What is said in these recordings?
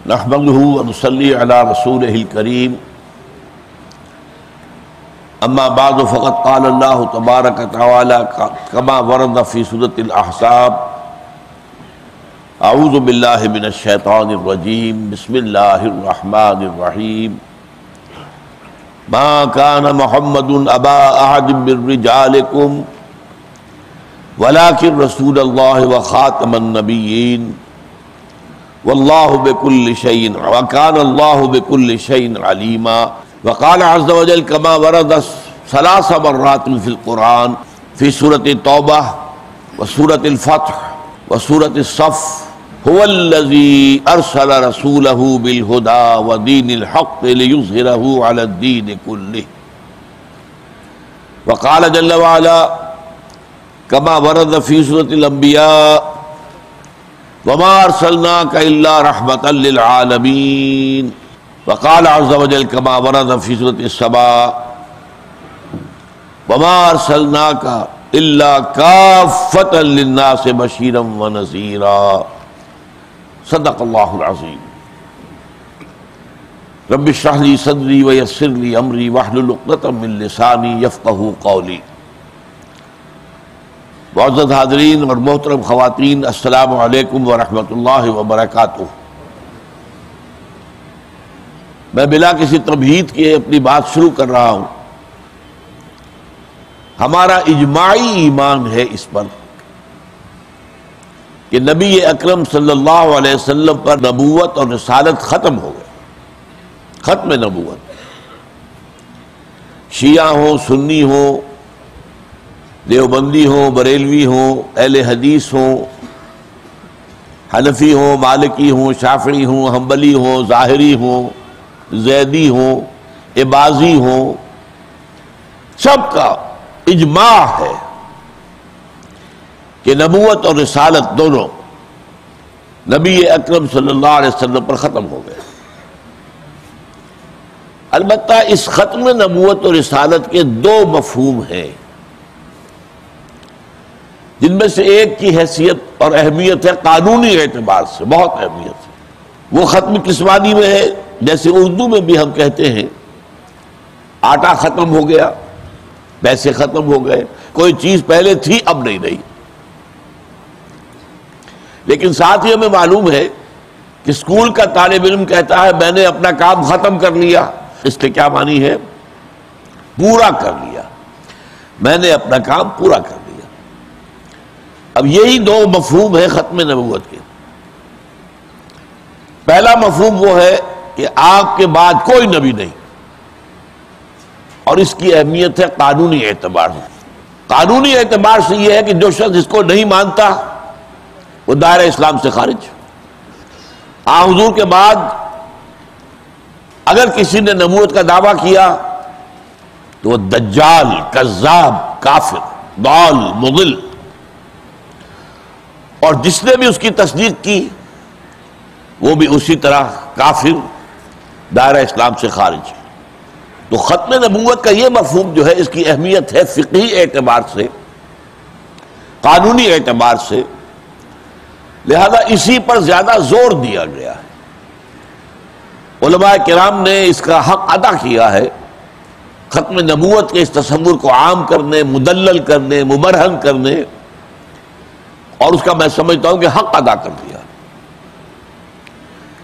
نحمده ونصلي على رسوله الكريم اما بعد فقد قال الله تبارك وتعالى كما ورد في سورة الأحزاب اعوذ بالله من الشيطان الرجيم بسم الله الرحمن الرحيم ما كان محمد أبا أحد من رجالكم ولكن رسول الله وخاتم النبيين والله بكل شيء وكان الله بكل شيء عليما وقال عز وجل كما ورد 3 مرات في القرآن في سورة التوبة وسورة الفتح وسورة الصف هو الذي أرسل رسوله بالهدى ودين الحق ليظهره على الدين كله وقال جل وعلا كما ورد في سورة الأنبياء وما أرسلناك إلا رحمة للعالمين وقال عز وجل كما ورد في سورة السبا وما أرسلناك إلا كافة للناس بشيرا ونذيرا صدق اللہ العظیم رب اشرح لي صدری ويسر لي امری واحلل عقدۃ من لسانی یفقہوا قولی۔ معزز حاضرین اور محترم خواتین، السلام علیکم ورحمۃ اللہ وبرکاتہ۔ میں بلا کسی تمہید کے اپنی بات شروع کر رہا ہوں۔ ہمارا اجماعی ایمان ہے اس پر کہ نبی اکرم صلی اللہ علیہ وسلم پر نبوت اور رسالت ختم ہو گئے، ختم نبوت۔ شیعہ ہوں، سنی ہوں، دیوبندی ہوں، بریلوی ہوں، اہل حدیث ہوں، حنفی ہوں، مالکی ہوں، شافعی ہوں، حنبلی ہوں، ظاہری ہوں، زیدی ہوں، عباضی ہوں، سب کا اجماع ہے کہ نبوت اور رسالت دونوں نبی اکرم صلی اللہ علیہ وسلم پر ختم ہو گئے۔ البتہ اس ختم نبوت اور رسالت کے 2 مفہوم ہیں، جن میں سے ایک کی حیثیت اور اہمیت ہے قانونی اعتبار سے، بہت اہمیت ہے۔ وہ ختم کس معنی میں ہے؟ جیسے اردو میں بھی ہم کہتے ہیں آٹا ختم ہو گیا، پیسے ختم ہو گئے، کوئی چیز پہلے تھی اب نہیں رہی۔ لیکن ساتھ ہی ہمیں معلوم ہے کہ اسکول کا طالب علم کہتا ہے میں نے اپنا کام ختم کر لیا، اس کے کیا معنی ہے؟ پورا کر لیا، میں نے اپنا کام پورا کر لیا۔ اب یہی 2 مفہوم ہیں ختم نبوت کے۔ پہلا مفہوم وہ ہے کہ آپ کے بعد کوئی نبی نہیں، اور اس کی اہمیت ہے قانونی اعتبار سے۔ قانونی اعتبار سے یہ ہے کہ جو شخص اس کو نہیں مانتا وہ دائرہ اسلام سے خارج۔ حضور کے بعد اگر کسی نے نبوت کا دعویٰ کیا تو وہ دجال، کذاب، کافر، ضال، مضل، اور جس نے بھی اس کی تصدیق کی وہ بھی اسی طرح کافر، دائرہ اسلام سے خارج۔ تو ختم نبوت کا یہ مفہوم جو ہے اس کی اہمیت ہے فقہی اعتبار سے، قانونی اعتبار سے، لہذا اسی پر زیادہ زور دیا گیا ہے۔ علماء کرام نے اس کا حق ادا کیا ہے، ختم نبوت کے اس تصور کو عام کرنے، مدلل کرنے، مبرہن کرنے، اور اس کا میں سمجھتا ہوں کہ حق ادا کر دیا۔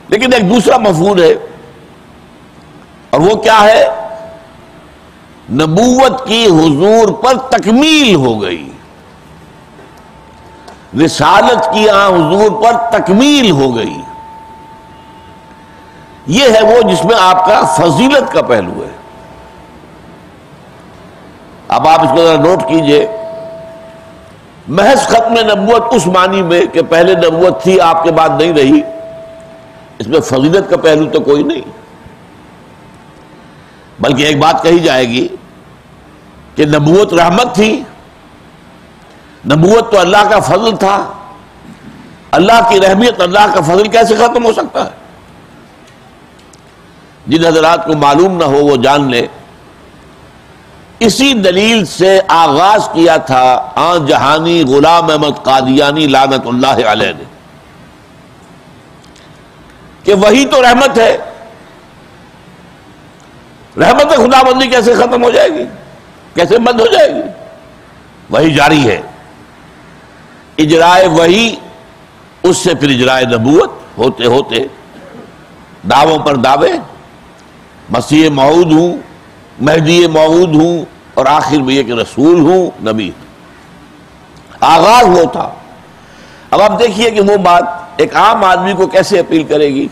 لیکن ایک دوسرا مفہوم ہے، اور وہ کیا ہے؟ نبوت کی حضور پر تکمیل ہو گئی، رسالت کی حضور پر تکمیل ہو گئی۔ یہ ہے وہ جس میں آپ کا فضیلت کا پہلو ہے۔ اب آپ اس کو ذرا نوٹ کیجئے، محض ختم نبوت اس معنی میں کہ پہلے نبوت تھی آپ کے بعد نہیں رہی، اس میں فضیلت کا پہلو تو کوئی نہیں، بلکہ ایک بات کہی جائے گی کہ نبوت رحمت تھی، نبوت تو اللہ کا فضل تھا، اللہ کی رحمت، اللہ کا فضل کیسے ختم ہو سکتا ہے؟ جن حضرات کو معلوم نہ ہو وہ جان لے، اسی دلیل سے آغاز کیا تھا آن جہانی غلام احمد قادیانی لعنت اللہ علیہ نے۔ کہ وہی تو رحمت ہے، رحمت خدا بندی کیسے ختم ہو جائے گی، کیسے بند ہو جائے گی؟ وہی جاری ہے، اجرائے وہی، اس سے پھر اجرائے نبوت، ہوتے ہوتے دعووں پر دعوے، مسیح موعود ہوں، مہدی موعود ہوں، اور آخر میں یہ کہ رسول ہوں، نبی ہوں۔ آغاز وہ تھا۔ اب آپ دیکھیے کہ وہ بات ایک عام آدمی کو کیسے اپیل کرے گی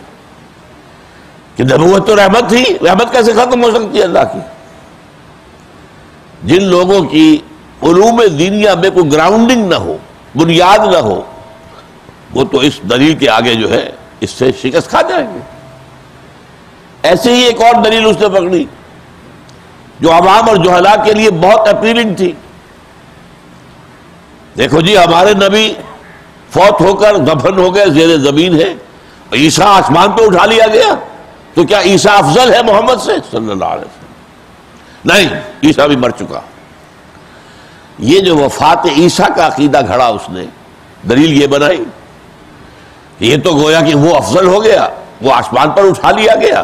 کہ نبوت تو رحمت تھی، رحمت کیسے ختم ہو سکتی ہے اللہ کی؟ جن لوگوں کی علوم دینیہ میں کوئی گراؤنڈنگ نہ ہو، بنیاد نہ ہو، وہ تو اس دلیل کے آگے جو ہے اس سے شکست کھا جائیں گے۔ ایسے ہی ایک اور دلیل اس نے پکڑی جو عوام اور جہلاء کے لیے بہت اپیلنگ تھی۔ دیکھو جی، ہمارے نبی فوت ہو کر دفن ہو گئے، زیر زمین ہے، عیسیٰ آسمان پہ اٹھا لیا گیا، تو کیا عیسیٰ افضل ہے محمد سے صلی اللہ علیہ وسلم؟ نہیں، عیسیٰ بھی مر چکا۔ یہ جو وفات عیسیٰ کا عقیدہ گھڑا اس نے، دلیل یہ بنائی کہ یہ تو گویا کہ وہ افضل ہو گیا، وہ آسمان پر اٹھا لیا گیا،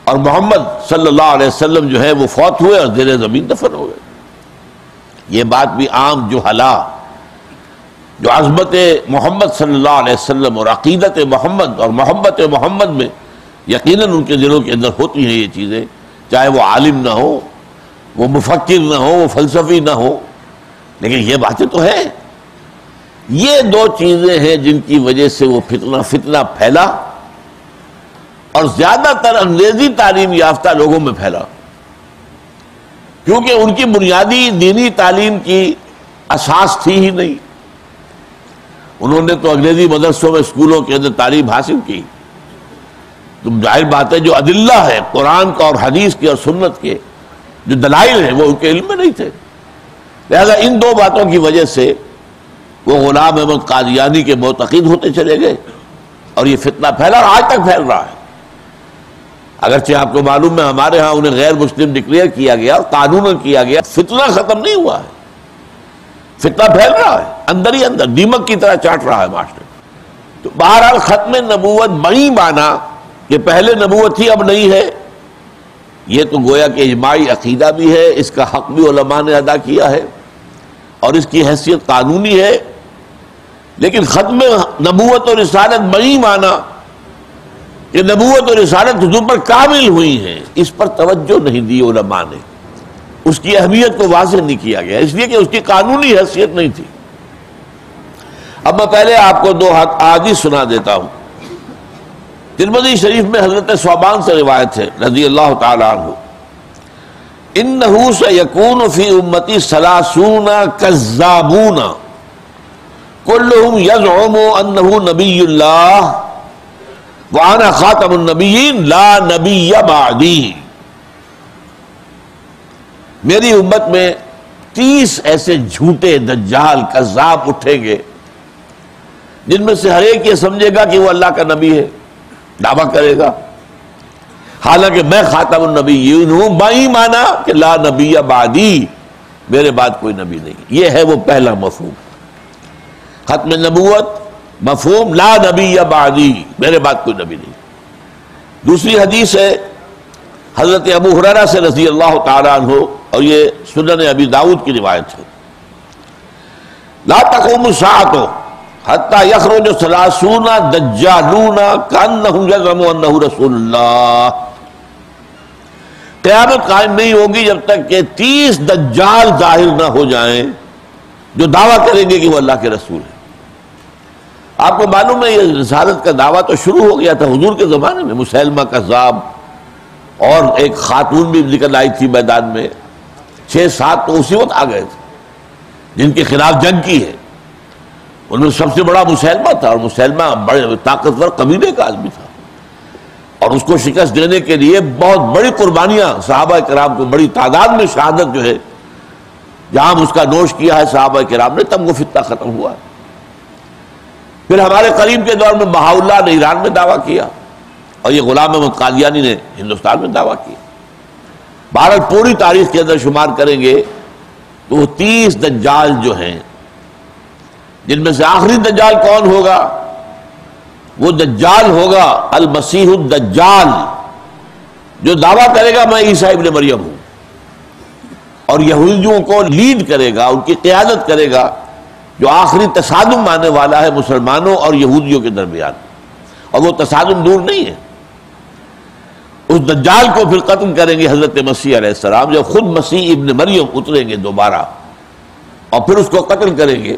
اور محمد صلی اللہ علیہ وسلم جو ہے وہ فوت ہوئے اور زیر زمین دفن ہو گئے۔ یہ بات بھی عام جہلاء جو عظمت محمد صلی اللہ علیہ وسلم اور عقیدت محمد اور محبت محمد میں یقیناً ان کے دلوں کے اندر ہوتی ہیں یہ چیزیں، چاہے وہ عالم نہ ہو، وہ مفکر نہ ہو، وہ فلسفی نہ ہو، لیکن یہ باتیں تو ہیں۔ یہ دو چیزیں ہیں جن کی وجہ سے وہ فتنہ پھیلا، اور زیادہ تر انگریزی تعلیم یافتہ لوگوں میں پھیلا، کیونکہ ان کی بنیادی دینی تعلیم کی اساس تھی ہی نہیں۔ انہوں نے تو انگریزی مدرسوں میں، اسکولوں کے اندر تعلیم حاصل کی، تو ظاہر بات ہے جو ادلہ ہے قرآن کا اور حدیث کے اور سنت کے جو دلائل ہیں وہ ان کے علم میں نہیں تھے۔ لہذا ان دو باتوں کی وجہ سے وہ غلام احمد قادیانی کے معتقد ہوتے چلے گئے، اور یہ فتنہ پھیلا اور آج تک پھیل رہا ہے۔ اگرچہ آپ کو معلوم ہے ہمارے ہاں انہیں غیر مسلم ڈکلیئر کیا گیا، قانون کیا گیا، فتنہ ختم نہیں ہوا ہے، فتنہ پھیل رہا ہے، اندر ہی اندر دیمک کی طرح چاٹ رہا ہے معاشرے۔ تو بہرحال ختم نبوت بڑی مانا کہ پہلے نبوت تھی اب نہیں ہے، یہ تو گویا کہ اجماعی عقیدہ بھی ہے، اس کا حق بھی علماء نے ادا کیا ہے، اور اس کی حیثیت قانونی ہے۔ لیکن ختم نبوت اور رسالت بڑی مانا کہ نبوت اور رسالت حضور پر کامل ہوئی ہیں، اس پر توجہ نہیں دی علماء نے، اس کی اہمیت کو واضح نہیں کیا گیا، اس لیے کہ اس کی قانونی حیثیت نہیں تھی۔ اب میں پہلے آپ کو دو احادیث سنا دیتا ہوں۔ ترمذی شریف میں حضرت ثوبان سے روایت ہے رضی اللہ تعالی عنہ، انہ سیکون فی امتی ثلاثون کذابون کلہم یزعم انہ نبی اللہ وَأَنَا خَاتَمُ النَّبِيِّينَ لَا نَبِيَّ بَعْدِي۔ میری امت میں 30 ایسے جھوٹے دجال کذاب اٹھیں گے جن میں سے ہر ایک یہ سمجھے گا کہ وہ اللہ کا نبی ہے، دعویٰ کرے گا، حالانکہ میں خاتم النبیین ہوں، بائی مانا کہ لا نبی بعدی، میرے بعد کوئی نبی نہیں۔ یہ ہے وہ پہلا مفہوم ختم نبوت، مفہوم لا نبی بعدی، میرے بعد کوئی نبی نہیں۔ دوسری حدیث ہے حضرت ابو ہریرہ سے رضی اللہ تعالی عنہ، اور یہ سنن ابی داؤد کی روایت ہے، لا تقوم الساعۃ حتی یخرج 30 دجالون کانہم یزعمون انہ رسول اللہ۔ قیامت قائم نہیں ہوگی جب تک کہ 30 دجال ظاہر نہ ہو جائیں جو دعویٰ کریں گے کہ وہ اللہ کے رسول ہیں۔ آپ کو معلوم ہے یہ رسالت کا دعویٰ تو شروع ہو گیا تھا حضور کے زمانے میں، مسیلمہ کذاب اور ایک خاتون بھی نکل آئی تھی میدان میں، 6-7 تو اسی وقت آ گئے تھے جن کے خلاف جنگ کی ہے۔ ان میں سب سے بڑا مسیلمہ تھا، اور مسیلمہ بڑے طاقتور قبیلے کا آدمی تھا، اور اس کو شکست دینے کے لیے بہت بڑی قربانیاں صحابہ کرام کو، بڑی تعداد میں شہادت جو ہے جہاں اس کا نوش کیا ہے صحابہ کرام نے، تب وہ فتنہ ختم ہوا۔ پھر ہمارے قریب کے دور میں بہاءاللہ نے ایران میں دعویٰ کیا، اور یہ غلام احمد قادیانی نے ہندوستان میں دعویٰ کیا۔ بہرحال پوری تاریخ کے اندر شمار کریں گے تو وہ 30 دجال جو ہیں، جن میں سے آخری دجال کون ہوگا وہ دجال ہوگا، المسیح الدجال، جو دعویٰ کرے گا میں عیسیٰ ابن مریم ہوں، اور یہودیوں کو لیڈ کرے گا، ان کی قیادت کرے گا، جو آخری تصادم آنے والا ہے مسلمانوں اور یہودیوں کے درمیان، اور وہ تصادم دور نہیں ہے۔ اس دجال کو پھر قتل کریں گے حضرت مسیح علیہ السلام، جب خود مسیح ابن مریم اتریں گے دوبارہ، اور پھر اس کو قتل کریں گے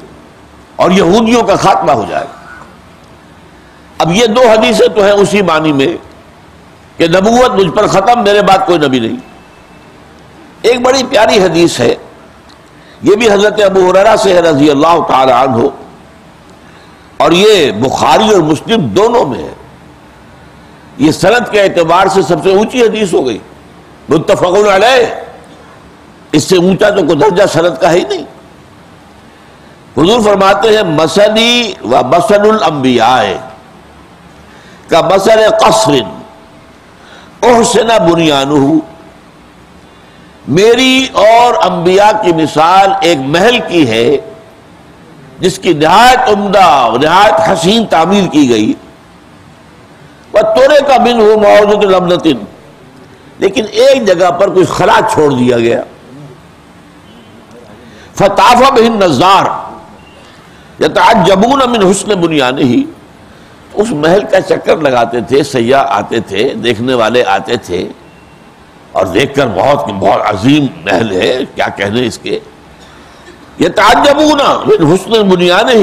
اور یہودیوں کا خاتمہ ہو جائے گا۔ اب یہ دو حدیثیں تو ہیں اسی معنی میں کہ نبوت مجھ پر ختم، میرے بعد کوئی نبی نہیں۔ ایک بڑی پیاری حدیث ہے، یہ بھی حضرت ابو ہریرہ سے ہے رضی اللہ تعالی عنہ، اور یہ بخاری اور مسلم دونوں میں ہے۔ یہ سند کے اعتبار سے سب سے اونچی حدیث ہو گئی، متفق علیہ، اس سے اونچا تو کوئی درجہ سند کا ہے ہی نہیں۔ حضور فرماتے ہیں مثلی و مثل الانبیاء کا مثل قصر احسن بنیانہ، میری اور انبیاء کی مثال ایک محل کی ہے جس کی نہایت عمدہ نہایت حسین تعمیر کی گئی، وَتُرِكَ مِنْهُ مَوْضِعُ لَبْنَةٍ، لیکن ایک جگہ پر کوئی خلا چھوڑ دیا گیا، فَطَافَ بِهِ النَّظَّارُ يَتَعَجَّبُونَ مِنْ حُسْنِ بُنْيَانِهِ، اس محل کا چکر لگاتے تھے، سیاح آتے تھے، دیکھنے والے آتے تھے، اور دیکھ کر بہت عظیم محل ہے، کیا کہنے اس کے، يَتَعَجَّبُونَ مِنْ حُسْنِ بُنْيَانِهِ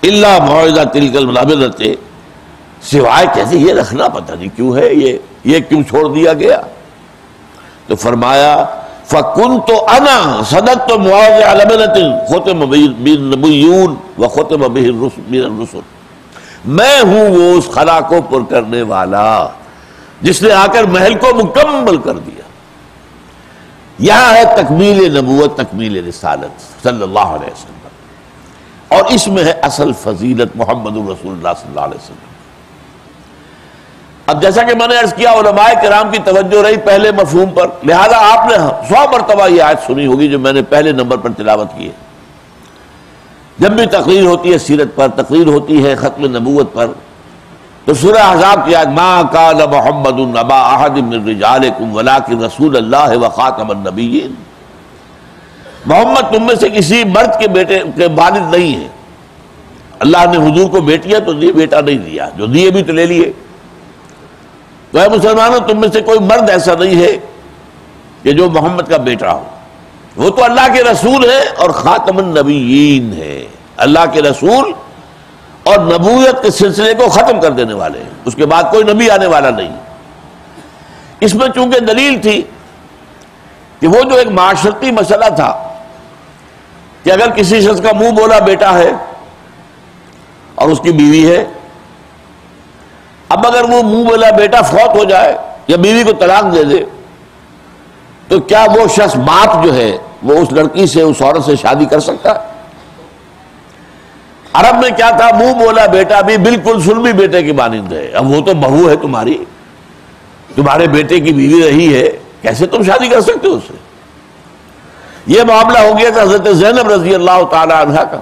إِلَّا مَوْعِظَ تِلْكَ الْمَلَابِدَةِ، سوائے کہتے یہ رکھنا پتہ نہیں کیوں ہے، یہ کیوں چھوڑ دیا گیا؟ تو فرمایا فَكُنْتُ أَنَا صَدَدْتُ مُوَاضِعَ لَبْنَةٍ خُتِمَ بِهِ النَّبِيُّونَ وَخُتِمَ بِهِ الرُّسُلُ، میں ہوں وہ اس خلا کو پر کرنے والا جس نے آ کر محل کو مکمل کر دیا۔ یہاں ہے تکمیل نبوت، تکمیل رسالت صلی اللہ علیہ وسلم، اور اس میں ہے اصل فضیلت محمد رسول اللہ صلی اللہ علیہ وسلم۔ اب جیسا کہ میں نے عرض کیا، علماء کرام کی توجہ رہی پہلے مفہوم پر، لہذا آپ نے 100 مرتبہ یہ آیت سنی ہوگی جو میں نے پہلے نمبر پر تلاوت کی ہے۔ جب بھی تقریر ہوتی ہے سیرت پر، تقریر ہوتی ہے ختم نبوت پر، تو سورہ احزاب کی آیت ما کان محمد ابا احد من رجالکم ولکن رسول اللہ وخاتم النبیین، محمد تم میں سے کسی مرد کے بیٹے کے والد نہیں ہے، اللہ نے حضور کو بیٹیاں تو دی، بیٹا نہیں دیا، جو دیے بھی تو لے لیے۔ تو اے مسلمانوں، تم میں سے کوئی مرد ایسا نہیں ہے کہ جو محمد کا بیٹا ہو، وہ تو اللہ کے رسول ہے اور خاتم النبیین ہے، اللہ کے رسول اور نبوت کے سلسلے کو ختم کر دینے والے ہیں، اس کے بعد کوئی نبی آنے والا نہیں۔ اس میں چونکہ دلیل تھی کہ وہ جو ایک معاشرتی مسئلہ تھا کہ اگر کسی شخص کا منہ بولا بیٹا ہے اور اس کی بیوی ہے، اب اگر وہ منہ بولا بیٹا فوت ہو جائے یا بیوی کو طلاق دے دے، تو کیا وہ شخص باپ جو ہے وہ اس لڑکی سے، اس عورت سے شادی کر سکتا ہے؟ عرب میں کیا تھا، منہ بولا بیٹا بھی بالکل سلمی بیٹے کی مانند ہے، اب وہ تو بہو ہے تمہاری، تمہارے بیٹے کی بیوی رہی ہے، کیسے تم شادی کر سکتے ہو اس سے؟ یہ معاملہ ہو گیا تھا حضرت زینب رضی اللہ تعالی عنہ کا۔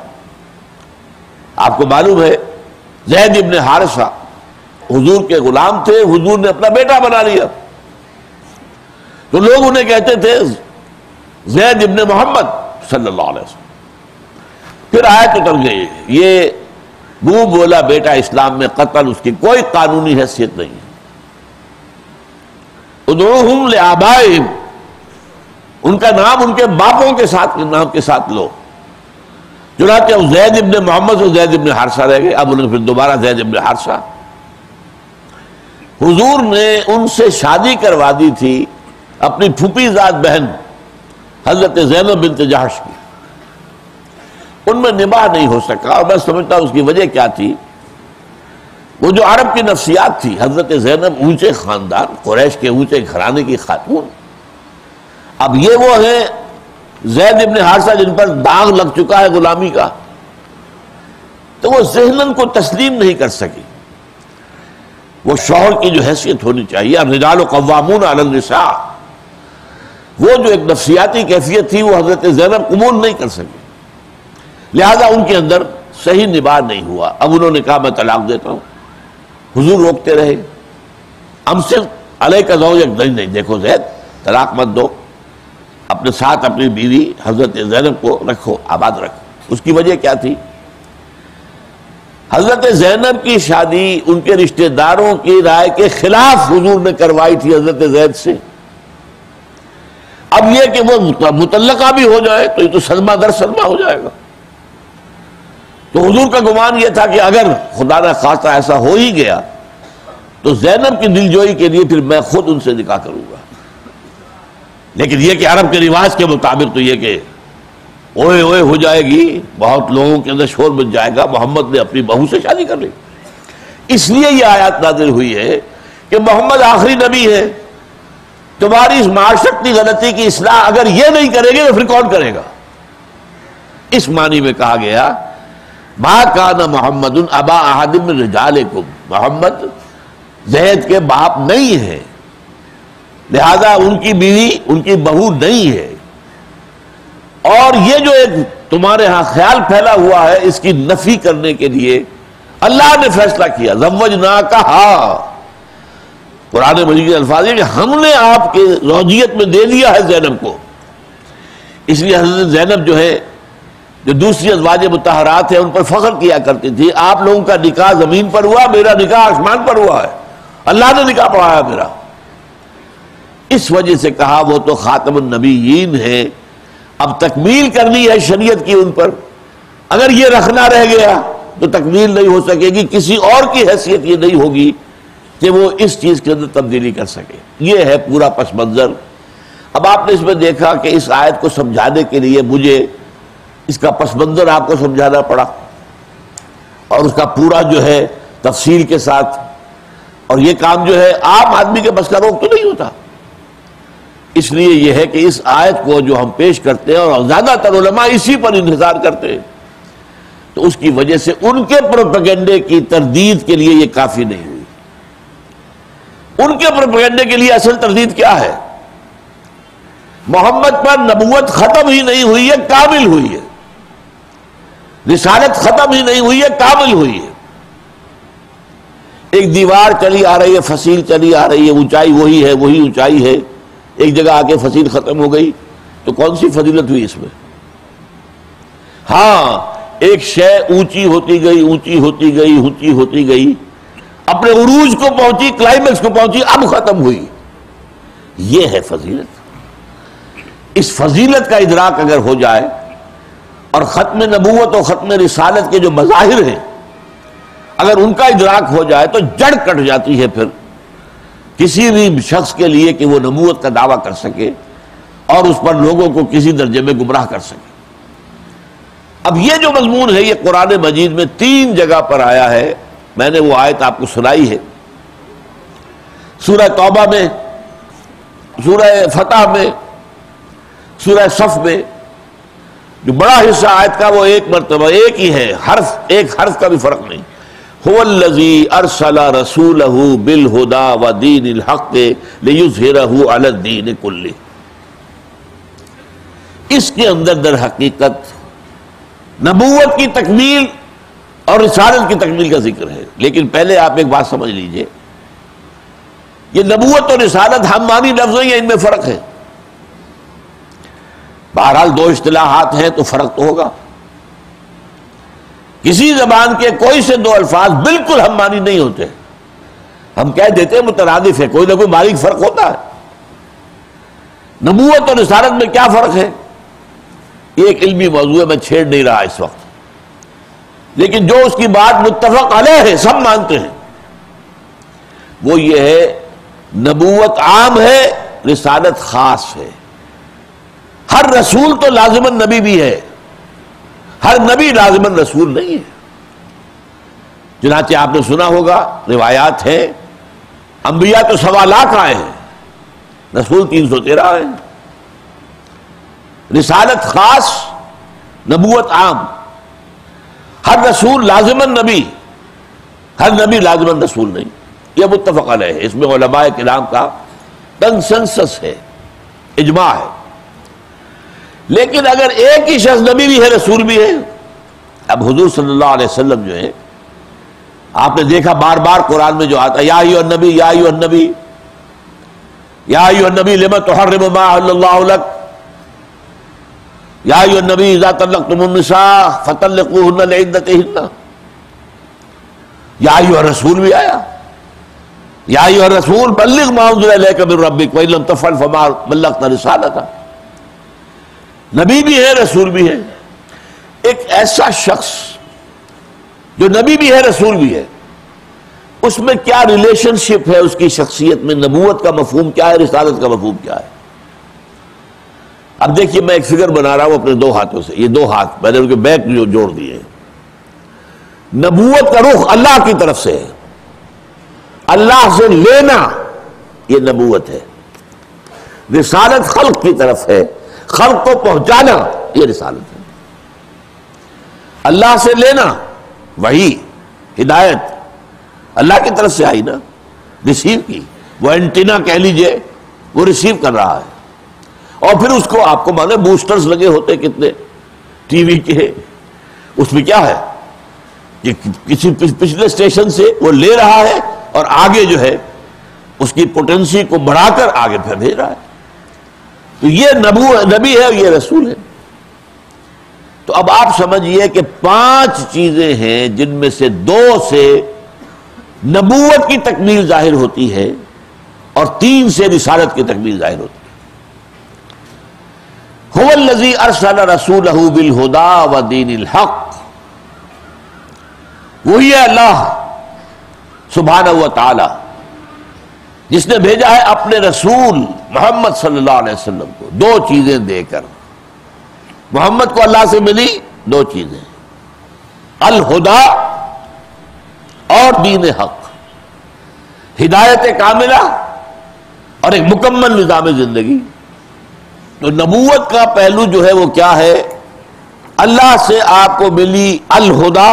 آپ کو معلوم ہے زید ابن حارثہ حضور کے غلام تھے، حضور نے اپنا بیٹا بنا لیا، تو لوگ انہیں کہتے تھے زید ابن محمد صلی اللہ علیہ وسلم۔ پھر آیت اتر گئی، یہ منہ بولا بیٹا اسلام میں قتل، اس کی کوئی قانونی حیثیت نہیں ہے۔ ادعوہم لآبائہم، ان کا نام ان کے باپوں کے ساتھ نام کے ساتھ لو، چنانچہ زید ابن محمد سے زید ابن حارثہ رہ گئے، اب انہیں پھر دوبارہ زید ابن حارثہ۔ حضور نے ان سے شادی کروا دی تھی اپنی پھوپھی ذات بہن حضرت زینب بنت جحش کی، ان میں نباہ نہیں ہو سکا، اور میں سمجھتا ہوں اس کی وجہ کیا تھی، وہ جو عرب کی نفسیات تھی، حضرت زینب اونچے خاندان، قریش کے اونچے گھرانے کی خاتون، اب یہ وہ ہیں زید ابن حارثہ جن پر داغ لگ چکا ہے غلامی کا، تو وہ ذہناً کو تسلیم نہیں کر سکی۔ وہ شوہر کی جو حیثیت ہونی چاہیے، الرجال قوامون علی النساء، وہ جو ایک نفسیاتی کیفیت تھی وہ حضرت زینب قبول نہیں کر سکی، لہذا ان کے اندر صحیح نباہ نہیں ہوا۔ اب انہوں نے کہا میں طلاق دیتا ہوں، حضور روکتے رہے، امسک علیک زوجک، نہیں دیکھو زید طلاق مت دو، اپنے ساتھ اپنی بیوی حضرت زینب کو رکھو، آباد رکھو۔ اس کی وجہ کیا تھی؟ حضرت زینب کی شادی ان کے رشتہ داروں کی رائے کے خلاف حضور نے کروائی تھی حضرت زید سے۔ اب یہ کہ وہ مطلقہ بھی ہو جائے تو یہ تو صدمہ در صدمہ ہو جائے گا۔ تو حضور کا گمان یہ تھا کہ اگر خدا نہ خواستہ ایسا ہو ہی گیا تو زینب کی دلجوئی کے لیے پھر میں خود ان سے نکاح کروں گا۔ لیکن یہ کہ عرب کے رواج کے مطابق تو یہ کہ اوئے اوئے ہو جائے گی، بہت لوگوں کے اندر شور بچ جائے گا، محمد نے اپنی بہو سے شادی کر لی۔ اس لیے یہ آیات نازل ہوئی ہے کہ محمد آخری نبی ہے، تمہاری اس معاشرتی غلطی کی اصلاح اگر یہ نہیں کرے گے تو پھر کون کرے گا؟ اس معنی میں کہا گیا ما کان محمد ابا احد من رجالکم، محمد زید کے باپ نہیں ہے، لہذا ان کی بیوی ان کی بہو نہیں ہے۔ اور یہ جو ایک تمہارے ہاں خیال پھیلا ہوا ہے اس کی نفی کرنے کے لیے اللہ نے فیصلہ کیا، زوجناکہا، قرآن مجید کے الفاظ ہیں کہ ہم نے آپ کے زوجیت میں دے دیا ہے زینب کو۔ اس لیے حضرت زینب جو ہے، جو دوسری ازواج مطہرات ہیں، ان پر فخر کیا کرتی تھی، آپ لوگوں کا نکاح زمین پر ہوا، میرا نکاح آسمان پر ہوا ہے، اللہ نے نکاح پڑھایا میرا۔ اس وجہ سے کہا وہ تو خاتم النبیین ہے، اب تکمیل کرنی ہے شریعت کی ان پر۔ اگر یہ رکھنا رہ گیا تو تکمیل نہیں ہو سکے گی، کسی اور کی حیثیت یہ نہیں ہوگی کہ وہ اس چیز کے اندر تبدیلی کر سکے۔ یہ ہے پورا پس منظر۔ اب آپ نے اس میں دیکھا کہ اس آیت کو سمجھانے کے لیے مجھے اس کا پس منظر آپ کو سمجھانا پڑا، اور اس کا پورا جو ہے تفصیل کے ساتھ، اور یہ کام جو ہے عام آدمی کے بس کا روک تو نہیں ہوتا۔ اس لیے یہ ہے کہ اس آیت کو جو ہم پیش کرتے ہیں اور زیادہ تر علماء اسی پر انحصار کرتے ہیں، تو اس کی وجہ سے ان کے پروپیگنڈے کی تردید کے لیے یہ کافی نہیں ہوئی۔ ان کے پروپیگنڈے کے لیے اصل تردید کیا ہے؟ محمد پر نبوت ختم ہی نہیں ہوئی ہے، کامل ہوئی ہے۔ رسالت ختم ہی نہیں ہوئی ہے، کامل ہوئی ہے۔ ایک دیوار چلی آ رہی ہے، فصیل چلی آ رہی ہے، اونچائی وہی ہے، وہی اونچائی ہے، ایک جگہ آ کے فصیل ختم ہو گئی تو کون سی فضیلت ہوئی اس میں؟ ہاں، ایک شے اونچی ہوتی گئی، اونچی ہوتی گئی، اونچی ہوتی گئی، اپنے عروج کو پہنچی، کلائمیکس کو پہنچی، اب ختم ہوئی۔ یہ ہے فضیلت۔ اس فضیلت کا ادراک اگر ہو جائے اور ختم نبوت اور ختم رسالت کے جو مظاہر ہیں اگر ان کا ادراک ہو جائے تو جڑ کٹ جاتی ہے پھر کسی بھی شخص کے لیے کہ وہ نبوت کا دعویٰ کر سکے اور اس پر لوگوں کو کسی درجے میں گمراہ کر سکے۔ اب یہ جو مضمون ہے یہ قرآن مجید میں 3 جگہ پر آیا ہے۔ میں نے وہ آیت آپ کو سنائی ہے، سورہ توبہ میں، سورہ فتح میں، سورہ صف میں۔ جو بڑا حصہ آیت کا وہ ایک مرتبہ ایک ہی ہے، ایک حرف کا بھی فرق نہیں۔ هو الذی ارسل رسولہ بالہدی ودین الحق لیظہرہ علی الدین کلہ۔ اس کے اندر در حقیقت نبوت کی تکمیل اور رسالت کی تکمیل کا ذکر ہے۔ لیکن پہلے آپ ایک بات سمجھ لیجئے، یہ نبوت اور رسالت ہم معنی لفظ ہیں یا ان میں فرق ہے؟ بہرحال 2 اصطلاحات ہیں تو فرق تو ہوگا۔ کسی زبان کے کوئی سے 2 الفاظ بالکل ہم معنی نہیں ہوتے، ہم کہہ دیتے ہیں مترادف ہے، کوئی نہ کوئی باریک فرق ہوتا ہے۔ نبوت اور رسالت میں کیا فرق ہے؟ یہ ایک علمی موضوع ہے، میں چھیڑ نہیں رہا اس وقت، لیکن جو اس کی بات متفق علیہ ہے، سب مانتے ہیں، وہ یہ ہے نبوت عام ہے، رسالت خاص ہے۔ ہر رسول تو لازماً نبی بھی ہے، ہر نبی لازماً رسول نہیں ہے۔ چنانچہ آپ نے سنا ہوگا، روایات ہیں، انبیاء تو 1.25 لاکھ آئے ہیں، رسول 313 ہیں۔ رسالت خاص، نبوت عام۔ ہر رسول لازماً نبی، ہر نبی لازماً رسول نہیں، یہ متفق علیہ ہے۔ اس میں علماء کرام کا کنسنسس ہے، اجماع ہے۔ لیکن اگر ایک ہی شخص نبی بھی ہے، رسول بھی ہے، اب حضور صلی اللہ علیہ وسلم جو ہے آپ نے دیکھا بار بار قرآن میں جو آتا ہے یا ایھا النبی یا ایھا النبی یا ایھا النبی لم تحرم ما احل اللہ لک یا ایھا النبی اذا طلقتم النساء فطلقوهن لعدتهن. یا ایھا الرسول بھی آیا، یا ایھا الرسول بلغ ما انزل الیک من ربک وان لم تفعل فما بلغت رسالتہ. نبی بھی ہے رسول بھی ہے. ایک ایسا شخص جو نبی بھی ہے رسول بھی ہے، اس میں کیا ریلیشن شپ ہے اس کی شخصیت میں؟ نبوت کا مفہوم کیا ہے، رسالت کا مفہوم کیا ہے؟ اب دیکھیے میں ایک فگر بنا رہا ہوں اپنے دو ہاتھوں سے، یہ دو ہاتھ میں نے ان کے بیک جو جوڑ دیے ہیں. نبوت کا رخ اللہ کی طرف سے ہے، اللہ سے لینا یہ نبوت ہے. رسالت خلق کی طرف ہے، خلق کو پہنچانا یہ رسالت ہے. اللہ سے لینا وہی ہدایت اللہ کی طرف سے آئی نا، ریسیو کی. وہ اینٹینا کہہ لیجئے، وہ ریسیو کر رہا ہے، اور پھر اس کو آپ کو مانے بوسٹرز لگے ہوتے کتنے ٹی وی کے، اس میں کیا ہے کہ کسی پچھلے اسٹیشن سے وہ لے رہا ہے اور آگے جو ہے اس کی پوٹینسی کو بڑھا کر آگے پھر بھیج رہا ہے. تو یہ نبی ہے اور یہ رسول ہے. تو اب آپ سمجھئے کہ 5 چیزیں ہیں جن میں سے 2 سے نبوت کی تکمیل ظاہر ہوتی ہے اور 3 سے رسالت کی تکمیل ظاہر ہوتی ہے. هو الذی ارسل رسولہ بالہدی ودین الحق. وہی ہے اللہ سبحانہ و تعالی جس نے بھیجا ہے اپنے رسول محمد صلی اللہ علیہ وسلم کو 2 چیزیں دے کر. محمد کو اللہ سے ملی 2 چیزیں، الہدا اور دین حق، ہدایت کاملہ اور ایک مکمل نظام زندگی. تو نبوت کا پہلو جو ہے وہ کیا ہے؟ اللہ سے آپ کو ملی الہدا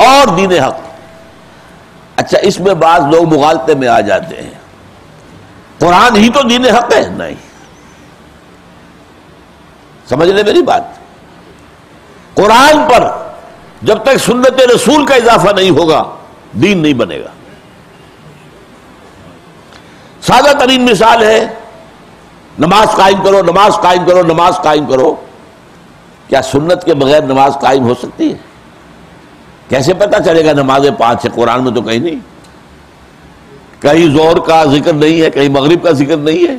اور دین حق. اچھا اس میں بعض لوگ مغالطے میں آ جاتے ہیں، قرآن ہی تو دین حق ہے. نہیں، سمجھ لیں میری بات. قرآن پر جب تک سنت رسول کا اضافہ نہیں ہوگا دین نہیں بنے گا. سادہ ترین مثال ہے نماز قائم کرو، نماز قائم کرو، نماز قائم کرو. کیا سنت کے بغیر نماز قائم ہو سکتی ہے؟ کیسے پتہ چلے گا نمازیں 5 ہے؟ قرآن میں تو کہیں نہیں، کہیں ظہر کا ذکر نہیں ہے، کہیں مغرب کا ذکر نہیں ہے.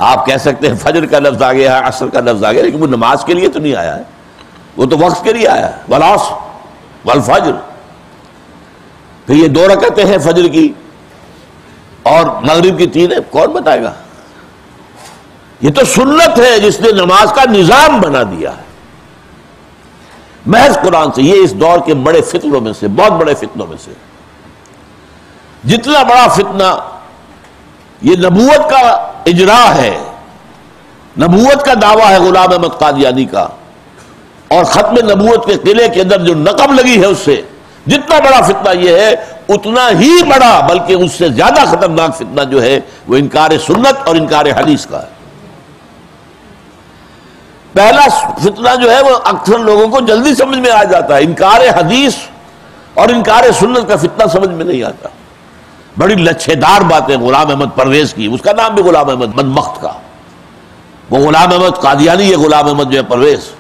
آپ کہہ سکتے ہیں فجر کا لفظ آ گیا ہے، عصر کا لفظ آ گیا، لیکن وہ نماز کے لیے تو نہیں آیا ہے، وہ تو وقت کے لیے آیا ہے. والعصر والفجر. پھر یہ 2 رکعتیں ہیں فجر کی اور مغرب کی 3 ہے، کون بتائے گا؟ یہ تو سنت ہے جس نے نماز کا نظام بنا دیا ہے محض قرآن سے. یہ اس دور کے بڑے فتنوں میں سے، بہت بڑے فتنوں میں سے، جتنا بڑا فتنہ یہ نبوت کا اجرا ہے، نبوت کا دعویٰ ہے غلام احمد قادیانی کا، اور ختم نبوت کے قلعے کے اندر جو نقب لگی ہے اس سے، جتنا بڑا فتنہ یہ ہے اتنا ہی بڑا بلکہ اس سے زیادہ خطرناک فتنہ جو ہے وہ انکار سنت اور انکار حدیث کا ہے. پہلا فتنہ جو ہے وہ اکثر لوگوں کو جلدی سمجھ میں آ جاتا ہے، انکار حدیث اور انکار سنت کا فتنہ سمجھ میں نہیں آتا. بڑی لچھے دار باتیں غلام احمد پرویز کی، اس کا نام بھی غلام احمد بدبخت کا، وہ غلام احمد قادیانی، یہ غلام احمد جو ہے پرویز،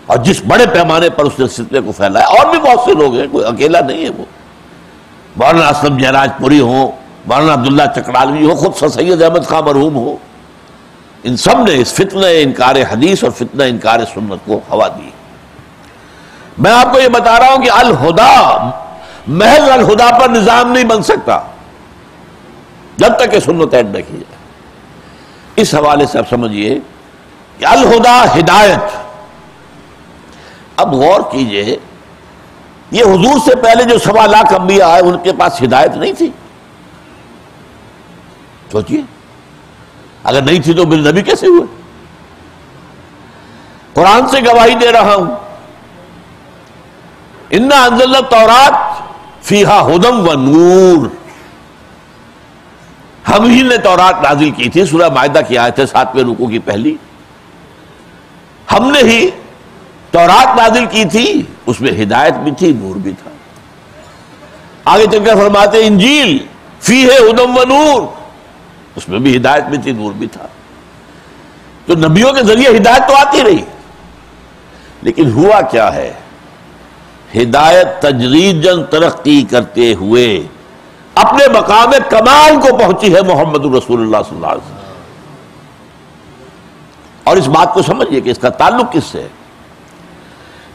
اور جس بڑے پیمانے پر اس نے فتنے کو پھیلایا. اور بھی بہت سے لوگ ہیں، کوئی اکیلا نہیں ہے. وہ مولانا اسلم جہراج پوری ہو، مولانا عبداللہ چکرالوی ہو، خود سر سید احمد خان مرحوم ہو، ان سب نے اس فتنہ انکار حدیث اور فتنہ انکار سنت کو ہوا دی. میں آپ کو یہ بتا رہا ہوں کہ الہدا، محض الہدا پر نظام نہیں بن سکتا جب تک کہ سنت ایڈ نہ کی جائے. اس حوالے سے آپ سمجھیے کہ الہدا ہدایت. اب غور کیجئے، یہ حضور سے پہلے جو 1.25 لاکھ انبیاء آئے ان کے پاس ہدایت نہیں تھی. سوچئے اگر نہیں تھی تو پھر نبی کیسے ہوئے؟ قرآن سے گواہی دے رہا ہوں، انا انزلنا التوراۃ فیہا ھدی و نور. ہم ہی نے تورات نازل کی تھی، سورہ مائدہ کی آیت ہے 7ویں رکوع کی پہلی. ہم نے ہی تورات نازل کی تھی، اس میں ہدایت بھی تھی، نور بھی تھا۔ آگے چل کر فرماتے ہیں انجیل فیہ ھدی و نور، اس میں بھی ہدایت بھی تھی، نور بھی تھا۔ تو نبیوں کے ذریعے ہدایت تو آتی رہی، لیکن ہوا کیا ہے؟ ہدایت تدریجاً ترقی کرتے ہوئے اپنے مقام کمال کو پہنچی ہے محمد رسول اللہ صلی اللہ علیہ وسلم۔ اور اس بات کو سمجھیے کہ اس کا تعلق کس سے ہے؟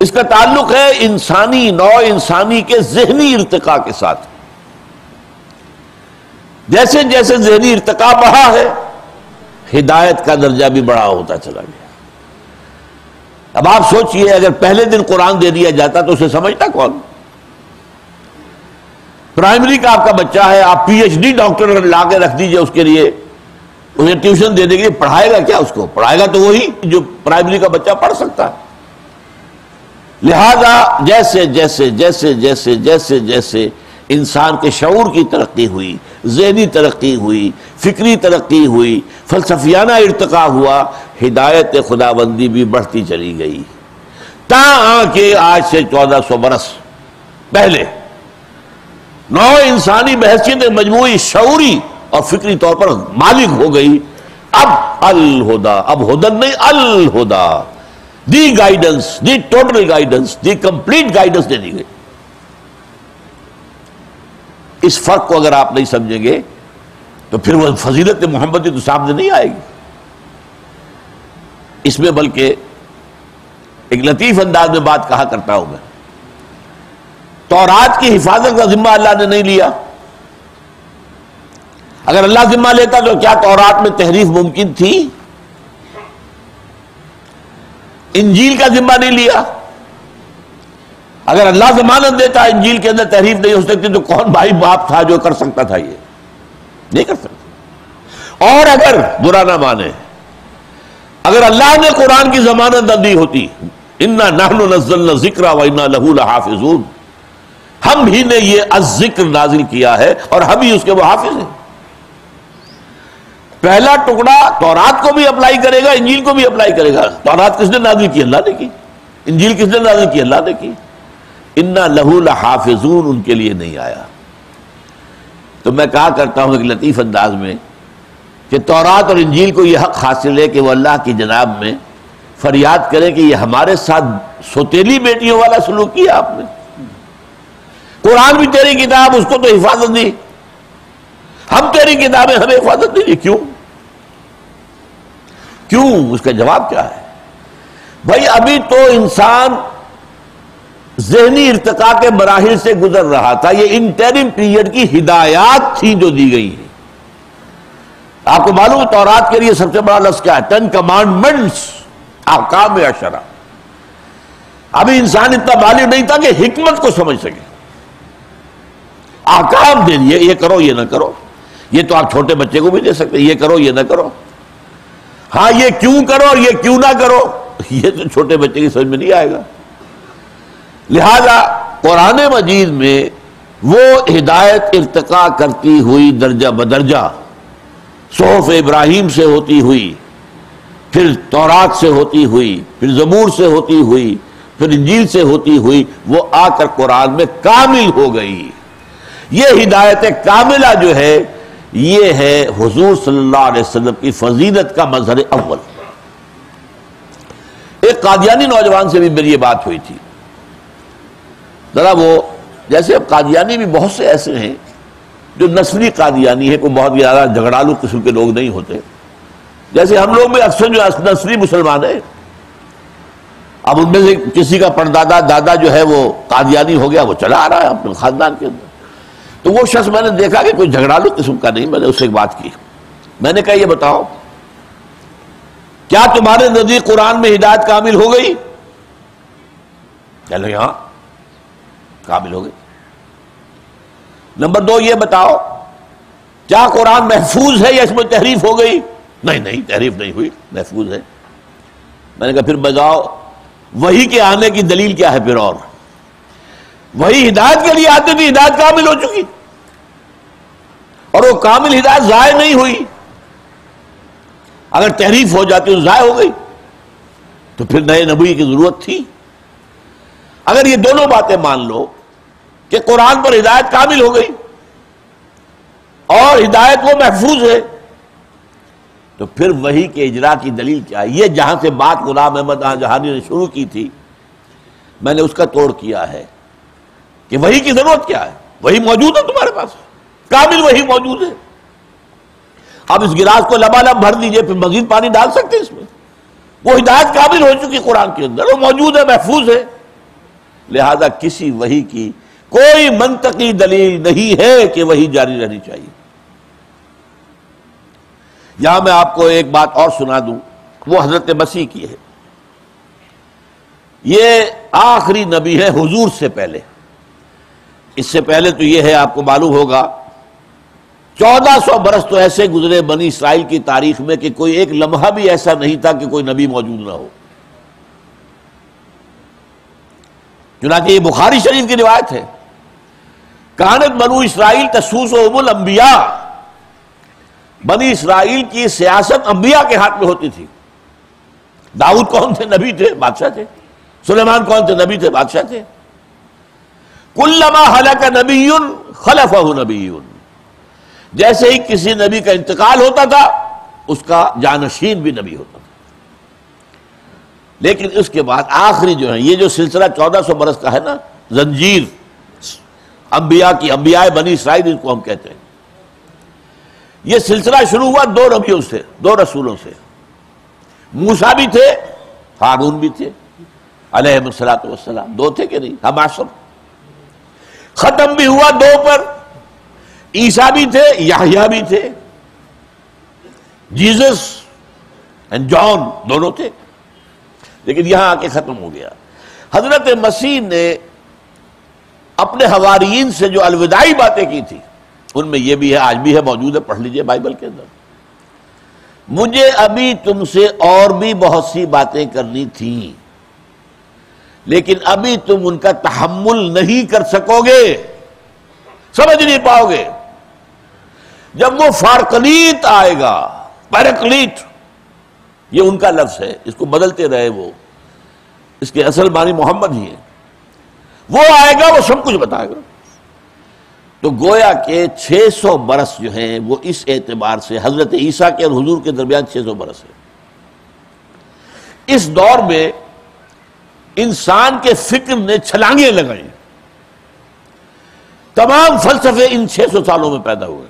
اس کا تعلق ہے انسانی نوع انسانی کے ذہنی ارتقاء کے ساتھ۔ جیسے جیسے ذہنی ارتقاء بڑھا ہے، ہدایت کا درجہ بھی بڑا ہوتا چلا گیا۔ اب آپ سوچئے اگر پہلے دن قرآن دے دیا جاتا تو اسے سمجھتا کون؟ پرائمری کا آپ کا بچہ ہے، آپ پی ایچ ڈی ڈاکٹر لا کے رکھ دیجئے اس کے لیے، اسے ٹیوشن دینے کے لیے، پڑھائے گا کیا؟ اس کو پڑھائے گا تو وہی جو پرائمری کا بچہ پڑھ سکتا ہے۔ لہذا جیسے جیسے جیسے جیسے جیسے جیسے انسان کے شعور کی ترقی ہوئی، ذہنی ترقی ہوئی، فکری ترقی ہوئی، فلسفیانہ ارتقاء ہوا، ہدایت خداوندی بھی بڑھتی چلی گئی، تاں کہ آج سے 1400 برس پہلے نوع انسانی بحیثیت مجموعی شعوری اور فکری طور پر مالک ہو گئی۔ اب الہدا، اب ہدن نہیں، الہدا، the guidance, the total guidance, the complete guidance دے دی گئی۔ اس فرق کو اگر آپ نہیں سمجھیں گے تو پھر وہ فضیلت محمدی تو سامنے نہیں آئے گی۔ اس میں بلکہ ایک لطیف انداز میں بات کہا کرتا ہوں میں، تورات کی حفاظت کا ذمہ اللہ نے نہیں لیا۔ اگر اللہ ذمہ لیتا تو کیا تورات میں تحریف ممکن تھی؟ انجیل کا ذمہ نہیں لیا۔ اگر اللہ ضمانت دیتا انجیل کے اندر تحریف نہیں ہو سکتی تو کون بھائی باپ تھا جو کر سکتا تھا؟ یہ نہیں کر سکتا۔ اور اگر برا نہ مانے، اگر اللہ نے قرآن کی ضمانت نہ دی ہوتی، انا نحن نزلنا الذکر وانا لہ لحافظون، ہم ہی نے یہ الذکر نازل کیا ہے اور ہم ہی اس کے محافظ ہیں۔ پہلا ٹکڑا تورات کو بھی اپلائی کرے گا، انجیل کو بھی اپلائی کرے گا۔ تورات کس نے نازل کی؟ اللہ نے کی۔ انجیل کس نے نازل کی؟ اللہ نے کی۔ انا لہ لحافظون ان کے لیے نہیں آیا۔ تو میں کہا کرتا ہوں ایک لطیف انداز میں کہ تورات اور انجیل کو یہ حق حاصل ہے کہ وہ اللہ کی جناب میں فریاد کریں کہ یہ ہمارے ساتھ سوتیلی بیٹیوں والا سلوک کیا آپ نے۔ قرآن بھی تیری کتاب، اس کو تو حفاظت دی، ہم تیری کتابیں ہمیں حفاظت نہیں دی، کیوں؟ کیوں؟ اس کا جواب کیا ہے؟ بھائی ابھی تو انسان ذہنی ارتقاء کے مراحل سے گزر رہا تھا، یہ انٹرم پیریڈ کی ہدایات تھی جو دی گئی ہیں۔ آپ کو معلوم ہے تورات کے لیے سب سے بڑا لفظ کیا ہے؟ 10 کمانڈمنٹس، احکام عشرہ۔ ابھی انسان اتنا بالغ نہیں تھا کہ حکمت کو سمجھ سکے، احکام دے دیے، یہ کرو یہ نہ کرو۔ یہ تو آپ چھوٹے بچے کو بھی دے سکتے، یہ کرو یہ نہ کرو۔ ہاں یہ کیوں کرو اور یہ کیوں نہ کرو، یہ تو چھوٹے بچے کی سمجھ میں نہیں آئے گا۔ لہذا قرآن مجید میں وہ ہدایت ارتقاء کرتی ہوئی درجہ بدرجہ صحف ابراہیم سے ہوتی ہوئی، پھر تورات سے ہوتی ہوئی، پھر زبور سے ہوتی ہوئی، پھر انجیل سے ہوتی ہوئی، وہ آ کر قرآن میں کامل ہو گئی۔ یہ ہدایت کاملہ جو ہے یہ ہے حضور صلی اللہ علیہ وسلم کی فضیلت کا مظہر اول۔ ایک قادیانی نوجوان سے بھی میری یہ بات ہوئی تھی، ذرا وہ جیسے اب قادیانی بھی بہت سے ایسے ہیں جو نسلی قادیانی ہے، کوئی بہت زیادہ جھگڑالو قسم کے لوگ نہیں ہوتے، جیسے ہم لوگ میں اکثر جو نسلی مسلمان ہیں، اب ان میں سے کسی کا پردادا دادا جو ہے وہ قادیانی ہو گیا، وہ چلا آ رہا ہے اپنے خاندان کے اندر۔ تو وہ شخص میں نے دیکھا کہ کوئی جھگڑالو قسم کا نہیں، میں نے اس سے ایک بات کی، میں نے کہا یہ بتاؤ کیا تمہارے نزدیک قرآن میں ہدایت کامل ہو گئی؟ کہہ لیں ہاں کامل ہو گئی۔ نمبر 2 یہ بتاؤ کیا قرآن محفوظ ہے یا اس میں تحریف ہو گئی؟ نہیں تحریف نہیں ہوئی، محفوظ ہے۔ میں نے کہا پھر بتاؤ وحی کے آنے کی دلیل کیا ہے؟ پھر اور وہی ہدایت کے لیے آتے تھی، ہدایت کامل ہو چکی، اور وہ کامل ہدایت ضائع نہیں ہوئی۔ اگر تحریف ہو جاتی تو ضائع ہو گئی، تو پھر نئے نبی کی ضرورت تھی۔ اگر یہ دونوں باتیں مان لو کہ قرآن پر ہدایت کامل ہو گئی اور ہدایت وہ محفوظ ہے، تو پھر وحی کے اجرا کی دلیل کیا ہے؟ یہ جہاں سے بات غلام احمد جہانی نے شروع کی تھی، میں نے اس کا توڑ کیا ہے کہ وحی کی ضرورت کیا ہے؟ وحی موجود ہے تمہارے پاس، کامل وحی موجود ہے. اب اس گلاس کو لبالب بھر دیجئے، پھر مزید پانی ڈال سکتے اس میں؟ وہ ہدایت کامل ہو چکی قرآن کے اندر، وہ موجود ہے، محفوظ ہے. لہذا کسی وحی کی کوئی منطقی دلیل نہیں ہے کہ وحی جاری رہنی چاہیے. یہاں میں آپ کو ایک بات اور سنا دوں، وہ حضرت مسیح کی ہے. یہ آخری نبی ہے حضور سے پہلے. اس سے پہلے تو یہ ہے، آپ کو معلوم ہوگا 1400 برس تو ایسے گزرے بنی اسرائیل کی تاریخ میں کہ کوئی ایک لمحہ بھی ایسا نہیں تھا کہ کوئی نبی موجود نہ ہو. چنانچہ یہ بخاری شریف کی روایت ہے، کانت بنو اسرائیل تسوسہم الانبیاء، بنی اسرائیل کی سیاست انبیاء کے ہاتھ میں ہوتی تھی. داؤد کون تھے؟ نبی تھے، بادشاہ تھے. سلیمان کون تھے؟ نبی تھے، بادشاہ تھے. کلما ہلک نبی خلفہ نبی، جیسے ہی کسی نبی کا انتقال ہوتا تھا اس کا جانشین بھی نبی ہوتا تھا. لیکن اس کے بعد آخری جو ہے یہ جو سلسلہ 1400 برس کا ہے نا، زنجیر انبیاء کی، انبیاء بنی اسرائیل اس کو ہم کہتے ہیں، یہ سلسلہ شروع ہوا 2 نبیوں سے، 2 رسولوں سے. موسیٰ بھی تھے، ہارون بھی تھے علیہم السلام، 2 تھے کہ نہیں؟ ہم عصر. ختم بھی ہوا 2 پر، عیسیٰ بھی تھے، یحییٰ بھی تھے، جیزس اینڈ جان دونوں تھے. لیکن یہاں آ کے ختم ہو گیا. حضرت مسیح نے اپنے حواریین سے جو الوداعی باتیں کی تھی ان میں یہ بھی ہے، آج بھی ہے، موجود ہے، پڑھ لیجئے بائبل کے اندر. مجھے ابھی تم سے اور بھی بہت سی باتیں کرنی تھیں، لیکن ابھی تم ان کا تحمل نہیں کر سکو گے، سمجھ نہیں پاؤ گے. جب وہ فارقلیت آئے گا، پیرکلیٹ، یہ ان کا لفظ ہے، اس کو بدلتے رہے وہ، اس کے اصل معنی محمد ہی ہے. وہ آئے گا، وہ سب کچھ بتائے گا. تو گویا کہ 600 برس جو ہیں وہ اس اعتبار سے حضرت عیسیٰ کے اور حضور کے درمیان 600 برس ہے. اس دور میں انسان کے فکر نے چھلانگیں لگائیں، تمام فلسفے ان 600 سالوں میں پیدا ہوئے.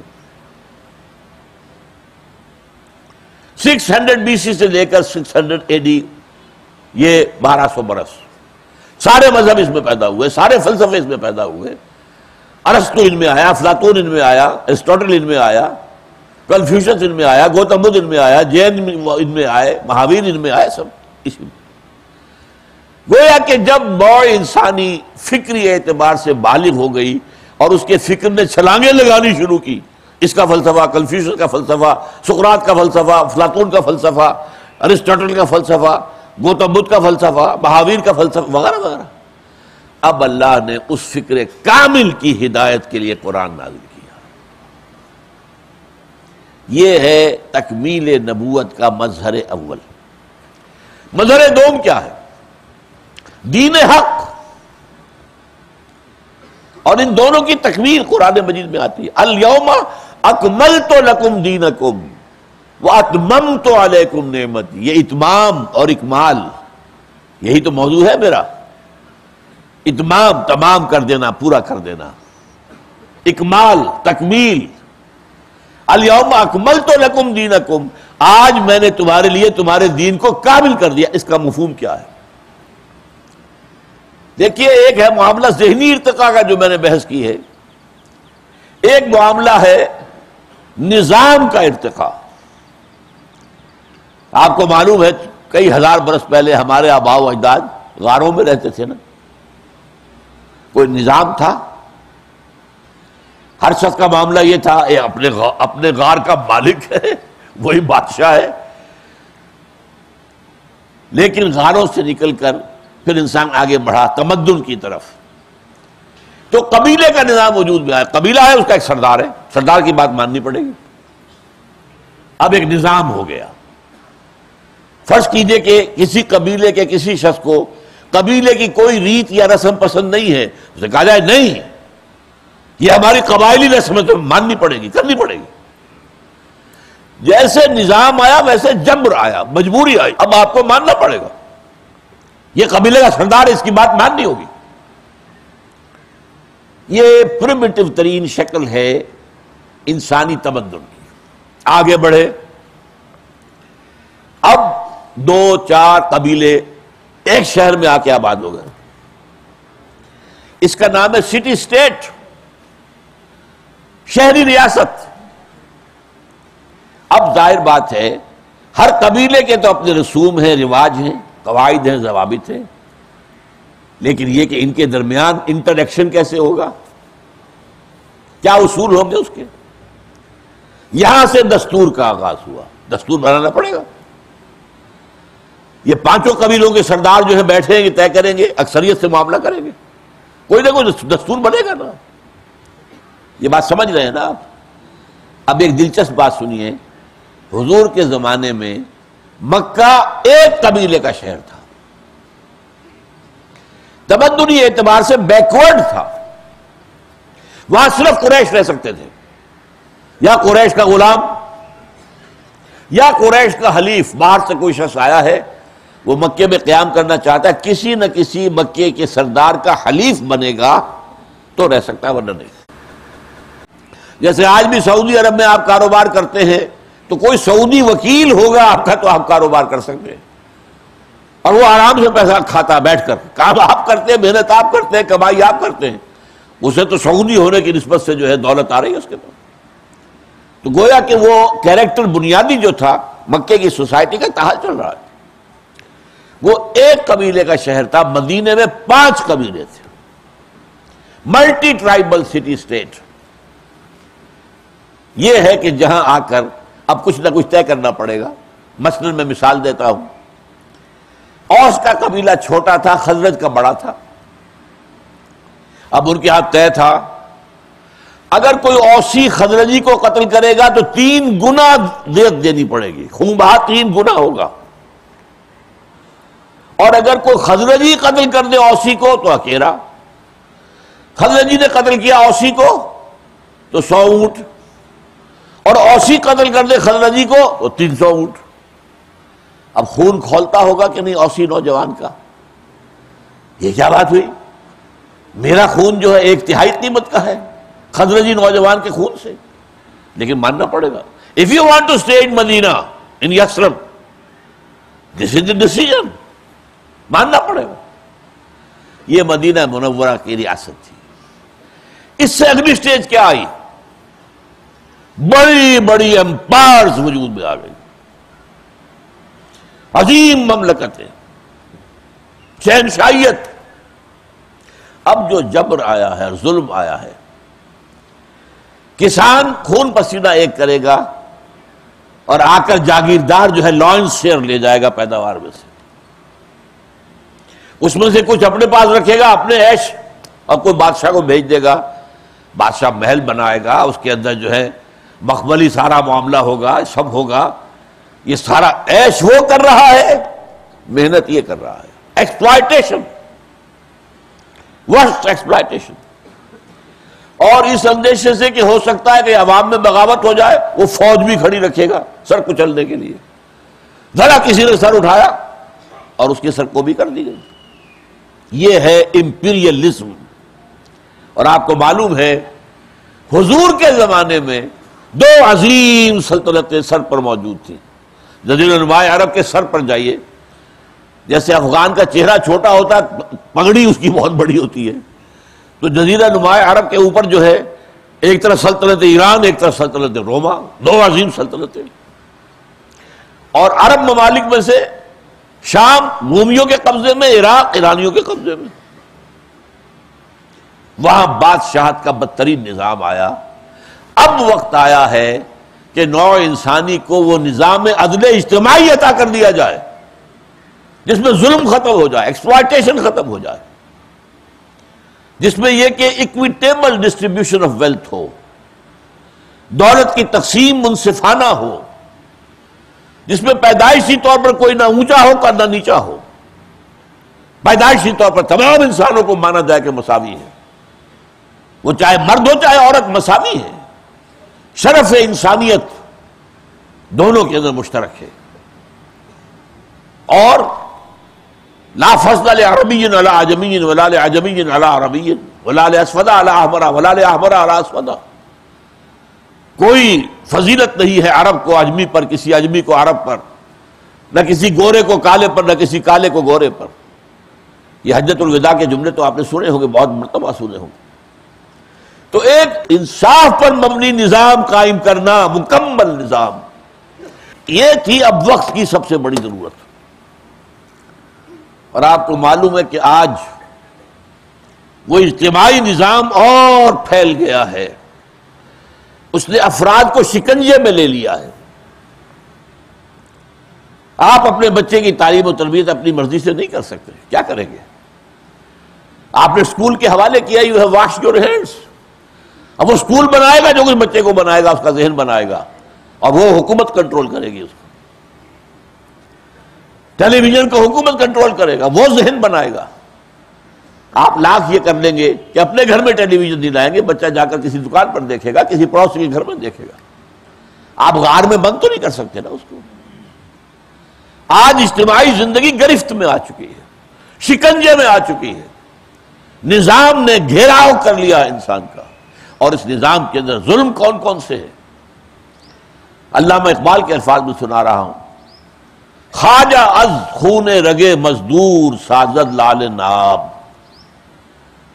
600 BC سے لے کر 600 AD، یہ 1200 برس، سارے مذہب اس میں پیدا ہوئے، سارے فلسفے اس میں پیدا ہوئے. ارسطو ان میں آیا، افلاطون ان میں آیا، ایرسٹوٹل ان میں آیا، کنفیوشس ان میں آیا، گوتم بدھ ان میں آیا، جین ان میں آئے، مہاویر ان میں آئے، سب اسی میں. گویا کہ جب نوع انسانی فکری اعتبار سے بالغ ہو گئی اور اس کے فکر نے چھلانگیں لگانی شروع کی، اس کا فلسفہ، کنفیوشس کا فلسفہ، سقراط کا فلسفہ، افلاطون کا فلسفہ، ارسطوٹل کا فلسفہ، گوتم بدھ کا فلسفہ، مہاویر کا فلسفہ وغیرہ وغیرہ، اب اللہ نے اس فکر کامل کی ہدایت کے لیے قرآن نازل کیا. یہ ہے تکمیل نبوت کا مظہر اول. مظہر دوم کیا ہے؟ دین حق. اور ان دونوں کی تکمیل قرآن مجید میں آتی ہے. الیوم اکملت لکم دینکم واتممت علیکم نعمتی. یہ اتمام اور اکمال، یہی تو موضوع ہے میرا. اتمام تمام کر دینا، پورا کر دینا. اکمال تکمیل. الیوم اکملت لکم دینکم، آج میں نے تمہارے لیے تمہارے دین کو کامل کر دیا. اس کا مفہوم کیا ہے؟ دیکھیے، ایک ہے معاملہ ذہنی ارتقاء کا جو میں نے بحث کی ہے، ایک معاملہ ہے نظام کا ارتقاء. آپ کو معلوم ہے کئی ہزار برس پہلے ہمارے آباء و اجداد غاروں میں رہتے تھے نا. کوئی نظام تھا، ہر شخص کا معاملہ یہ تھا یہ اپنے غار کا مالک ہے، وہی بادشاہ ہے. لیکن غاروں سے نکل کر پھر انسان آگے بڑھا تمدن کی طرف، تو قبیلے کا نظام وجود میں آیا. قبیلہ ہے، اس کا ایک سردار ہے، سردار کی بات ماننی پڑے گی. اب ایک نظام ہو گیا. فرض کیجئے کہ کسی قبیلے کے کسی شخص کو قبیلے کی کوئی ریت یا رسم پسند نہیں ہے، اسے کہا جائے نہیں، یہ ہماری قبائلی رسم ہے، تو ماننی پڑے گی، کرنی پڑے گی۔ جیسے نظام آیا ویسے جبر آیا، مجبوری آئی، اب آپ کو ماننا پڑے گا، یہ قبیلے کا سردار ہے، اس کی بات ماننی ہوگی۔ یہ پریمیٹو ترین شکل ہے انسانی تمدن کی۔ آگے بڑھے، اب 2-4 قبیلے ایک شہر میں آ کے آباد ہو گئے، اس کا نام ہے سٹی اسٹیٹ، شہری ریاست۔ اب ظاہر بات ہے ہر قبیلے کے تو اپنے رسوم ہیں، رواج ہیں، قواعد ہیں، ضوابط ہیں، لیکن یہ کہ ان کے درمیان انٹریکشن کیسے ہوگا، کیا اصول ہوں گے اس کے۔ یہاں سے دستور کا آغاز ہوا، دستور بنانا پڑے گا۔ یہ 5 قبیلوں کے سردار جو ہیں بیٹھیں گے، طے کریں گے، اکثریت سے معاملہ کریں گے، کوئی نہ کوئی دستور بنے گا نا۔ یہ بات سمجھ رہے ہیں نا آپ؟ اب ایک دلچسپ بات سنیے، حضور کے زمانے میں مکہ ایک قبیلے کا شہر تھا، تمدنی اعتبار سے بیکورڈ تھا، وہاں صرف قریش رہ سکتے تھے، یا قریش کا غلام یا قریش کا حلیف۔ باہر سے کوئی شخص آیا ہے، وہ مکے میں قیام کرنا چاہتا ہے، کسی نہ کسی مکے کے سردار کا حلیف بنے گا تو رہ سکتا ہے، ورنہ نہیں۔ جیسے آج بھی سعودی عرب میں آپ کاروبار کرتے ہیں تو کوئی سعودی وکیل ہوگا آپ کا تو آپ کاروبار کر سکتے ہیں، اور وہ آرام سے پیسہ کھاتا بیٹھ کر، کام آپ کرتے ہیں، محنت آپ کرتے ہیں، کمائی آپ کرتے ہیں، اسے تو سعودی ہونے کی نسبت سے جو ہے دولت آ رہی ہے اس کے پاس۔ تو گویا کہ وہ کیریکٹر بنیادی جو تھا مکے کی سوسائٹی کا تحال چل رہا ہے۔ وہ ایک قبیلے کا شہر تھا، مدینے میں 5 قبیلے تھے، ملٹی ٹرائبل سٹی اسٹیٹ۔ یہ ہے کہ جہاں آ کر اب کچھ نہ کچھ طے کرنا پڑے گا۔ مثلا میں مثال دیتا ہوں، اوس کا قبیلہ چھوٹا تھا، خزرج کا بڑا تھا۔ اب ان کے ہاتھ طے تھا، اگر کوئی اوسی خزرجی کو قتل کرے گا تو 3 گنا دیت دینی پڑے گی، خون بہا 3 گنا ہوگا، اور اگر کوئی خزرجی قتل کر دے اوسی کو تو اکیرا، خزرجی نے قتل کیا اوسی کو تو 100 اونٹ، اور اوسی قتل کر دے خزرجی کو تو 300 اونٹ۔ اب خون کھولتا ہوگا کہ نہیں اوسی نوجوان کا؟ یہ کیا بات ہوئی؟ میرا خون جو ہے 1/3 قیمت کا ہے خزرجی نوجوان کے خون سے، لیکن ماننا پڑے گا۔ If you want to stay in Medina, in Yathrib, this is the decision، ماننا پڑے گا۔ یہ مدینہ منورہ کی ریاست تھی۔ اس سے اگلی سٹیج کیا آئی؟ بڑی بڑی امپائرز وجود میں آ گئی، عظیم مملکتیں، شہنشاہیت۔ اب جو جبر آیا ہے، ظلم آیا ہے، کسان خون پسینہ ایک کرے گا اور آ کر جاگیردار جو ہے لائنس شیئر لے جائے گا پیداوار میں سے، اس میں سے کچھ اپنے پاس رکھے گا اپنے عیش، اور کوئی بادشاہ کو بھیج دے گا، بادشاہ محل بنائے گا، اس کے اندر جو ہے مخملی سارا معاملہ ہوگا، سب ہوگا۔ یہ سارا عیش وہ کر رہا ہے، محنت یہ کر رہا ہے، ایکسپلائٹیشن، ورسٹ ایکسپلائٹیشن۔ اور اس اندیشے سے کہ ہو سکتا ہے کہ عوام میں بغاوت ہو جائے، وہ فوج بھی کھڑی رکھے گا سر کچلنے کے لیے۔ ذرا کسی نے سر اٹھایا اور اس کے سر کو بھی کر دی گئی۔ یہ ہے امپیریلزم۔ اور آپ کو معلوم ہے حضور کے زمانے میں 2 عظیم سلطنتیں سر پر موجود تھیں۔ جزیرہ نماء عرب کے سر پر جائیے، جیسے افغان کا چہرہ چھوٹا ہوتا ہے، پگڑی اس کی بہت بڑی ہوتی ہے، تو جزیرہ نماء عرب کے اوپر جو ہے ایک طرف سلطنت ایران، ایک طرف سلطنت روما، 2 عظیم سلطنتیں۔ اور عرب ممالک میں سے شام رومیوں کے قبضے میں، عراق ایرانیوں کے قبضے میں۔ وہاں بادشاہت کا بدترین نظام آیا۔ اب وقت آیا ہے کہ نوع انسانی کو وہ نظام عدل اجتماعی عطا کر دیا جائے جس میں ظلم ختم ہو جائے، ایکسپلائٹیشن ختم ہو جائے، جس میں یہ کہ اکویٹیبل ڈسٹریبیوشن آف ویلتھ ہو، دولت کی تقسیم منصفانہ ہو، جس میں پیدائشی طور پر کوئی نہ اونچا ہو نہ نیچا ہو۔ پیدائشی طور پر تمام انسانوں کو مانا جائے کہ مساوی ہے، وہ چاہے مرد ہو چاہے عورت، مساوی ہے، شرف انسانیت دونوں کے اندر مشترک ہے۔ اور لا فضل لعربی علی عجمی ولا لعجمی علی عربی ولا لاسود علی احمر ولا لاحمر علی اسود، کوئی فضیلت نہیں ہے عرب کو اجمی پر، کسی اجمی کو عرب پر، نہ کسی گورے کو کالے پر، نہ کسی کالے کو گورے پر۔ یہ حجۃ الوداع کے جملے تو آپ نے سنے ہوں گے، بہت مرتبہ سنے ہوں گے۔ تو ایک انصاف پر مبنی نظام قائم کرنا، مکمل نظام، یہ تھی اب وقت کی سب سے بڑی ضرورت۔ اور آپ کو معلوم ہے کہ آج وہ اجتماعی نظام اور پھیل گیا ہے، اس نے افراد کو شکنجے میں لے لیا ہے۔ آپ اپنے بچے کی تعلیم و تربیت اپنی مرضی سے نہیں کر سکتے، کیا کریں گے؟ آپ نے اسکول کے حوالے کیا، you have wash your hands. اب وہ اسکول بنائے گا جو کچھ بچے کو بنائے گا، اس کا ذہن بنائے گا، اور وہ حکومت کنٹرول کرے گی اس کو۔ ٹیلی ویژن کو حکومت کنٹرول کرے گا، وہ ذہن بنائے گا۔ آپ لاکھ یہ کر لیں گے کہ اپنے گھر میں ٹیلی ویژن نہیں لائیں گے، بچہ جا کر کسی دکان پر دیکھے گا، کسی پڑوسی کے گھر میں دیکھے گا۔ آپ غار میں بند تو نہیں کر سکتے نا اس کو۔ آج اجتماعی زندگی گرفت میں آ چکی ہے، شکنجے میں آ چکی ہے، نظام نے گھیراؤ کر لیا انسان کا، اور اس نظام کے اندر ظلم کون کون سے ہے؟ علامہ اقبال کے الفاظ میں سنا رہا ہوں، خواجہ از خون رگے مزدور سازد لال ناب۔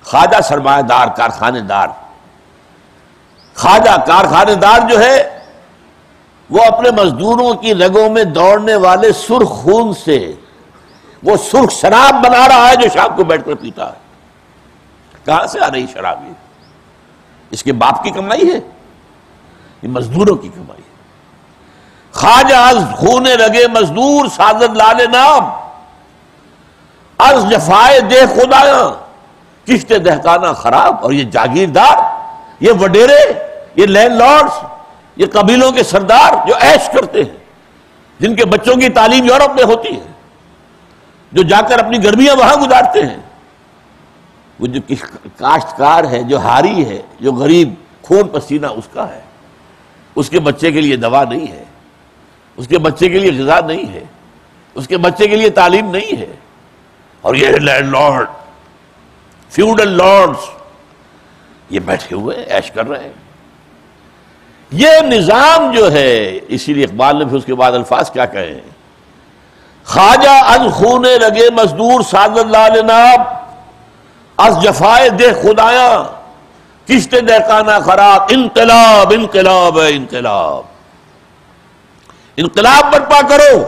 خواجہ سرمایہ دار، کارخانے دار، خواجہ کارخانے دار جو ہے وہ اپنے مزدوروں کی رگوں میں دوڑنے والے سرخ خون سے وہ سرخ شراب بنا رہا ہے جو شام کو بیٹھ کر پیتا ہے۔ کہاں سے آ رہی شراب؟ یہ اس کے باپ کی کمائی ہے؟ یہ مزدوروں کی کمائی ہے۔ خواجہ از خون رگے مزدور سازد لال نام، از جفائے دہ خدایاں کشت دہقانہ خراب۔ اور یہ جاگیردار، یہ وڈیرے، یہ لینڈ لارڈز، یہ قبیلوں کے سردار جو عیش کرتے ہیں، جن کے بچوں کی تعلیم یورپ میں ہوتی ہے، جو جا کر اپنی گرمیاں وہاں گزارتے ہیں، وہ جو کاشتکار ہے، جو ہاری ہے، جو غریب خون پسینہ اس کا ہے، اس کے بچے کے لیے دوا نہیں ہے، اس کے بچے کے لیے غذا نہیں ہے، اس کے بچے کے لیے تعلیم نہیں ہے۔ اور یہ لینڈ لارڈ، فیوڈل لارڈز، یہ بیٹھے ہوئے عیش کر رہے ہیں۔ یہ نظام جو ہے، اسی لیے اقبال نے پھر اس کے بعد الفاظ کیا کہے ہیں، خواجہ از خون رگے مزدور سازد لال ناب، از جفائے دہ خدایاں کشت دہقانہ خراب۔ انقلاب انقلاب ہے، انقلاب، انقلاب برپا کرو،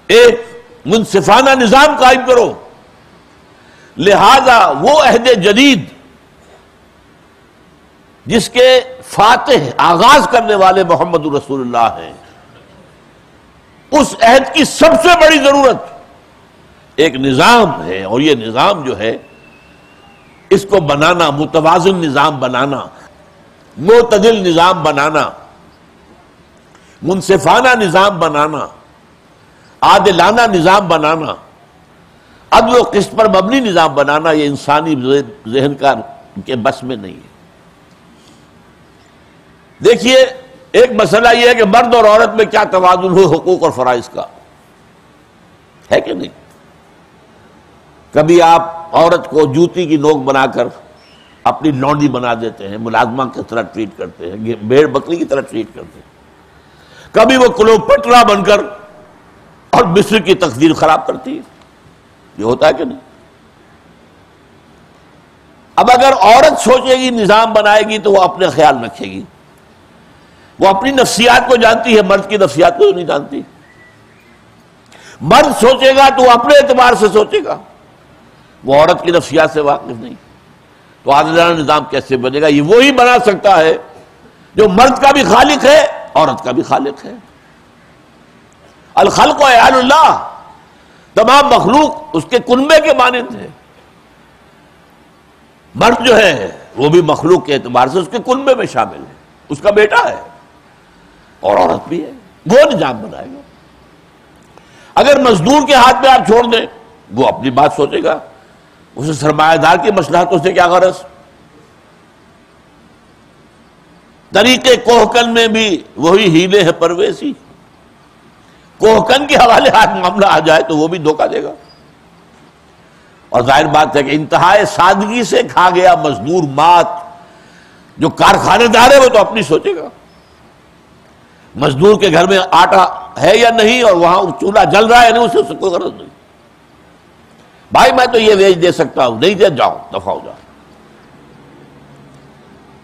ایک منصفانہ نظام قائم کرو۔ لہذا وہ عہد جدید جس کے فاتح، آغاز کرنے والے محمد رسول اللہ ہیں، اس عہد کی سب سے بڑی ضرورت ایک نظام ہے، اور یہ نظام جو ہے اس کو بنانا، متوازن نظام بنانا، معتدل نظام بنانا، منصفانہ نظام بنانا، عادلانہ نظام بنانا، عدل و قسط پر مبنی نظام بنانا، یہ انسانی ذہن کا کے بس میں نہیں ہے۔ دیکھیے، ایک مسئلہ یہ ہے کہ مرد اور عورت میں کیا توازن ہو حقوق اور فرائض کا، ہے کہ نہیں؟ کبھی آپ عورت کو جوتی کی نوک بنا کر اپنی لونڈی بنا دیتے ہیں، ملازمہ کی طرح ٹریٹ کرتے ہیں، بھیڑ بکری کی طرح ٹریٹ کرتے ہیں، کبھی وہ کلوپٹرا بن کر اور مصر کی تقدیر خراب کرتی ہے، یہ ہوتا ہے کہ نہیں؟ اب اگر عورت سوچے گی، نظام بنائے گی، تو وہ اپنے خیال رکھے گی، وہ اپنی نفسیات کو جانتی ہے، مرد کی نفسیات کو نہیں جانتی۔ مرد سوچے گا تو وہ اپنے اعتبار سے سوچے گا، وہ عورت کی نفسیات سے واقف نہیں۔ تو عادلانہ نظام کیسے بنے گا؟ یہ وہی بنا سکتا ہے جو مرد کا بھی خالق ہے، عورت کا بھی خالق ہے۔ الخلق عیال اللہ، تمام مخلوق اس کے کنبے کے مانند ہے۔ مرد جو ہے وہ بھی مخلوق کے اعتبار سے اس کے کنبے میں شامل ہے، اس کا بیٹا ہے، اور عورت بھی ہے، وہ نظام بنائے گا۔ اگر مزدور کے ہاتھ میں آپ چھوڑ دیں وہ اپنی بات سوچے گا، اسے سرمایہ دار کی مصلحتوں سے کیا غرض؟ طریقے کوہکن میں بھی وہی ہیلے ہے پرویزی، کوہکن کے حوالے ہاتھ معاملہ آ جائے تو وہ بھی دھوکہ دے گا۔ اور ظاہر بات ہے کہ انتہائی سادگی سے کھا گیا مزدور مات، جو کارخانے دار ہے وہ تو اپنی سوچے گا، مزدور کے گھر میں آٹا ہے یا نہیں اور وہاں چولہا جل رہا ہے نہیں، اسے کوئی غرض نہیں۔ بھائی میں تو یہ ویج دے سکتا ہوں، نہیں دے جاؤ، دفع ہو جاؤ۔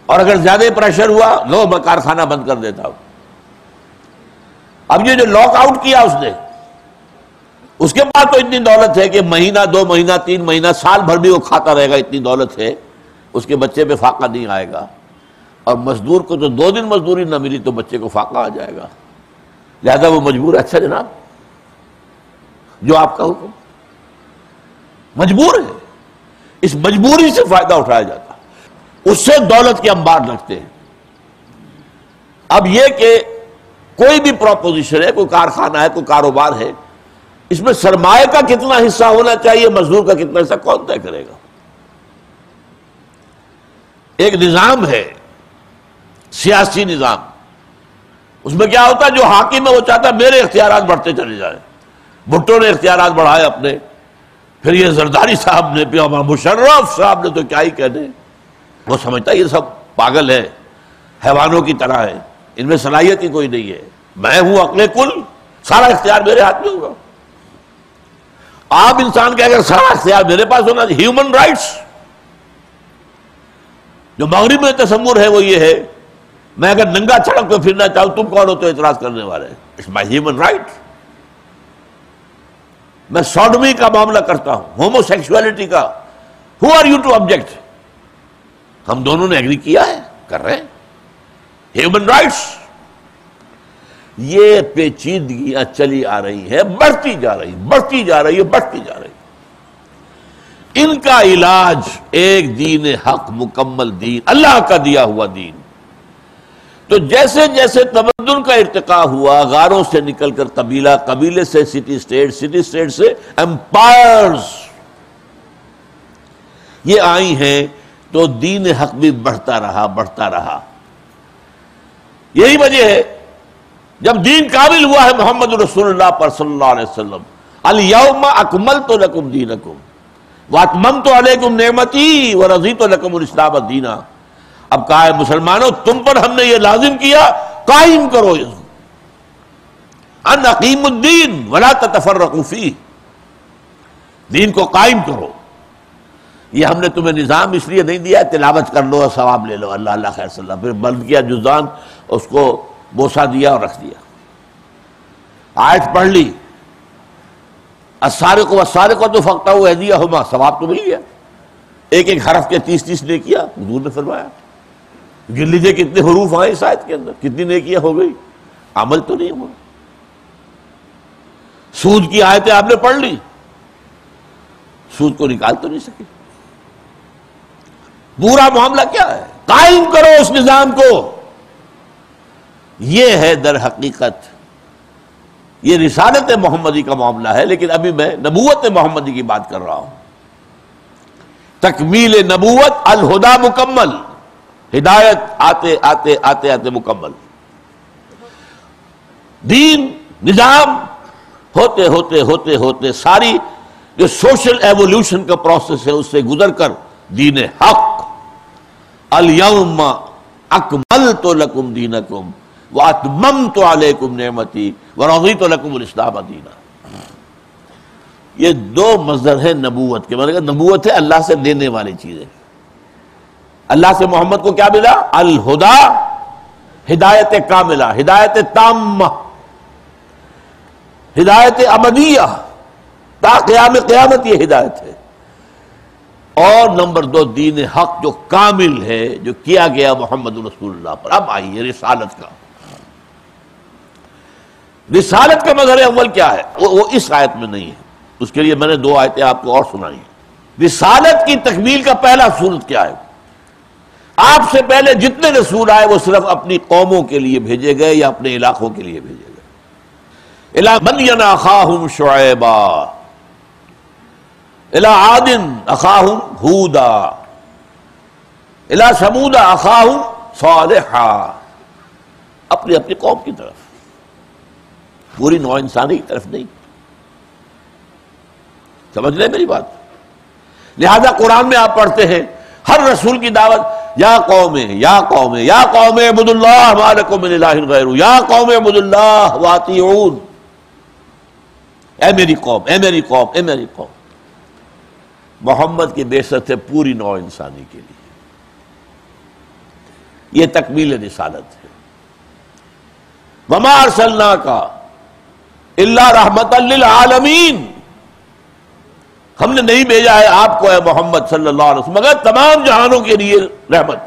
اور اگر زیادہ پریشر ہوا لو میں کارخانہ بند کر دیتا ہوں۔ اب یہ جو لاک آؤٹ کیا اس نے، اس کے بعد تو اتنی دولت ہے کہ مہینہ 2 مہینہ 3 مہینہ سال بھر بھی وہ کھاتا رہے گا، اتنی دولت ہے، اس کے بچے پہ فاقہ نہیں آئے گا۔ اور مزدور کو تو 2 دن مزدوری نہ ملی تو بچے کو فاقہ آ جائے گا، لہذا وہ مجبور ہے۔ اچھا جناب جو آپ کا حکم، مجبور ہے، اس مجبوری سے فائدہ اٹھایا جاتا ہے، اس سے دولت کے انبار لگتے ہیں۔ اب یہ کہ کوئی بھی پروپوزیشن ہے، کوئی کارخانہ ہے، کوئی کاروبار ہے، اس میں سرمایہ کا کتنا حصہ ہونا چاہیے، مزدور کا کتنا حصہ، کون طے کرے گا؟ ایک نظام ہے، سیاسی نظام، اس میں کیا ہوتا ہے، جو حاکم ہے وہ چاہتا ہے میرے اختیارات بڑھتے چلے جائیں۔ بھٹو نے اختیارات بڑھائے اپنے، پھر یہ زرداری صاحب نے، پھر مشرف صاحب نے تو کیا ہی کہنے، وہ سمجھتا ہے یہ سب پاگل ہے، حیوانوں کی طرح ہے، ان میں صلاحیت ہی کوئی نہیں ہے، میں ہوں عقل کل، سارا اختیار میرے ہاتھ میں ہوگا۔ آپ انسان کے اگر سارا اختیار میرے پاس ہونا، ہیومن رائٹس جو مغرب میں تصور ہے وہ یہ ہے، میں اگر ننگا سڑک پہ پھرنا چاہوں تم کون ہو تو اعتراض کرنے والے، اٹس مائی ہیومن رائٹ۔ میں سوڈمی کا معاملہ کرتا ہوں، ہومو سیکسولیٹی کا، who are you to object? ہم دونوں نے ایگری کیا ہے، کر رہے ہیں، ہیومن رائٹس۔ یہ پیچیدگیاں چلی آ رہی ہے، بڑھتی جا رہی بڑھتی جا رہی ہے بڑھتی جا رہی۔ ان کا علاج ایک دین حق، مکمل دین، اللہ کا دیا ہوا دین۔ تو جیسے جیسے تمدن کا ارتقا ہوا، غاروں سے نکل کر قبیلہ، قبیلے سے سٹی اسٹیٹ، سٹی اسٹیٹ سے امپائرز یہ آئی ہیں، تو دین حق بھی بڑھتا رہا بڑھتا رہا۔ یہی وجہ ہے جب دین کامل ہوا ہے محمد رسول اللہ پر صلی اللہ علیہ وسلم، الیوم اکملت لکم دینکم واتممت علیکم نعمتی ورضیت لکم الاسلام دینا۔ اب کہا ہے مسلمانوں تم پر ہم نے یہ لازم کیا، قائم کرو ان اقیموا الدین ولا تتفرقوا فیہ، دین کو قائم کرو۔ یہ ہم نے تمہیں نظام اس لیے نہیں دیا تلاوت کر لو اور ثواب لے لو، اللہ اللہ خیر صلی اللہ، پھر بند کیا جزان، اس کو بوسہ دیا اور رکھ دیا، آیت پڑھ لی، السارق والسارقۃ فاقطعوا ایدیہما، ثواب تو مل گیا، ایک ایک حرف کے 30 نیکیاں حضور نے فرمایا۔ گن لیجیے کتنے حروف آئے اس آیت کے اندر، کتنی نیکیاں ہو گئی، عمل تو نہیں ہوا۔ سود کی آیتیں آپ نے پڑھ لی، سود کو نکال تو نہیں سکے۔ پورا معاملہ کیا ہے، قائم کرو اس نظام کو۔ یہ ہے در حقیقت، یہ رسالت محمدی کا معاملہ ہے، لیکن ابھی میں نبوت محمدی کی بات کر رہا ہوں۔ تکمیل نبوت، الہدا مکمل، ہدایت آتے آتے آتے آتے مکمل، دین نظام ہوتے ہوتے ہوتے ہوتے ساری جو سوشل ایوولوشن کا پروسیس ہے اس سے گزر کر دین حق، الیوم اکملت لکم دینکم واتممت علیکم نعمتی ورضیت لکم الاسلام دینا۔ یہ 2 مصدر ہیں نبوت کے، مطلب نبوت ہے اللہ سے لینے والی چیزیں۔ اللہ سے محمد کو کیا ملا؟ الہدا، ہدایت کاملہ، ہدایت تامہ، ہدایت ابدیہ، تا قیام قیامت یہ ہدایت ہے۔ اور نمبر 2 دین حق جو کامل ہے، جو کیا گیا محمد رسول اللہ پر۔ اب آئیے رسالت کا، رسالت کا مظہر اول کیا ہے؟ وہ اس آیت میں نہیں ہے، اس کے لیے میں نے 2 آیتیں آپ کو اور سنائی ہیں۔ رسالت کی تکمیل کا پہلا صورت کیا ہے؟ آپ سے پہلے جتنے رسول آئے وہ صرف اپنی قوموں کے لیے بھیجے گئے یا اپنے علاقوں کے لیے بھیجے گئے۔ الی مدین اخاہم شعیبا الی عاد اخاہم ہودا الی ثمود اخاہم صالحا، اپنی اپنی قوم کی طرف، پوری نوع انسانی کی طرف نہیں۔ سمجھ لیں میری بات؟ لہذا قرآن میں آپ پڑھتے ہیں ہر رسول کی دعوت یا قوم یا قوم یا قوم اعبدوا اللہ ما لکم من الہ غیرہ، یا قوم اعبدوا اللہ واطیعون، اے میری قوم اے میری قوم اے میری قوم۔ محمد کی بعثت ہے پوری نوع انسانی کے لیے، یہ تکمیل رسالت ہے۔ وما ارسلناک الا رحمۃ للعالمین، ہم نے نہیں بھیجا ہے آپ کو اے محمد صلی اللہ علیہ وسلم مگر تمام جہانوں کے لیے رحمت،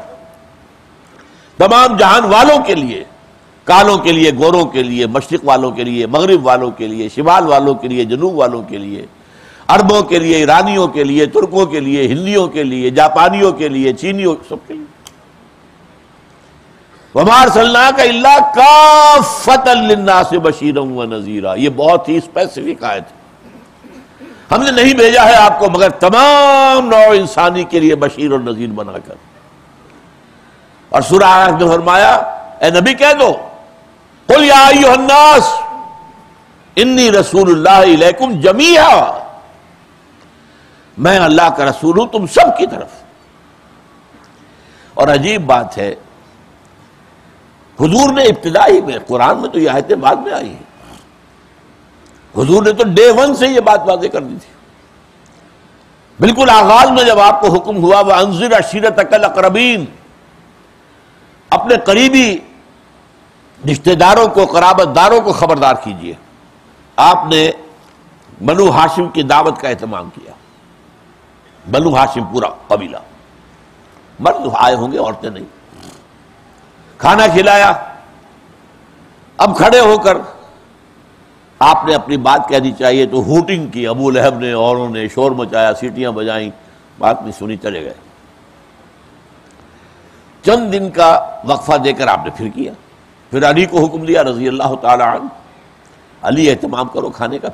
تمام جہان والوں کے لیے، کالوں کے لیے، گوروں کے لیے، مشرق والوں کے لیے، مغرب والوں کے لیے، شمال والوں کے لیے، جنوب والوں کے لیے، عربوں کے لیے، ایرانیوں کے لیے، ترکوں کے لیے، ہندیوں کے لیے، جاپانیوں کے لیے، چینیوں، سب کے لیے۔ وَمَا أَرْسَلْنَاكَ إِلَّا كَافَّةً لِلنَّاسِ بَشِيرًا وَنَذِيرًا، یہ بہت ہی اسپیسیفک آیت ہے۔ ہم نے نہیں بھیجا ہے آپ کو مگر تمام نوع انسانی کے لیے بشیر اور نذیر بنا کر۔ اور سورہ اعراف میں فرمایا اے نبی کہہ دو قل یا ایھا الناس انی رسول اللہ الیکم جمیعا، میں اللہ کا رسول ہوں تم سب کی طرف۔ اور عجیب بات ہے، حضور نے ابتدائی میں، قرآن میں تو یہ آیتیں بعد میں آئی ہیں، حضور نے تو ڈے ون سے یہ بات واضح کر دی تھی۔ بالکل آغاز میں جب آپ کو حکم ہوا وَأَنذِرْ عَشِيرَتَكَ الْأَقْرَبِينَ، اپنے قریبی رشتہ داروں کو، قرابت داروں کو خبردار کیجئے، آپ نے بنو ہاشم کی دعوت کا اہتمام کیا۔ بنو ہاشم پورا قبیلہ، مرد آئے ہوں گے، عورتیں نہیں، کھانا کھلایا۔ اب کھڑے ہو کر آپ نے اپنی بات کہنی چاہیے تو ہوٹنگ کی، ابو لہب نے، اوروں نے شور مچایا، سیٹیاں بجائیں، بات نہیں سنی، چلے گئے۔ چند دن کا وقفہ دے کر آپ نے پھر کیا، پھر علی کو حکم دیا رضی اللہ تعالی عنہ، علی اہتمام کرو کھانے کا،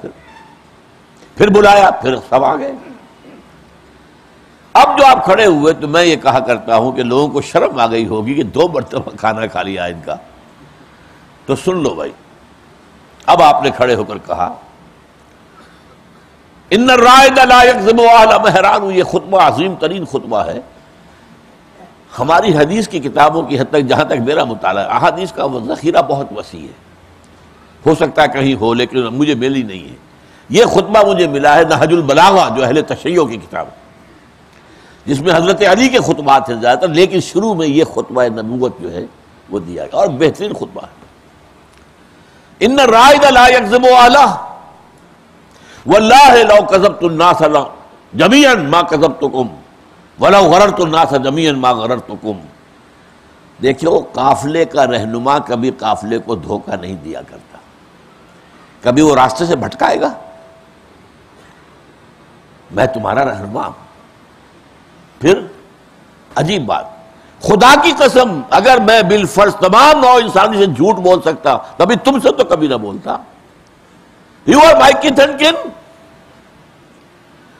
پھر بلایا، پھر سب آ گئے۔ اب جو آپ کھڑے ہوئے تو میں یہ کہا کرتا ہوں کہ لوگوں کو شرم آ گئی ہوگی کہ 2 مرتبہ کھانا کھا لیا ان کا، تو سن لو بھائی۔ اب آپ نے کھڑے ہو کر کہا ان الرائد لا یکذب اہل مہران، یہ خطبہ عظیم ترین خطبہ ہے۔ ہماری حدیث کی کتابوں کی حد تک، جہاں تک میرا مطالعہ، احادیث کا وہ ذخیرہ بہت وسیع ہے، ہو سکتا ہے کہیں ہو لیکن مجھے ملی نہیں ہے۔ یہ خطبہ مجھے ملا ہے نہج البلاغہ، جو اہل تشیع کی کتاب ہے، جس میں حضرت علی کے خطبات ہیں زیادہ تر، لیکن شروع میں یہ خطبہ نبوت جو ہے وہ دیا گیا، اور بہترین خطبہ ہے۔ ان الرائد لا یکذب اہلہ واللہ لو کذبت الناس جميعا ما کذبتکم ولو غررت الناس جميعا ما غررتکم۔ دیکھو، قافلے کا رہنما کبھی قافلے کو دھوکہ نہیں دیا کرتا، کبھی وہ راستے سے بھٹکائے گا؟ میں تمہارا رہنما ہوں۔ پھر عجیب بات، خدا کی قسم اگر میں بالفرض تمام نوع انسانی سے جھوٹ بول سکتا، کبھی تم سے تو کبھی نہ بولتا۔ یو آر مائی کِتھ اینڈ کن،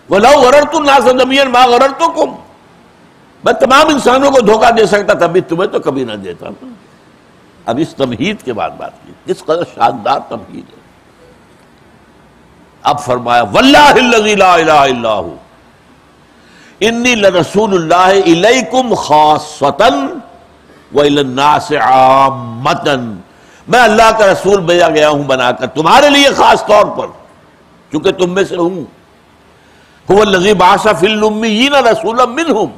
وَلَوْ غَرَرْتُ النَّاسَ جَمِيعًا مَا غَرَرْتُكُمْ، میں تمام انسانوں کو دھوکہ دے سکتا، تبھی تمہیں تو کبھی نہ دیتا۔ اب اس تمہید کے بعد بات کی، کس قدر شاندار تمہید ہے۔ اب فرمایا وَاللَّهِ الَّذِي لَا إِلَهَ إِلَّا هُوَ انی لرسول اللہ الیکم خاصۃ وإلی الناس عامۃ، میں اللہ کا رسول بھیجا گیا ہوں بنا کر تمہارے لیے خاص طور پر، چونکہ تم میں سے ہوں۔ هو الذی بعث فی الامیین رسولا منہم،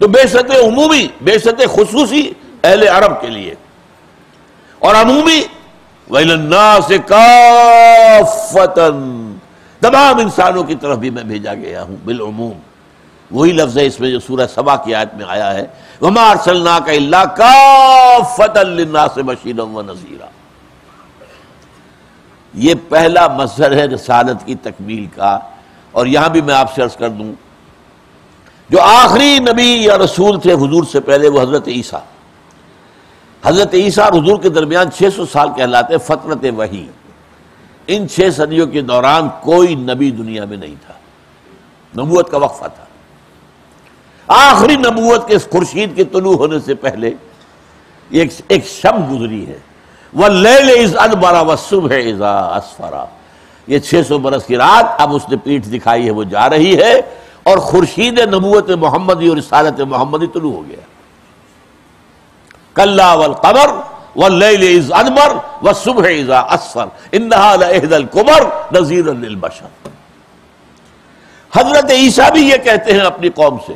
تو بعثت عمومی، بعثت خصوصی اہل عرب کے لیے، اور عمومی وإلی الناس کافۃ، تمام انسانوں کی طرف بھی میں بھیجا گیا ہوں بالعموم۔ وہی لفظ ہے اس میں جو سورہ سبا کی آیت میں آیا ہے وَمَا أَرْسَلْنَاكَ إِلَّا كَافَّةً لِلنَّاسِ بَشِيرًا وَنَذِيرًا۔ یہ پہلا مظہر ہے رسالت کی تکمیل کا۔ اور یہاں بھی میں آپ سے عرض کر دوں، جو آخری نبی یا رسول تھے حضور سے پہلے وہ حضرت عیسیٰ، حضرت عیسیٰ اور حضور کے درمیان 600 سال کہلاتے فترت وحی، ان 6 صدیوں کے دوران کوئی نبی دنیا میں نہیں تھا، نبوت کا وقفہ تھا۔ آخری نبوت کے خورشید کے طلوع ہونے سے پہلے ایک شب گزری ہے، وَاللَّيْلِ إِذْ أَدْبَرَ وَالصُّبْحِ إِذَا أَسْفَرَ۔ یہ 600 برس کی رات اب اس نے پیٹھ دکھائی ہے، وہ جا رہی ہے، اور خورشید نبوت محمدی اور رسالت محمدی طلوع ہو گیا۔ کَلَّا وَالْقَمَرِ وَاللَّيْلِ إِذْ أَدْبَرَ وَالصُّبْحِ إِذَا أَسْفَرَ إِنَّهَا لَإِحْدَى الْكُبَرِ نَذِيرًا لِلْبَشَرِ۔ حضرت عیسیٰ بھی یہ کہتے ہیں اپنی قوم سے،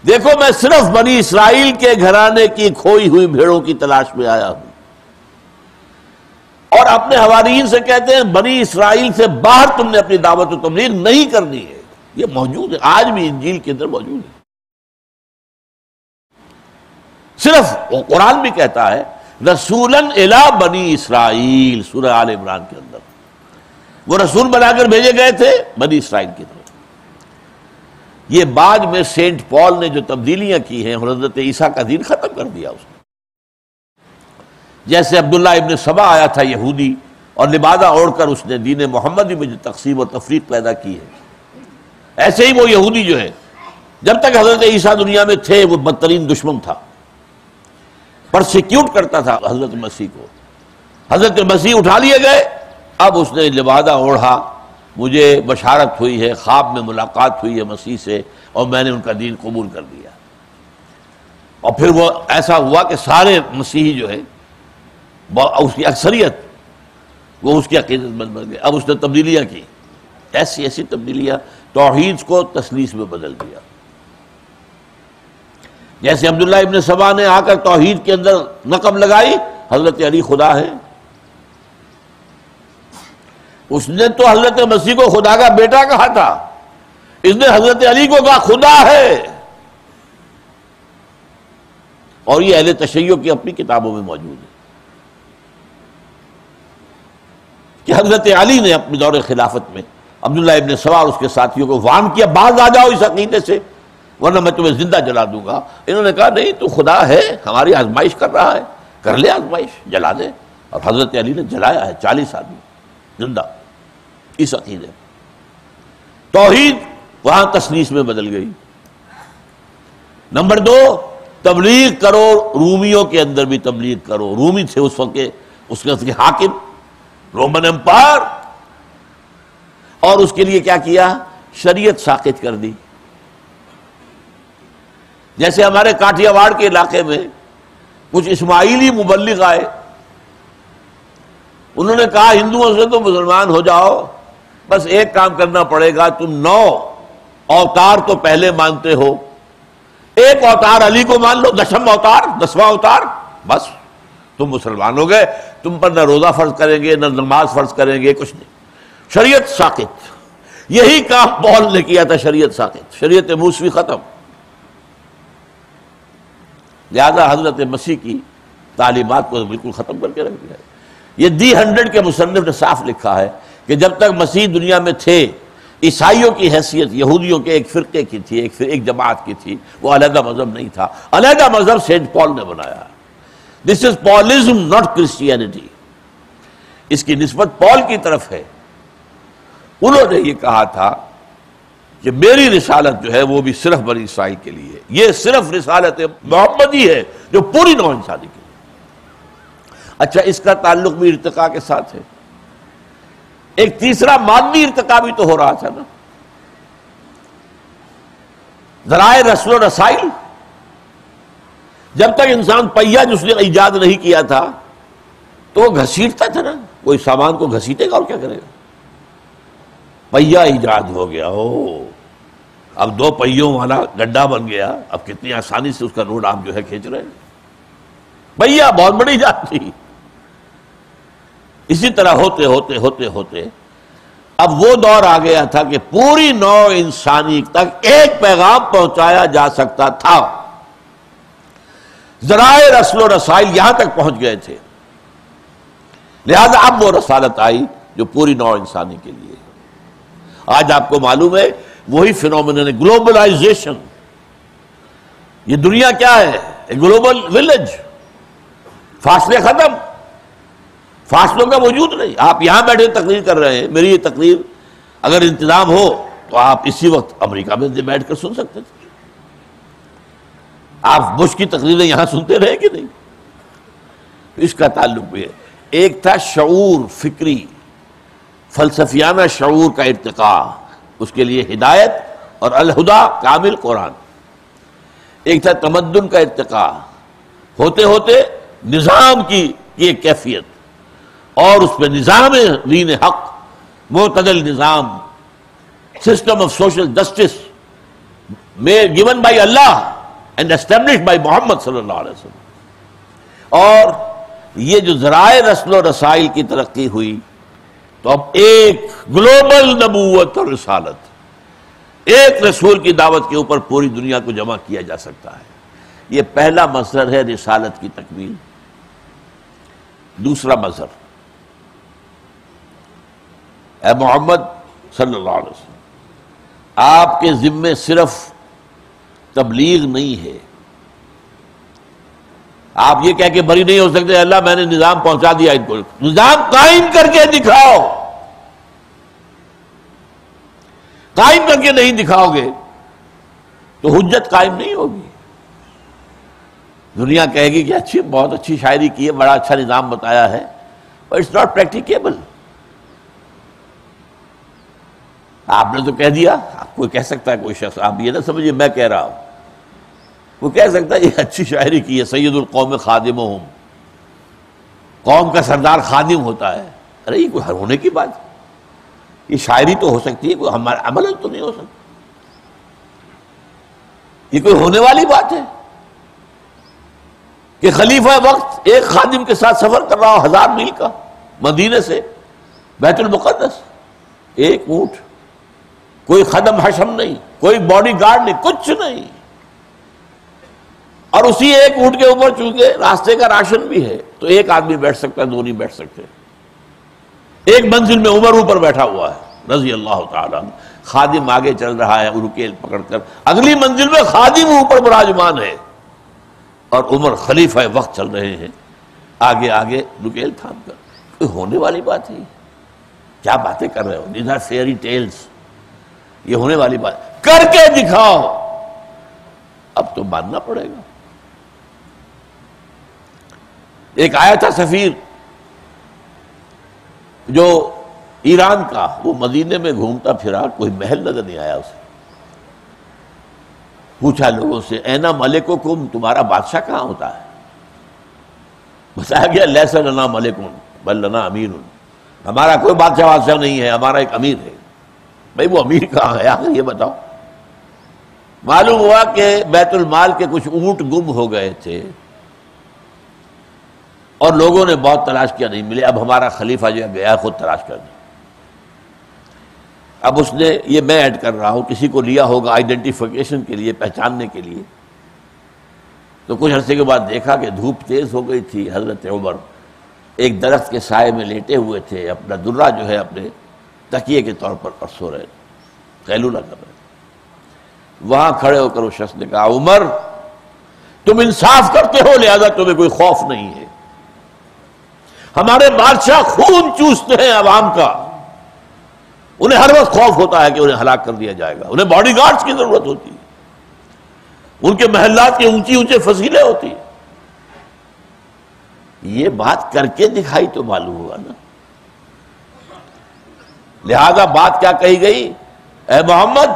دیکھو میں صرف بنی اسرائیل کے گھرانے کی کھوئی ہوئی بھیڑوں کی تلاش میں آیا ہوں، اور اپنے حواریین سے کہتے ہیں بنی اسرائیل سے باہر تم نے اپنی دعوت و تبلیغ نہیں کرنی ہے۔ یہ موجود ہے، آج بھی انجیل کے اندر موجود ہے۔ صرف وہ قرآن بھی کہتا ہے رسولاً الی بنی اسرائیل، سورہ آل عمران کے اندر وہ رسول بنا کر بھیجے گئے تھے بنی اسرائیل کی طرف۔ یہ بعد میں سینٹ پال نے جو تبدیلیاں کی ہیں، حضرت عیسیٰ کا دین ختم کر دیا اس نے۔ جیسے عبداللہ ابن سبا آیا تھا یہودی، اور لبادہ اوڑھ کر اس نے دین محمدی میں جو تقسیم و تفریق پیدا کی ہے، ایسے ہی وہ یہودی جو ہے جب تک حضرت عیسیٰ دنیا میں تھے وہ بدترین دشمن تھا، پرسیکیوٹ کرتا تھا حضرت مسیح کو۔ حضرت مسیح اٹھا لیے گئے، اب اس نے لبادہ اوڑھا، مجھے بشارت ہوئی ہے، خواب میں ملاقات ہوئی ہے مسیح سے، اور میں نے ان کا دین قبول کر لیا۔ اور پھر وہ ایسا ہوا کہ سارے مسیحی جو ہے اس کی اکثریت وہ اس کی عقیدت مند بن گئے۔ اب اس نے تبدیلیاں کی، ایسی ایسی تبدیلیاں، توحید کو تثلیث میں بدل دیا۔ جیسے عبداللہ ابن سبا نے آ کر توحید کے اندر نقب لگائی حضرت علی خدا ہے، اس نے تو حضرت مسیح کو خدا کا بیٹا کہا تھا، اس نے حضرت علی کو کہا خدا ہے۔ اور یہ اہل تشیع کی اپنی کتابوں میں موجود ہے کہ حضرت علی نے اپنے دور خلافت میں عبداللہ ابن سبا اور اس کے ساتھیوں کو وارن کیا، باز آ جاؤ اس عقیدے سے ورنہ میں تمہیں زندہ جلا دوں گا۔ انہوں نے کہا نہیں، تو خدا ہے، ہماری آزمائش کر رہا ہے، کر لے آزمائش، جلا دے۔ اور حضرت علی نے جلایا ہے 40 آدمی زندہ اس عقیدے۔ توحید وہاں تثلیث میں بدل گئی۔ نمبر 2، تبلیغ کرو، رومیوں کے اندر بھی تبلیغ کرو۔ رومی تھے اس وقت کے حاکم، رومن امپائر، اور اس کے لیے کیا کیا؟ شریعت ساقط کر دی۔ جیسے ہمارے کاٹھیا واڑ کے علاقے میں کچھ اسماعیلی مبلغ آئے، انہوں نے کہا ہندوؤں سے تو مسلمان ہو جاؤ، بس ایک کام کرنا پڑے گا، تم 9 اوتار تو پہلے مانتے ہو، ایک اوتار علی کو مان لو، 10واں اوتار، 10واں اوتار، بس تم مسلمان ہو گئے۔ تم پر نہ روزہ فرض کریں گے، نہ نماز فرض کریں گے، کچھ نہیں، شریعت ساقط۔ یہی کام پال نے کیا تھا، شریعت ساقط، شریعت موسوی ختم۔ لہذا حضرت مسیح کی تعلیمات کو بالکل ختم کر کے رکھ دیا۔ یہ دی 100 کے مصنف نے صاف لکھا ہے کہ جب تک مسیح دنیا میں تھے، عیسائیوں کی حیثیت یہودیوں کے ایک فرقے کی تھی، ایک جماعت کی تھی، وہ علیحدہ مذہب نہیں تھا۔ علیحدہ مذہب سینٹ پال نے بنایا۔ دس از پالزم ناٹ کرسچینٹی، اس کی نسبت پال کی طرف ہے۔ انہوں نے یہ کہا تھا کہ میری رسالت جو ہے وہ بھی صرف بنی اسرائیل کے لیے، یہ صرف رسالت محمدی ہے جو پوری نوع انسانی کے لیے۔ اچھا، اس کا تعلق بھی ارتقاء کے ساتھ ہے۔ ایک تیسرا مادی ارتقاء بھی تو ہو رہا تھا نا، ذرائع رسل و رسائل۔ جب تک انسان پہیا جس نے ایجاد نہیں کیا تھا تو وہ گھسیٹتا تھا نا، کوئی سامان کو گھسیٹے گا اور کیا کرے گا؟ پہیا ایجاد ہو گیا، اب 2 پہیوں والا گڈھا بن گیا، اب کتنی آسانی سے اس کا روڈ آپ جو ہے کھینچ رہے ہیں۔ پہیا بہت بڑی ایجاد تھی۔ اسی طرح ہوتے ہوتے ہوتے ہوتے اب وہ دور آ گیا تھا کہ پوری نوع انسانی تک ایک پیغام پہنچایا جا سکتا تھا۔ ذرائع رسل و رسائل یہاں تک پہنچ گئے تھے، لہذا اب وہ رسالت آئی جو پوری نوع انسانی کے لیے۔ آج آپ کو معلوم ہے وہی فینومینن ہے، گلوبلائزیشن۔ یہ دنیا کیا ہے؟ Global village. فاصلے ختم، فاصلوں کا وجود نہیں. آپ یہاں بیٹھے تقریر کر رہے ہیں, میری یہ تقریر اگر انتظام ہو تو آپ اسی وقت امریکہ میں بیٹھ کر سن سکتے تھے. آپ بش کی تقریریں یہاں سنتے رہے کہ نہیں؟ اس کا تعلق بھی ہے. ایک تھا شعور فکری فلسفیانہ شعور کا ارتقاء, اس کے لیے ہدایت اور الہدیٰ کامل قرآن. ایک تھا تمدن کا ارتقاء, ہوتے ہوتے نظام کی ایک کیفیت, اور اس پہ نظام دین حق, معتدل نظام, system of social justice given by Allah and established by محمد صلی اللہ علیہ وسلم. اور یہ جو ذرائع رسل و رسائل کی ترقی ہوئی تو اب ایک گلوبل نبوت اور رسالت, ایک رسول کی دعوت کے اوپر پوری دنیا کو جمع کیا جا سکتا ہے. یہ پہلا مظہر ہے رسالت کی تکمیل. دوسرا مظہر, اے محمد صلی اللہ علیہ وسلم, آپ کے ذمے صرف تبلیغ نہیں ہے. آپ یہ کہہ کے بری نہیں ہو سکتے اللہ میں نے نظام پہنچا دیا ان کو. نظام قائم کر کے دکھاؤ. قائم کر کے نہیں دکھاؤ گے تو حجت قائم نہیں ہوگی. دنیا کہے گی کہ اچھی, بہت اچھی شاعری کی ہے, بڑا اچھا نظام بتایا ہے, but it's not practicable. آپ نے تو کہہ دیا. آپ کوئی کہہ سکتا ہے, کوئی شخص, آپ یہ نہ سمجھے میں کہہ رہا ہوں, وہ کہہ سکتا ہے یہ اچھی شاعری کی ہے, سید القوم خادمہم, قوم کا سردار خادم ہوتا ہے. ارے یہ کوئی ہونے کی بات, یہ شاعری تو ہو سکتی ہے, کوئی ہمارا عمل تو نہیں ہو سکتا. یہ کوئی ہونے والی بات ہے کہ خلیفہ وقت ایک خادم کے ساتھ سفر کر رہا ہو 1000 میل کا, مدینے سے بیت المقدس, ایک اونٹ, کوئی خدم حشم نہیں, کوئی باڈی گارڈ نہیں, کچھ نہیں. اور اسی ایک اونٹ کے اوپر چونکہ راستے کا راشن بھی ہے تو ایک آدمی بیٹھ سکتا ہے, دو نہیں بیٹھ سکتے. ایک منزل میں عمر اوپر بیٹھا ہوا ہے رضی اللہ تعالیٰ, خادم آگے چل رہا ہے رکیل پکڑ کر, اگلی منزل میں خادم اوپر براجمان ہے اور عمر خلیفہ وقت چل رہے ہیں آگے آگے رکیل تھام کر. کوئی ہونے والی بات ہے؟ کیا باتیں کر رہے ہو؟ these are fairy tales. یہ ہونے والی بات کر کے دکھاؤ. اب تو ماننا پڑے گا. ایک آیا تھا سفیر جو ایران کا, وہ مدینے میں گھومتا پھرا, کوئی محل نظر نہیں آیا اسے. پوچھا لوگوں سے اینا ملککم, تمہارا بادشاہ کہاں ہوتا ہے؟ بتایا گیا لیس لنا ملکن بل لنا امیر, ہمارا کوئی بادشاہ نہیں ہے, ہمارا ایک امیر ہے. بھائی وہ امیر کہاں ہے آخر یہ بتاؤ. معلوم ہوا کہ بیت المال کے کچھ اونٹ گم ہو گئے تھے اور لوگوں نے بہت تلاش کیا, نہیں ملے. اب ہمارا خلیفہ جو ہے گیا خود تلاش کرنے. اب اس نے, یہ میں ایڈ کر رہا ہوں, کسی کو لیا ہوگا آئیڈینٹیفیکیشن کے لیے, پہچاننے کے لیے, تو کچھ عرصے کے بعد دیکھا کہ دھوپ تیز ہو گئی تھی. حضرت عمر ایک درخت کے سائے میں لیٹے ہوئے تھے, اپنا درہ جو ہے اپنے تکیے کے طور پر سو رہے, قیلولہ کر رہے. وہاں کھڑے ہو کر اس شخص نے کہا عمر تم انصاف کرتے ہو لہذا تمہیں کوئی خوف نہیں ہے. ہمارے بادشاہ خون چوستے ہیں عوام کا, انہیں ہر وقت خوف ہوتا ہے کہ انہیں ہلاک کر دیا جائے گا, انہیں باڈی گارڈز کی ضرورت ہوتی ہے, ان کے محلات کے اونچی اونچے فصیلیں ہوتی ہیں. یہ بات کر کے دکھائی تو معلوم ہوا نا. لہذا بات کیا کہی گئی, اے محمد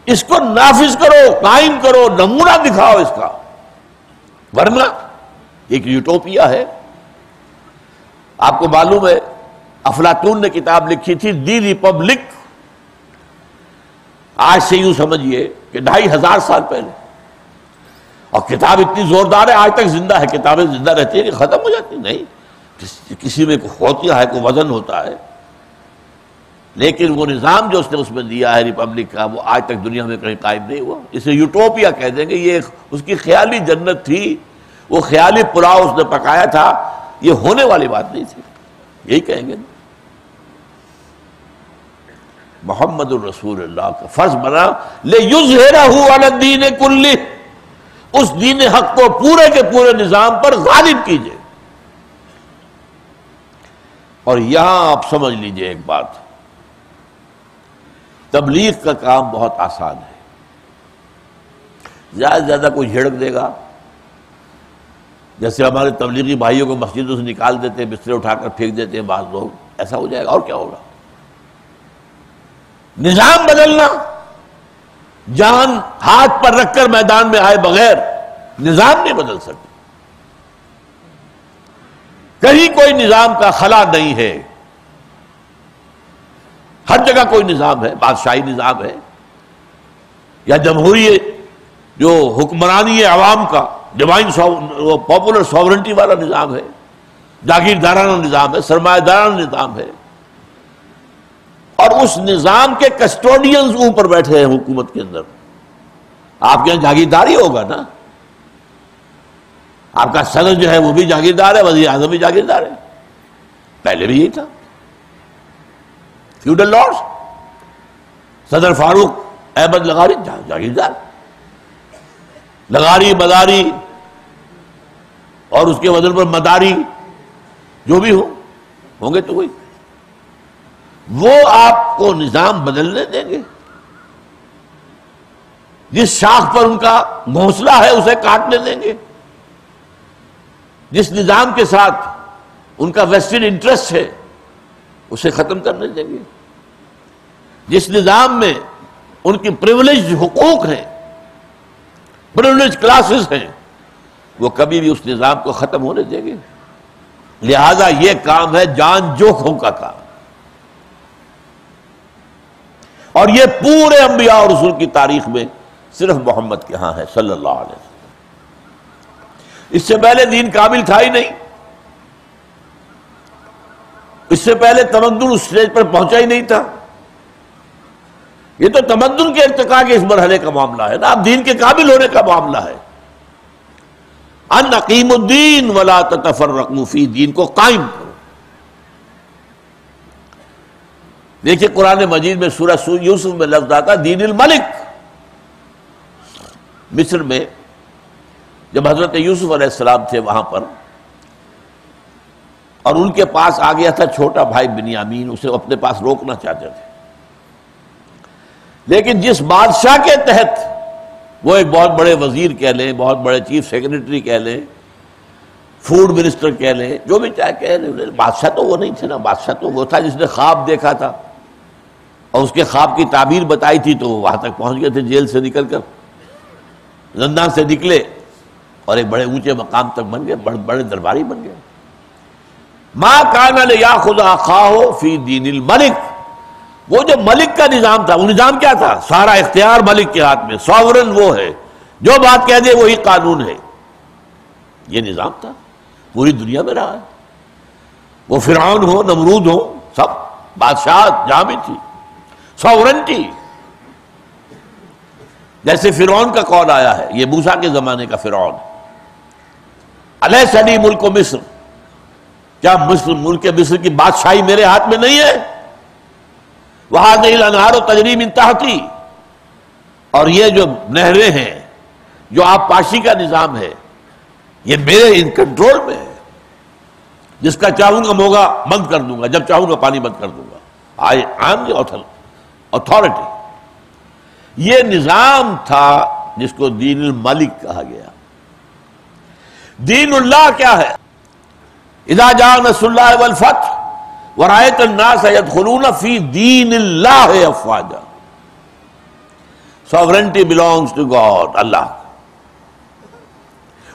اس کو نافذ کرو, قائم کرو, نمونہ دکھاؤ اس کا, ورنہ ایک یوٹوپیا ہے. آپ کو معلوم ہے افلاطون نے کتاب لکھی تھی دی ریپبلک, آج سے یوں سمجھیے کہ 2500 سال پہلے, اور کتاب اتنی زوردار ہے آج تک زندہ ہے. کتابیں زندہ رہتی ہیں کہ ختم ہو جاتی نہیں, کسی میں ہوتی ہے, کوئی وزن ہوتا ہے, لیکن وہ نظام جو اس نے اس میں دیا ہے ریپبلک کا, وہ آج تک دنیا میں کہیں قائم نہیں ہوا. اسے یوٹوپیا کہہ دیں گے. یہ اس کی خیالی جنت تھی, وہ خیالی پلاؤ اس نے پکایا تھا, یہ ہونے والی بات نہیں تھی. یہی کہیں گے. محمد الرسول اللہ کا فرض بنا لِیُظْهِرَهُ عَلَى الدِّینِ كُلِّهِ, اس دین حق کو پورے کے پورے نظام پر غالب کیجئے. اور یہاں آپ سمجھ لیجئے ایک بات، تبلیغ کا کام بہت آسان ہے، زیادہ سے زیادہ کوئی جھڑک دے گا، جیسے ہمارے تبلیغی بھائیوں کو مسجدوں سے نکال دیتے ہیں، بسترے اٹھا کر پھینک دیتے ہیں بعض لوگ، ایسا ہو جائے گا اور کیا ہوگا؟ نظام بدلنا، جان ہاتھ پر رکھ کر میدان میں آئے بغیر نظام نہیں بدل سکتے، کہیں کوئی نظام کا خلا نہیں ہے، ہر جگہ کوئی نظام ہے، بادشاہی نظام ہے یا جمہوری جو حکمرانی ہے عوام کا، ڈیوائن پاپولر ساورنٹی والا نظام ہے، جاگیردارانہ نظام ہے، سرمایہ دارانہ نظام ہے، اور اس نظام کے کسٹوڈینز اوپر بیٹھے ہیں حکومت کے اندر۔ آپ کے یہاں جاگیرداری ہوگا نا، آپ کا صدر جو ہے وہ بھی جاگیردار ہے، وزیر اعظم بھی جاگیردار ہے، پہلے بھی یہی تھا، فیوڈل لارڈز۔ صدر فاروق احمد لغاری جاگیردار، لغاری مداری اور اس کے وزن پر مداری جو بھی ہوں گے تو کوئی، وہ آپ کو نظام بدلنے دیں گے؟ جس شاخ پر ان کا گھونسلہ ہے اسے کاٹنے دیں گے؟ جس نظام کے ساتھ ان کا ویسٹڈ انٹرسٹ ہے اسے ختم کرنے دیں گے؟ جس نظام میں ان کی پریولیج حقوق ہیں، پریولیج کلاسز ہیں، وہ کبھی بھی اس نظام کو ختم ہونے دیں گے؟ لہذا یہ کام ہے جان جوکھوں کا کام، اور یہ پورے انبیاء اور رسول کی تاریخ میں صرف محمد کے ہاں ہے صلی اللہ علیہ وسلم۔ اس سے پہلے دین کامل تھا ہی نہیں، اس سے پہلے تمدن اس اسٹیج پر پہنچا ہی نہیں تھا، یہ تو تمدن کے ارتقاء کے اس مرحلے کا معاملہ ہے نا، اب دین کے کامل ہونے کا معاملہ ہے۔ ان اقیموا الدین ولا تتفرقوا فی، دین کو قائم کرو۔ دیکھیے قرآن مجید میں سورہ یوسف میں لفظ آتا دین الملک۔ مصر میں جب حضرت یوسف علیہ السلام تھے وہاں پر، اور ان کے پاس آ گیا تھا چھوٹا بھائی بنیامین، اسے اپنے پاس روکنا چاہتے تھے، لیکن جس بادشاہ کے تحت، وہ ایک بہت بڑے وزیر کہہ لیں، بہت بڑے چیف سیکرٹری کہہ لیں، فوڈ منسٹر کہہ لیں، جو بھی چاہے کہہ لیں، بادشاہ تو وہ نہیں تھے نا، بادشاہ تو وہ تھا جس نے خواب دیکھا تھا اور اس کے خواب کی تعبیر بتائی تھی، تو وہ وہاں تک پہنچ گئے تھے، جیل سے نکل کر زندان سے نکلے اور ایک بڑے اونچے مقام تک بن گئے، بڑے درباری بن گئے۔ ما کان لیاخذ اخاہ فی دین الملک، وہ جو ملک کا نظام تھا، وہ نظام کیا تھا؟ سارا اختیار ملک کے ہاتھ میں، ساورن وہ ہے، جو بات کہہ دے وہی قانون ہے، یہ نظام تھا، پوری دنیا میں رہا ہے، وہ فرعون ہو، نمرود ہو، سب بادشاہ جہاں بھی تھی، ساورنٹی۔ جیسے فرعون کا قول آیا ہے، یہ موسیٰ کے زمانے کا فرعون، الیس لی ملک مصر، کیا ملک مصر کی بادشاہی میرے ہاتھ میں نہیں ہے؟ وَهَذِهِ الْأَنْهَارُ تَجْرِي مِن تَحْتِي، اور یہ جو نہریں ہیں، جو آبپاشی کا نظام ہے، یہ میرے ان کنٹرول میں ہے، جس کا چاہوں گا موگا بند کر دوں گا، جب چاہوں گا پانی بند کر دوں گا، آئی ایم دی اتھارٹی۔ یہ نظام تھا جس کو دین الملک کہا گیا۔ دین اللہ کیا ہے؟ اذا جاء نصر اللہ والفتح وَرَأَيْتَ النَّاسَ يَدْخُلُونَ فِي دِينِ اللَّهِ أَفْوَاجًا۔ Sovereignty belongs to God، اللہ،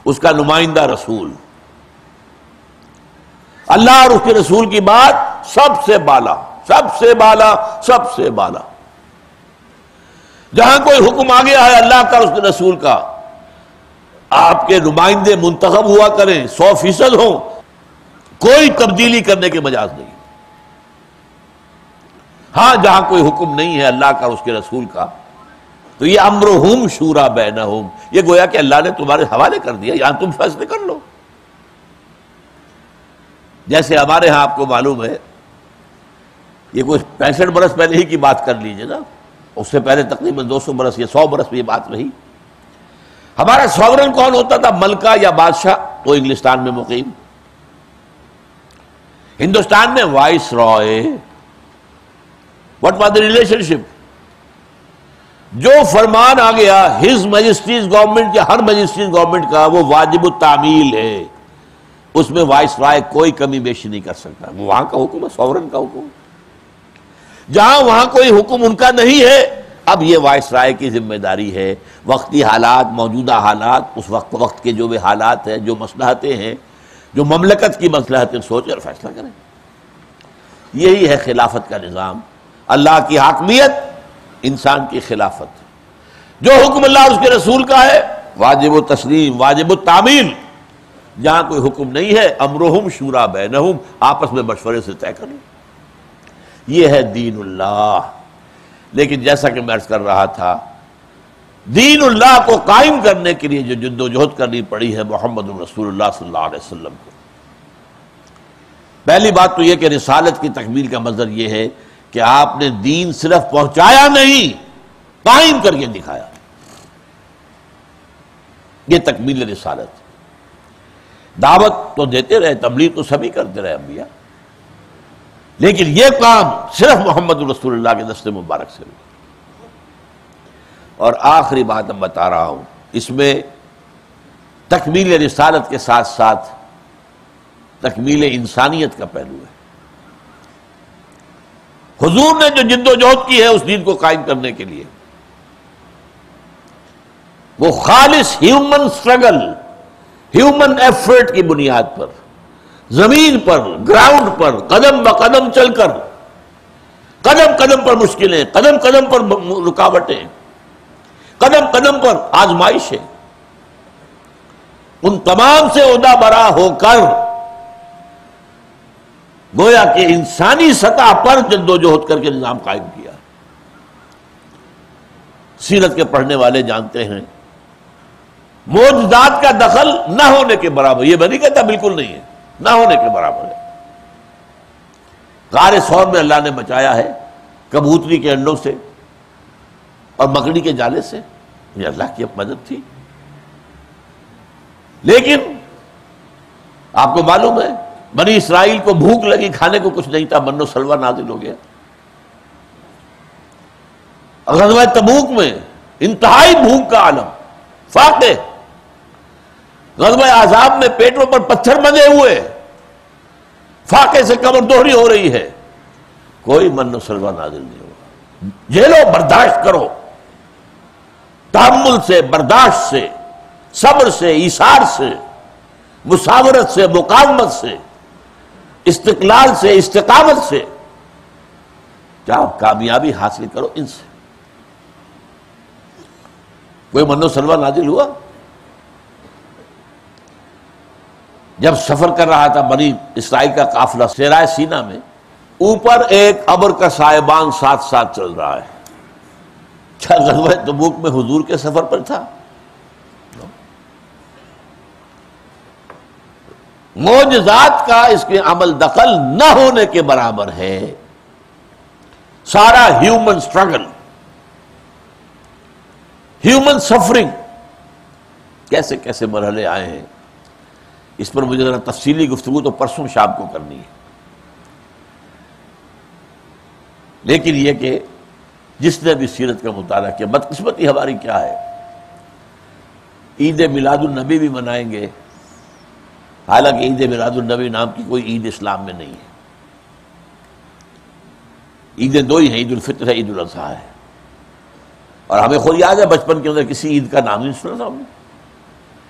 اس کا نمائندہ رسول، اللہ اور اس کے رسول کی بات سب سے بالا، سب سے بالا، سب سے بالا۔ جہاں کوئی حکم آ گیا ہے اللہ کا، اس کے رسول کا، آپ کے نمائندے منتخب ہوا کریں، 100% ہوں، کوئی تبدیلی کرنے کے مجاز نہیں۔ ہاں جہاں کوئی حکم نہیں ہے اللہ کا اور اس کے رسول کا، تو یہ امرہم شورا بینہم، یہ گویا کہ اللہ نے تمہارے حوالے کر دیا، یہاں تم فیصلے کر لو۔ جیسے ہمارے ہاں آپ کو معلوم ہے، یہ کوئی 65 برس پہلے ہی کی بات کر لیجئے نا، اس سے پہلے تقریباً 200 برس یا 100 برس میں یہ بات رہی۔ ہمارا ساورن کون ہوتا تھا؟ ملکہ یا بادشاہ، تو انگلستان میں مقیم، ہندوستان میں viceroy, what was the relationship? جو فرمان آ گیا ہز میجسٹیز گورنمنٹ یا ہر میجسٹیز گورنمنٹ کا، وہ واجب التعمیل ہے، اس میں وائس رائے کوئی کمی بیشی نہیں کر سکتا، وہ وہاں کا حکم ہے، سورن کا حکم۔ جہاں وہاں کوئی حکم ان کا نہیں ہے، اب یہ وائس رائے کی ذمہ داری ہے وقتی حالات، موجودہ حالات، اس وقت کے جو بھی حالات ہیں، جو مصلحتیں ہیں، جو مملکت کی مصلحتیں، سوچیں اور فیصلہ کریں۔ یہی ہے خلافت کا نظام، اللہ کی حاکمیت، انسان کی خلافت۔ جو حکم اللہ اور اس کے رسول کا ہے واجب و تسلیم، واجب التعمیل۔ جہاں کوئی حکم نہیں ہے امرہم شورا بینہم، آپس میں مشورے سے طے کر لیں۔ یہ ہے دین اللہ۔ لیکن جیسا کہ میں عرض کر رہا تھا، دین اللہ کو قائم کرنے کے لیے جو جد و جہد کرنی پڑی ہے محمد رسول اللہ صلی اللہ علیہ وسلم کو۔ پہلی بات تو یہ کہ رسالت کی تکمیل کا مظہر یہ ہے کہ آپ نے دین صرف پہنچایا نہیں، قائم کر کے دکھایا۔ یہ تکمیل رسالت۔ دعوت تو دیتے رہے، تبلیغ تو سبھی کرتے رہے انبیاء، لیکن یہ کام صرف محمد رسول اللہ کے دست مبارک سے ہوا۔ اور آخری بات میں بتا رہا ہوں، اس میں تکمیل رسالت کے ساتھ ساتھ تکمیل انسانیت کا پہلو ہے۔ حضور نے جو جد و جہد کی ہے اس دین کو قائم کرنے کے لیے، وہ خالص ہیومن سٹرگل، ہیومن ایفرٹ کی بنیاد پر، زمین پر، گراؤنڈ پر، قدم بقدم چل کر، قدم قدم پر مشکلیں، قدم قدم پر رکاوٹیں، قدم قدم پر آزمائشیں، ان تمام سے عہدہ برا ہو کر گویا کہ انسانی سطح پر جد و جہد کر کے نظام قائم کیا۔ سیرت کے پڑھنے والے جانتے ہیں معجزات کا دخل نہ ہونے کے برابر، یہ میں نہیں کہتا بالکل نہیں ہے، نہ ہونے کے برابر ہے۔ غار ثور میں اللہ نے بچایا ہے کبوتری کے انڈوں سے اور مکڑی کے جالے سے، یہ اللہ کی مدد تھی۔ لیکن آپ کو معلوم ہے بنی اسرائیل کو بھوک لگی، کھانے کو کچھ نہیں تھا، من و سلوہ نازل ہو گیا۔ غزوہ تبوک میں انتہائی بھوک کا عالم، فاقے۔ غزوہ احزاب میں پیٹوں پر پتھر بندھے ہوئے، فاقے سے کمر دوہری ہو رہی ہے، کوئی من و سلوہ نازل نہیں ہوا۔ جھیلو، برداشت کرو، تحمل سے، برداشت سے، صبر سے، ایثار سے، مساورت سے، مقاومت سے، استقلال سے، استقامت سے، کیا کامیابی حاصل کرو ان سے۔ کوئی من و سلوہ نازل ہوا؟ جب سفر کر رہا تھا بنی اسرائیل کا قافلہ صحرائے سینا میں، اوپر ایک ابر کا سائبان ساتھ ساتھ چل رہا ہے۔ کیا غزوہ تبوک میں حضور کے سفر پر تھا؟ معجزات کا اس کے عمل دخل نہ ہونے کے برابر ہے۔ سارا ہیومن سٹرگل، ہیومن سفرنگ، کیسے کیسے مرحلے آئے ہیں، اس پر مجھے ذرا تفصیلی گفتگو تو پرسوں شام کو کرنی ہے۔ لیکن یہ کہ جس نے بھی سیرت کا مطالعہ کیا، بدقسمتی ہماری کیا ہے، عید میلاد النبی بھی منائیں گے، حالانکہ عید میلاد النبی نام کی کوئی عید اسلام میں نہیں ہے۔ عیدیں دو ہی ہیں، عید الفطر ہے، عید الاضحیٰ ہے۔ اور ہمیں خود یاد ہے بچپن کے اندر کسی عید کا نام نہیں سنا تھا ہم نے۔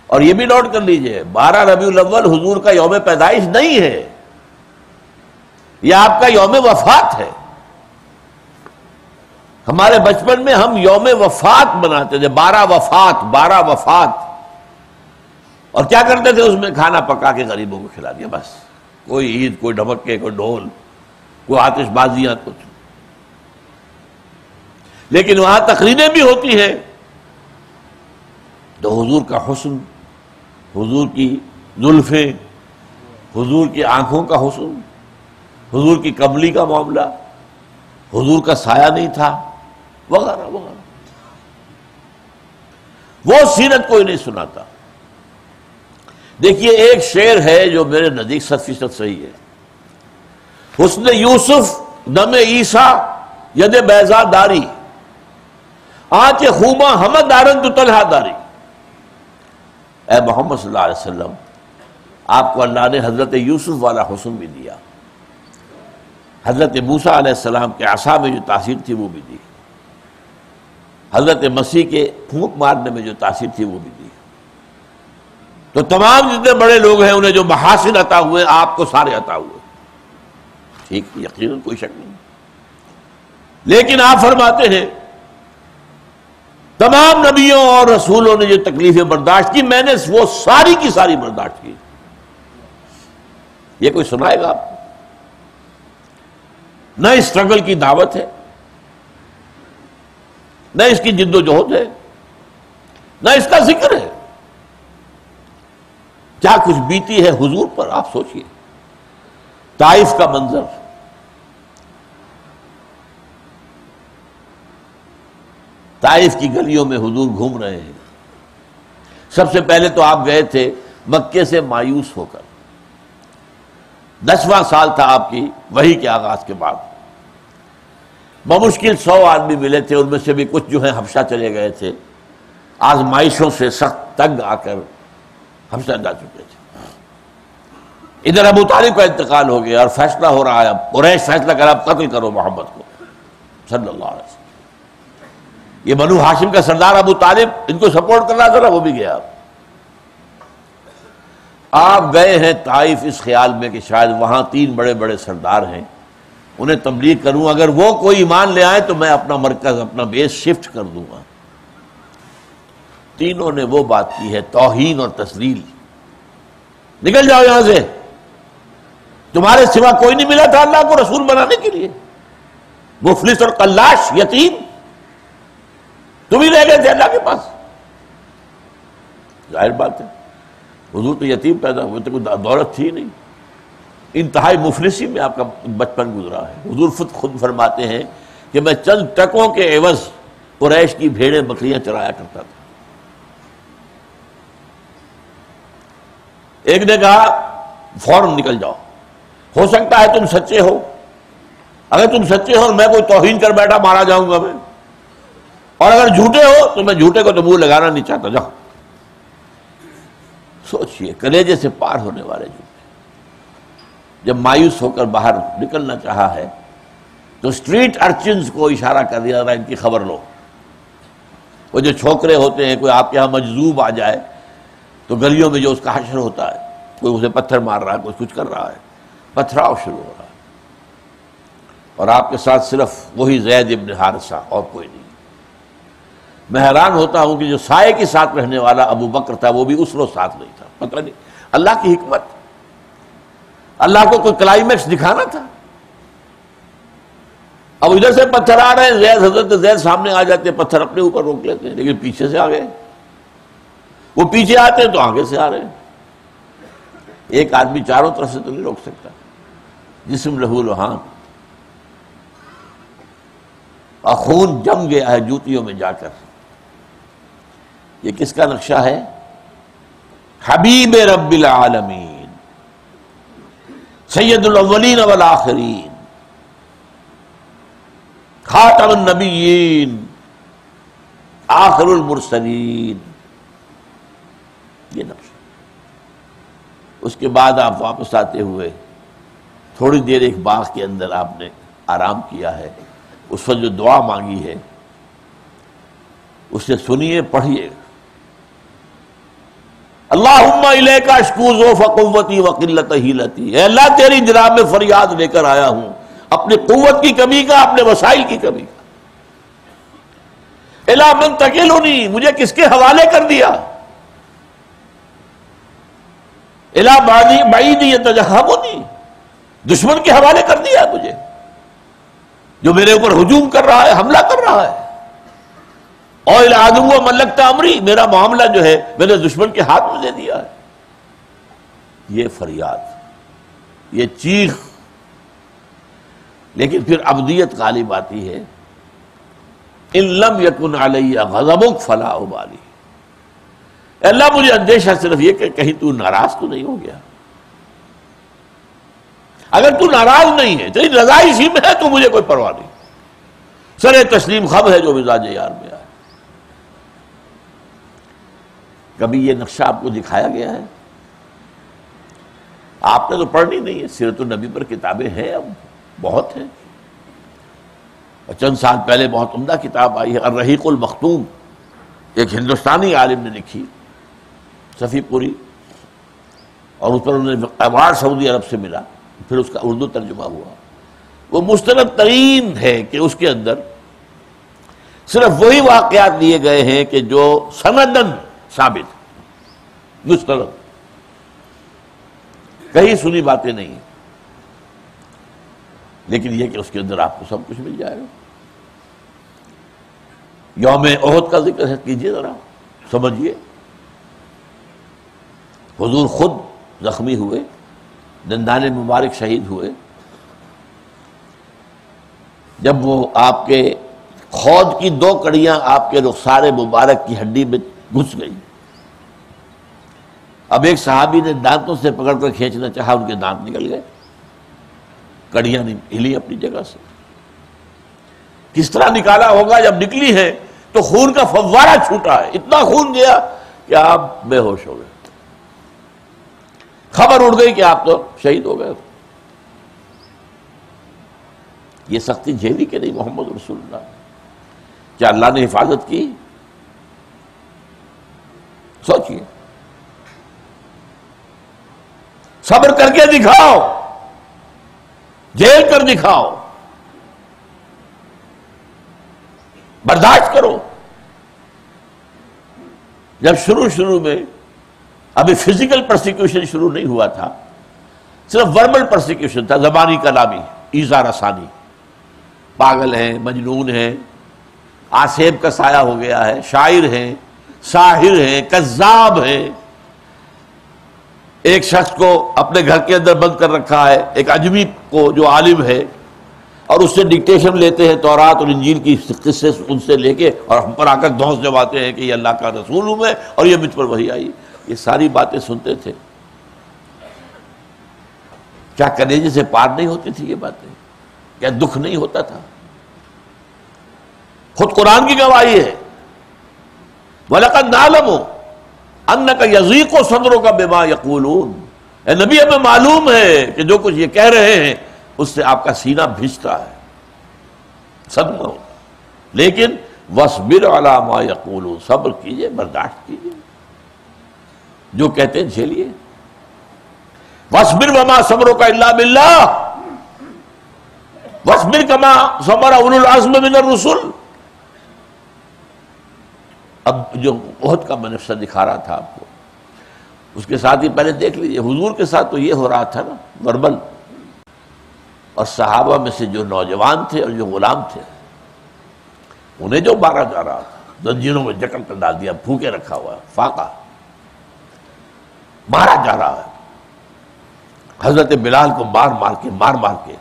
اور یہ بھی نوٹ کر لیجئے 12 ربیع الاول حضور کا یوم پیدائش نہیں ہے، یہ آپ کا یوم وفات ہے۔ ہمارے بچپن میں ہم یوم وفات مناتے تھے، 12 وفات، 12 وفات، اور کیا کرتے تھے اس میں کھانا پکا کے غریبوں کو کھلا دیا، بس۔ کوئی عید، کوئی ڈھمکے، کوئی ڈھول، کوئی آتش بازیاں، کچھ۔ لیکن وہاں تقریریں بھی ہوتی ہیں تو حضور کا حسن، حضور کی زلفیں، حضور کی آنکھوں کا حسن، حضور کی کملی کا معاملہ، حضور کا سایہ نہیں تھا، وغیرہ وغیرہ۔ وہ سیرت کوئی نہیں سناتا۔ دیکھیے ایک شعر ہے جو میرے نزدیک 100% صحیح ہے، حسن یوسف دم عیسیٰ ید بیضا داری، آنچ خوما حمد دارن تو طلحہ داری۔ اے محمد صلی اللہ علیہ وسلم، آپ کو اللہ نے حضرت یوسف والا حسن بھی دیا، حضرت موسیٰ علیہ السلام کے عصا میں جو تاثیر تھی وہ بھی دی، حضرت مسیح کے پھونک مارنے میں جو تاثیر تھی وہ بھی دی۔ تو تمام جتنے بڑے لوگ ہیں انہیں جو محاسن عطا ہوئے آپ کو سارے عطا ہوئے، ٹھیک، یقیناً کوئی شک نہیں، لیکن آپ فرماتے ہیں تمام نبیوں اور رسولوں نے جو تکلیفیں برداشت کی میں نے وہ ساری کی ساری برداشت کی۔ یہ کوئی سنائے گا آپ کو؟ نہ اسٹرگل کی دعوت ہے، نہ اس کی جد و جہد ہے، نہ اس کا ذکر ہے۔ کیا کچھ بیتی ہے حضور پر آپ سوچئے، طائف کا منظر، طائف کی گلیوں میں حضور گھوم رہے ہیں۔ سب سے پہلے تو آپ گئے تھے مکے سے مایوس ہو کر، 10واں سال تھا آپ کی وحی کے آغاز کے بعد، بمشکل 100 آدمی ملے تھے، ان میں سے بھی کچھ جو ہیں حبشہ چلے گئے تھے، آزمائشوں سے سخت تنگ آ کر حبشہ جا چکے تھے۔ ادھر ابو طالب کا انتقال ہو گیا اور فیصلہ ہو رہا ہے، اب قریش فیصلہ کر اب قتل کرو محمد کو صلی اللہ علیہ وسلم۔ یہ بنو ہاشم کا سردار ابو طالب ان کو سپورٹ کر رہا تھا نا، وہ بھی گیا۔ آپ گئے ہیں طائف اس خیال میں کہ شاید وہاں 3 بڑے بڑے سردار ہیں، انہیں تبلیغ کروں، اگر وہ کوئی ایمان لے آئے تو میں اپنا مرکز اپنا بیس شفٹ کر دوں گا۔ تینوں نے وہ بات کی ہے، توہین اور تسلیل، نکل جاؤ یہاں سے، تمہارے سوا کوئی نہیں ملا تھا اللہ کو رسول بنانے کے لیے، مفلس اور قلاش یتیم تم ہی رہ گئے تھے اللہ کے پاس۔ ظاہر بات ہے حضور تو یتیم پیدا ہوئے تو کوئی دولت تھی نہیں، انتہائی مفلسی میں آپ کا بچپن گزرا ہے۔ حضور خود فرماتے ہیں کہ میں چند ٹکوں کے عوض قریش کی بھیڑیں بکریاں چرایا کرتا تھا۔ ایک نے کہا فوراً نکل جاؤ، ہو سکتا ہے تم سچے ہو، اگر تم سچے ہو اور میں کوئی توہین کر بیٹھا مارا جاؤں گا میں، اور اگر جھوٹے ہو تو میں جھوٹے کو تو منہ لگانا نہیں چاہتا، جاؤ۔ سوچئے کلیجے سے پار ہونے والے جھوٹے، جب مایوس ہو کر باہر نکلنا چاہا ہے تو اسٹریٹ ارچنز کو اشارہ کر دیا ان کی خبر لو۔ وہ جو چھوکرے ہوتے ہیں، کوئی آپ کے ہاں مجذوب آ جائے تو گلیوں میں جو اس کا حشر ہوتا ہے، کوئی اسے پتھر مار رہا ہے، کوئی کچھ کر رہا ہے، پتھراؤ شروع ہو رہا ہے، اور آپ کے ساتھ صرف وہی زید ابن حارثہ اور کوئی نہیں۔ میں حیران ہوتا ہوں کہ جو سائے کے ساتھ رہنے والا ابو بکر تھا وہ بھی اس روز ساتھ نہیں تھا، پتہ نہیں اللہ کی حکمت، اللہ کو کوئی کلائمیکس دکھانا تھا۔ اب ادھر سے پتھر آ رہے ہیں، زید حضرت زید سامنے آ جاتے ہیں، پتھر اپنے اوپر روک لیتے ہیں، لیکن پیچھے سے آ گئے، وہ پیچھے آتے ہیں تو آگے سے آ رہے ہیں۔ ایک آدمی چاروں طرف سے تو نہیں روک سکتا، جسم لہو لہان، اور خون جم گیا ہے جوتیوں میں جا کر۔ یہ کس کا نقشہ ہے؟ حبیب رب العالمین، سید الاولین والآخرین، خاتم النبیین، آخر المرسلین، یہ نقشہ۔ اس کے بعد آپ واپس آتے ہوئے تھوڑی دیر ایک باغ کے اندر آپ نے آرام کیا ہے، اس وقت جو دعا مانگی ہے اسے سنیے، پڑھیے۔ اللہم الیک اشکو ضعف قوتی وقلت حیلتی، اے اللہ تیری جناب میں فریاد لے کر آیا ہوں اپنی قوت کی کمی کا، اپنے وسائل کی کمی کا۔ الی من تکلنی، مجھے کس کے حوالے کر دیا؟ الی بعید یتجہمنی، دشمن کے حوالے کر دیا مجھے، جو میرے اوپر ہجوم کر رہا ہے، حملہ کر رہا ہے۔ اور الی عدو ملکت امری، میرا معاملہ جو ہے میں نے دشمن کے ہاتھ میں دے دیا ہے۔ یہ فریاد، یہ چیخ، لیکن پھر عبدیت غالب آتی ہے۔ ان لم یکن علی غضبک فلا ابالی، اللہ مجھے اندیشہ صرف یہ کہ کہیں تو ناراض تو نہیں ہو گیا، اگر تو ناراض نہیں ہے، تیری رضا اسی میں ہے تو مجھے کوئی پرواہ نہیں. سر تسلیم خب ہے جو مزاج یار میں آئے. کبھی یہ نقشہ آپ کو دکھایا گیا ہے؟ آپ نے تو پڑھنی نہیں ہے. سیرت النبی پر کتابیں ہیں، اب بہت ہیں. اور چند سال پہلے بہت عمدہ کتاب آئی ہے الرحیق المختوم، ایک ہندوستانی عالم نے لکھی، صفی پوری، اور اس پر انہیں ایوارڈ سعودی عرب سے ملا، پھر اس کا اردو ترجمہ ہوا. وہ مستند ترین ہے کہ اس کے اندر صرف وہی واقعات لیے گئے ہیں کہ جو سندن ثابت، مستند، کہیں سنی باتیں نہیں ہیں. لیکن یہ کہ اس کے اندر آپ کو سب کچھ مل جائے گا. یوم احد کا ذکر ہے، کیجئے ذرا، سمجھیے. حضور خود زخمی ہوئے، دندان مبارک شہید ہوئے. جب وہ آپ کے خود کی 2 کڑیاں آپ کے رخسار مبارک کی ہڈی میں گھس گئی. اب ایک صحابی نے دانتوں سے پکڑ کر کھینچنا چاہا، ان کے دانت نکل گئے، کڑیاں نہیں ہلی اپنی جگہ سے. کس طرح نکالا ہوگا؟ جب نکلی ہے تو خون کا فوارہ چھوٹا ہے، اتنا خون گیا کہ آپ بے ہوش ہو گئے. خبر اڑ گئی کہ آپ تو شہید ہو گئے. یہ سختی جھیلی کہ نہیں محمد رسول اللہ؟ کیا اللہ نے حفاظت کی؟ سوچئے، صبر کر کے دکھاؤ، جھیل کر دکھاؤ، برداشت کرو. جب شروع میں ابھی فزیکل پرسیکیوشن شروع نہیں ہوا تھا، صرف وربل پرسیکیوشن تھا، زبانی کلامی، ایذا رسانی. پاگل ہیں، مجنون ہیں، آسیب کا سایہ ہو گیا ہے، شاعر ہیں، ساحر ہیں، کذاب ہیں. ایک شخص کو اپنے گھر کے اندر بند کر رکھا ہے، ایک اجمی کو جو عالم ہے، اور اس سے ڈکٹیشن لیتے ہیں تورات اور انجیل کی قصے ان سے لے کے، اور ہم پر آ کر دھونس جماتے ہیں کہ یہ اللہ کا رسول ہوں میں اور یہ مجھ پر وحی آئی. یہ ساری باتیں سنتے تھے. کیا کلیجے سے پار نہیں ہوتی تھی یہ باتیں؟ کیا دکھ نہیں ہوتا تھا؟ خود قرآن کی گواہی ہے، وَلَقَدْ نَعْلَمُ أَنَّكَ يَضِيقُ صَدْرُكَ بِمَا يَقُولُونَ. اے نبی، ہمیں معلوم ہے کہ جو کچھ یہ کہہ رہے ہیں اس سے آپ کا سینہ بھیجتا ہے، صدمہ ہوتا. لیکن وَاصْبِرْ عَلَىٰ مَا يَقُولُونَ، صبر کیجئے، برداشت کیجئے، جو کہتے ہیں جھیلیے. وَاصْبِرْ وَمَا صَبْرُكَ إِلَّا بِاللَّهِ وَاصْبِرْ كَمَا صَبَرَ أُولُو الْعَزْمِ مِنَ الرُّسُلِ. اب جو احد کا منظر دکھا رہا تھا آپ کو، اس کے ساتھ ہی پہلے دیکھ لیجئے حضور کے ساتھ تو یہ ہو رہا تھا نا، وربل. اور صحابہ میں سے جو نوجوان تھے اور جو غلام تھے، انہیں جو مارا جا رہا تھا، زنجیروں میں جکڑ کر ڈال دیا، پھونکے رکھا ہوا ہے، فاقہ مارا جا رہا ہے. حضرت بلال کو مار کے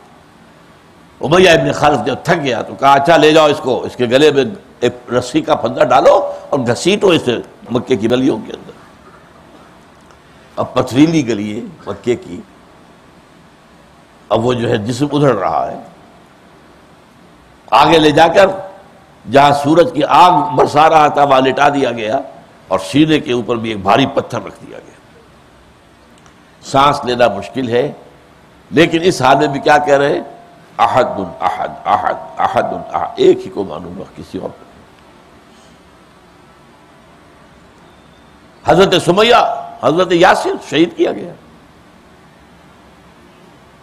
امیہ ابن خلف جب تھک گیا تو کہا اچھا لے جاؤ اس کو، اس کے گلے میں ایک رسی کا پھندا ڈالو اور گھسیٹو اسے مکے کی گلیوں کے اندر. اب پتھریلی گلی ہے مکے کی، اب وہ جو ہے جسم ادھڑ رہا ہے. آگے لے جا کر جہاں سورج کی آگ برسا رہا تھا وہاں لٹا دیا گیا، اور سینے کے اوپر بھی ایک بھاری پتھر رکھ دیا گیا. سانس لینا مشکل ہے، لیکن اس حال میں بھی کیا کہہ رہے ہیں؟ احد احد احد احد احد، ایک ہی کو معلوم ہے، کسی اور کو. حضرت سمیہ، حضرت یاسر شہید کیا گیا.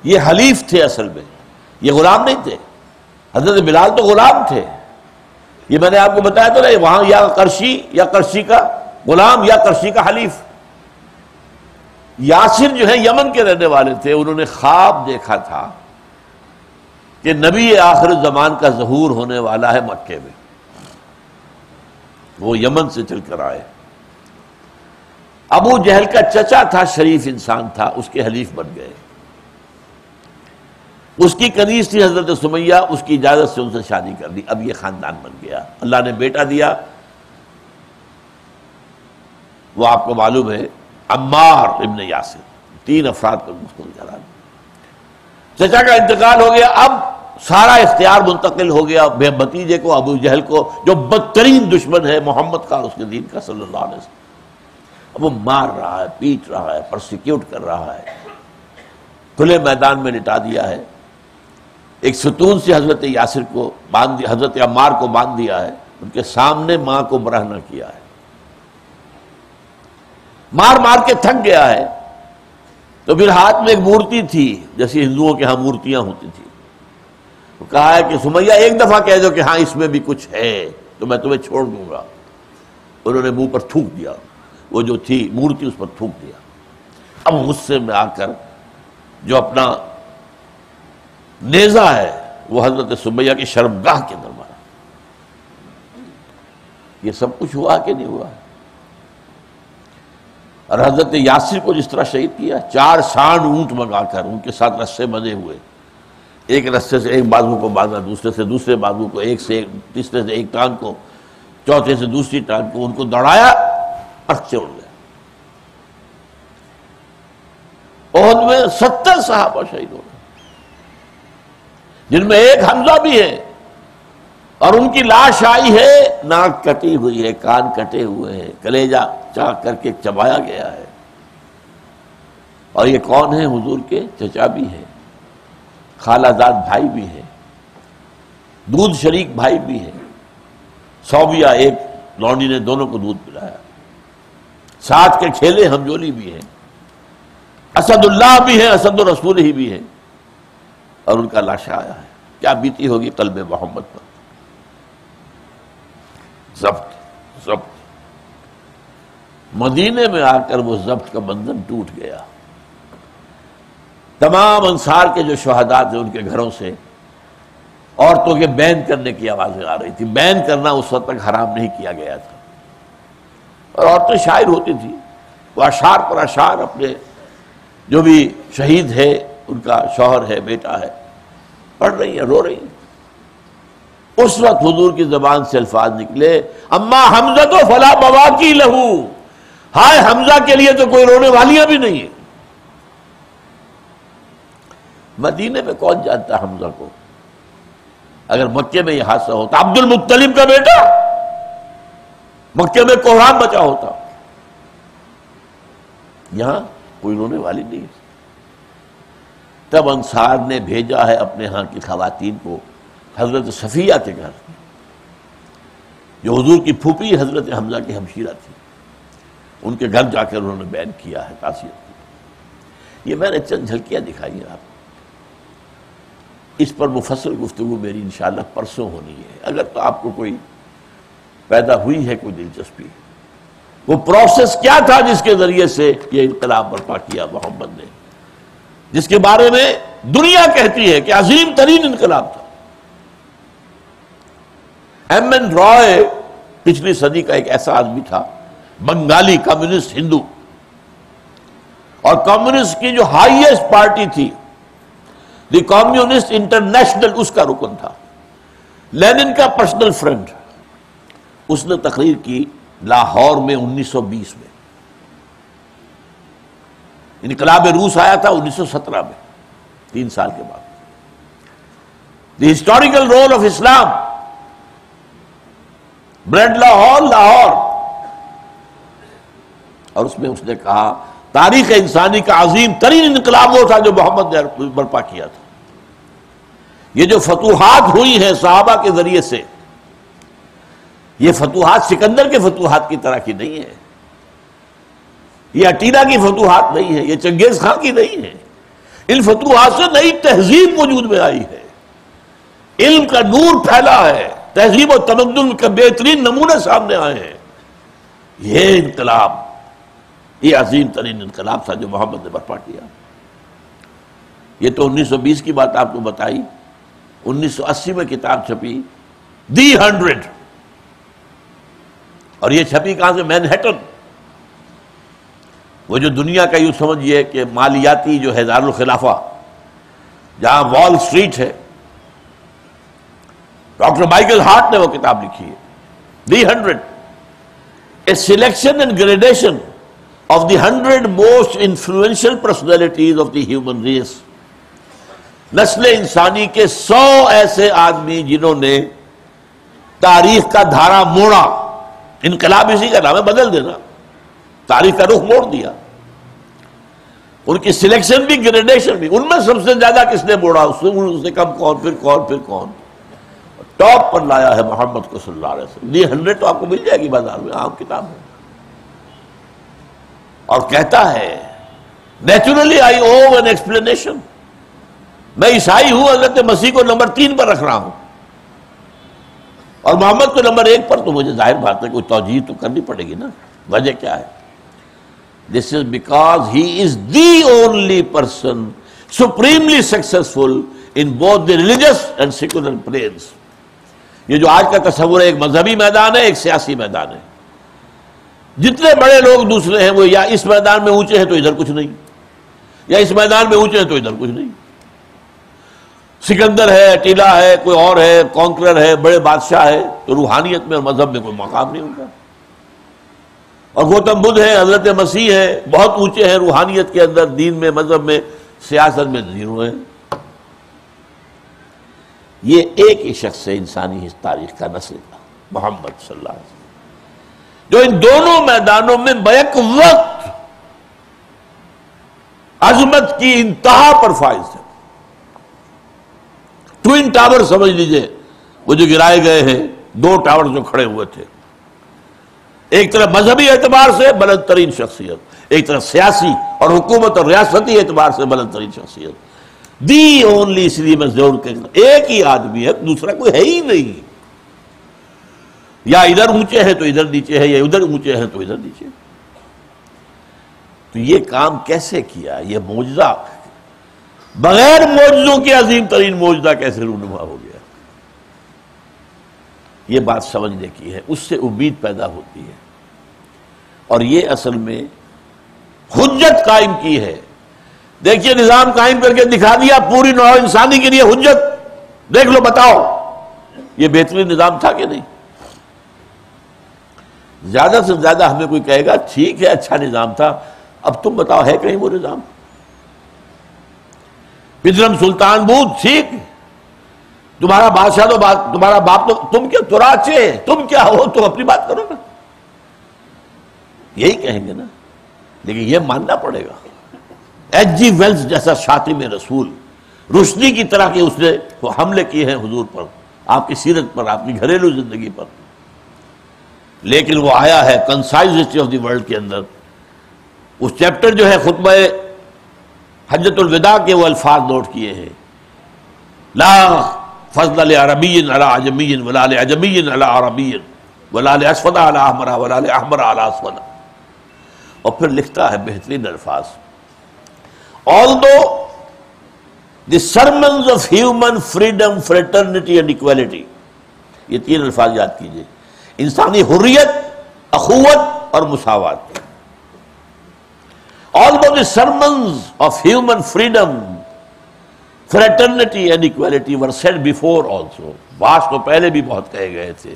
یہ حلیف تھے اصل میں، یہ غلام نہیں تھے. حضرت بلال تو غلام تھے، یہ میں نے آپ کو بتایا تو نہیں، وہاں یا قرشی کا غلام یا قرشی کا حلیف. یاسر جو ہے یمن کے رہنے والے تھے، انہوں نے خواب دیکھا تھا کہ نبی آخر زمان کا ظہور ہونے والا ہے مکے میں. وہ یمن سے چل کر آئے. ابو جہل کا چچا تھا، شریف انسان تھا، اس کے حلیف بن گئے. اس کی کنیز تھی حضرت سمیہ، اس کی اجازت سے ان سے شادی کر دی. اب یہ خاندان بن گیا. اللہ نے بیٹا دیا، وہ آپ کو معلوم ہے عمار ابن یاسر. 3 افراد پر مشتمل گھرانہ. چچا کا انتقال ہو گیا، اب سارا اختیار منتقل ہو گیا بھتیجے کو، ابو جہل کو، جو بدترین دشمن ہے محمد کا اور اس کے دین کا صلی اللہ علیہ وسلم۔ اب وہ مار رہا ہے، پیٹ رہا ہے، پرسیکیوٹ کر رہا ہے، کھلے میدان میں لٹا دیا ہے، ایک ستون سے حضرت یاسر کو باندھ دیا، حضرت عمار کو باندھ دیا ہے، ان کے سامنے ماں کو برہنہ کیا ہے، مار مار کے تھک گیا ہے۔ تو پھر ہاتھ میں ایک مورتی تھی، جیسے ہندوؤں کے ہاں مورتیاں ہوتی تھی، تو کہا ہے کہ سمیہ ایک دفعہ کہہ دو کہ ہاں اس میں بھی کچھ ہے تو میں تمہیں چھوڑ دوں گا۔ انہوں نے منہ پر تھوک دیا، وہ جو تھی مورتی اس پر تھوک دیا۔ اب غصے میں آ کر جو اپنا نیزہ ہے وہ حضرت سمیہ کی شرمگاہ کے اندر مارا۔ یہ سب کچھ ہوا کہ نہیں ہوا؟ اور حضرت یاسر کو جس طرح شہید کیا، 4 سانڈ اونٹ منگا کر ان کے ساتھ رسے بندھے ہوئے، ایک رسے سے ایک بازو کو باندھا، دوسرے سے دوسرے بازو کو، ایک سے تیسرے سے ایک ٹانگ کو، چوتھے سے دوسری ٹانگ کو، ان کو دوڑایا اور چھوڑ گیا۔ احد میں 70 صحابہ شہید ہو گئے، جن میں ایک حمزہ بھی ہے، اور ان کی لاش آئی ہے، ناک کٹی ہوئی ہے، کان کٹے ہوئے ہیں، کلیجہ چاک کر کے چبایا گیا ہے۔ اور یہ کون ہیں؟ حضور کے چچا بھی ہیں، خالہ زاد بھائی بھی ہیں، دودھ شریک بھائی بھی ہیں، صوبیہ ایک لونڈی نے دونوں کو دودھ پلایا، ساتھ کے کھیلے ہمجولی بھی ہیں، اسد اللہ بھی ہیں، اسد الرسول ہی بھی ہیں، اور ان کا لاشا آیا ہے۔ کیا بیتی ہوگی قلب محمد پر؟ ضبط مدینے میں آ کر وہ ضبط کا بندھن ٹوٹ گیا۔ تمام انصار کے جو شہداء تھے ان کے گھروں سے عورتوں کے بین کرنے کی آوازیں آ رہی تھی۔ بین کرنا اس وقت تک حرام نہیں کیا گیا تھا، اور عورتیں شاعر ہوتی تھیں، وہ اشعار پر اشعار اپنے جو بھی شہید ہے، ان کا شوہر ہے، بیٹا ہے، پڑھ رہی ہیں، رو رہی ہیں۔ اس وقت حضور کی زبان سے الفاظ نکلے، اما حمزہ تو فلا بواکی لہو، ہائے حمزہ کے لیے تو کوئی رونے والیاں بھی نہیں ہیں۔ مدینے میں کون جانتا حمزہ کو؟ اگر مکے میں یہ حادثہ ہوتا، عبد المطلب کا بیٹا، مکے میں کوہرام بچا ہوتا، یہاں کوئی رونے والی نہیں۔ تب انصار نے بھیجا ہے اپنے ہاں کی خواتین کو حضرت صفیہ کے گھر، جو حضور کی پھوپھی حضرت حمزہ کی ہمشیرہ تھی، ان کے گھر جا کر انہوں نے بیان کیا ہے تعزیت کی۔ یہ میں نے چند جھلکیاں دکھائی ہیں آپ کو، اس پر مفصل گفتگو میری انشاءاللہ پرسوں ہونی ہے، اگر تو آپ کو کوئی پیدا ہوئی ہے کوئی دلچسپی۔ وہ پروسیس کیا تھا جس کے ذریعے سے یہ انقلاب برپا کیا محمد نے، جس کے بارے میں دنیا کہتی ہے کہ عظیم ترین انقلاب تھا۔ ایم این رائے پچھلی صدی کا ایک ایسا آدمی تھا، بنگالی کمیونسٹ ہندو، اور کمیونسٹ کی جو ہائیسٹ پارٹی تھی دی کمیونسٹ انٹرنیشنل، اس کا رکن تھا، لینن کا پرسنل فرینڈ۔ اس نے تقریر کی لاہور میں 1920 میں، انقلاب روس آیا تھا 1917 میں، 3 سال کے بعد۔ The historical role of Islam, Bradlaugh Hall, Lahore. اور اس میں اس نے کہا تاریخ انسانی کا عظیم ترین انقلاب وہ تھا جو محمد نے برپا کیا تھا۔ یہ جو فتوحات ہوئی ہیں صحابہ کے ذریعے سے، یہ فتوحات سکندر کے فتوحات کی طرح کی نہیں ہے، یہ اٹیلا کی فتوحات نہیں ہے، یہ چنگیز خان کی نہیں ہے۔ ان فتوحات سے نئی تہذیب وجود میں آئی ہے، علم کا نور پھیلا ہے، تہذیب و تمدن کے بہترین نمونے سامنے آئے ہیں۔ یہ انقلاب، یہ عظیم ترین انقلاب تھا جو محمد نے برپا کیا۔ یہ تو 1920 کی بات آپ کو بتائی۔ 1980 میں کتاب چھپی دی 100، اور یہ چھپی کہاں سے؟ مینہٹن، وہ جو دنیا کا یوں سمجھئے کہ مالیاتی جو ہے دارالخلافہ، جہاں وال سٹریٹ ہے۔ ڈاکٹر مائیکل ہارٹ نے وہ کتاب لکھی ہے، the 100، a selection and gradation of the 100 most influential personalities of the human race. نسل انسانی کے 100 ایسے آدمی جنہوں نے تاریخ کا دھارا موڑا. انقلاب اسی کا نام ہے، بدل دینا، تاریخ کا رخ موڑ دیا. ان کی سلیکشن بھی، گریڈیشن بھی. ان میں سب سے زیادہ کس نے موڑا؟ اس سے کم کون، پھر کون، پھر کون. ٹاپ پر لایا ہے محمد کو صلی اللہ علیہ وسلم. دی 100 تو آپ کو مل جائے گی بازار میں، عام کتاب ہے. اور کہتا ہے naturally I O an explanation. میں عیسائی ہوں، حضرت مسیح کو نمبر 3 پر رکھ رہا ہوں اور محمد کو نمبر 1 پر. تو مجھے ظاہر بات ہے کوئی توجیہ تو کرنی پڑے گی نا. وجہ کیا ہے؟ This is because he is the only person supremely successful in both the religious and secular planes. یہ جو آج کا تصور ہے، ایک مذہبی میدان ہے، ایک سیاسی میدان ہے. جتنے بڑے لوگ دوسرے ہیں وہ یا اس میدان میں اونچے ہیں تو ادھر کچھ نہیں، یا اس میدان میں اونچے ہیں تو ادھر کچھ نہیں. سکندر ہے، اٹیلا ہے، کوئی اور ہے، کانکرر ہے، بڑے بادشاہ ہے، تو روحانیت میں اور مذہب میں کوئی مقام نہیں ہوگا. اور گوتم بدھ ہے، حضرت مسیح ہے، بہت اونچے ہیں روحانیت کے اندر، دین میں، مذہب میں، سیاست میں زیرو ہیں. یہ ایک ہی شخص ہے انسانی تاریخ کا، نسل کا، محمد صلی اللہ علیہ وسلم، جو ان دونوں میدانوں میں بیک وقت عظمت کی انتہا پر فائز ہے. ٹوئن ٹاور سمجھ لیجئے، وہ جو گرائے گئے ہیں، 2 ٹاور جو کھڑے ہوئے تھے. ایک طرف مذہبی اعتبار سے بلند ترین شخصیت، ایک طرف سیاسی اور حکومت اور ریاستی اعتبار سے بلند ترین شخصیت. دی اونلی، اس لیے میں ضرور کہتا ہوں ایک ہی آدمی ہے، دوسرا کوئی ہے ہی نہیں. یا ادھر اونچے ہیں تو ادھر نیچے ہے، یا ادھر اونچے ہیں تو ادھر نیچے. تو یہ کام کیسے کیا؟ یہ معجزہ بغیر معجزوں کے عظیم ترین معجزہ کیسے رونما ہو گیا؟ یہ بات سمجھنے کی ہے، اس سے امید پیدا ہوتی ہے. اور یہ اصل میں حجت قائم کی ہے. دیکھیے نظام قائم کر کے دکھا دیا پوری نوع انسانی کے لیے حجت. دیکھ لو، بتاؤ یہ بہترین نظام تھا کہ نہیں؟ زیادہ سے زیادہ ہمیں کوئی کہے گا ٹھیک ہے اچھا نظام تھا، اب تم بتاؤ ہے کہیں وہ نظام؟ پدرم سلطان بود ٹھیک، تمہارا بادشاہ تو تمہارا باپ تو، تم کیا تراچے، تم کیا ہو، تم اپنی بات کرو نا، یہی کہیں گے نا. لیکن یہ ماننا پڑے گا. ایچ جی ویلز جیسا شاطم رسول، روشنی کی طرح کے اس نے حملے کیے ہیں حضور پر، آپ کی سیرت پر، آپ کی گھریلو زندگی پر. لیکن وہ آیا ہے concise history of the world کے اندر. اس چیپٹر جو ہے خطبہ حجۃ الوداع کے وہ الفاظ نوٹ کیے ہیں، لا فضل لعربی علی عجمی ولا لعجمی علی عربی ولا لاسود علی احمر ولا لاحمر علی اسود. اور پھر لکھتا ہے بہترین الفاظ، although the sermons of human freedom, fraternity and equality، یہ 3 الفاظ یاد کیجئے، انسانی حریت، اخوت اور مساوات. although the sermons of human freedom, fraternity and equality were said before also، بعض تو پہلے بھی بہت کہے گئے تھے.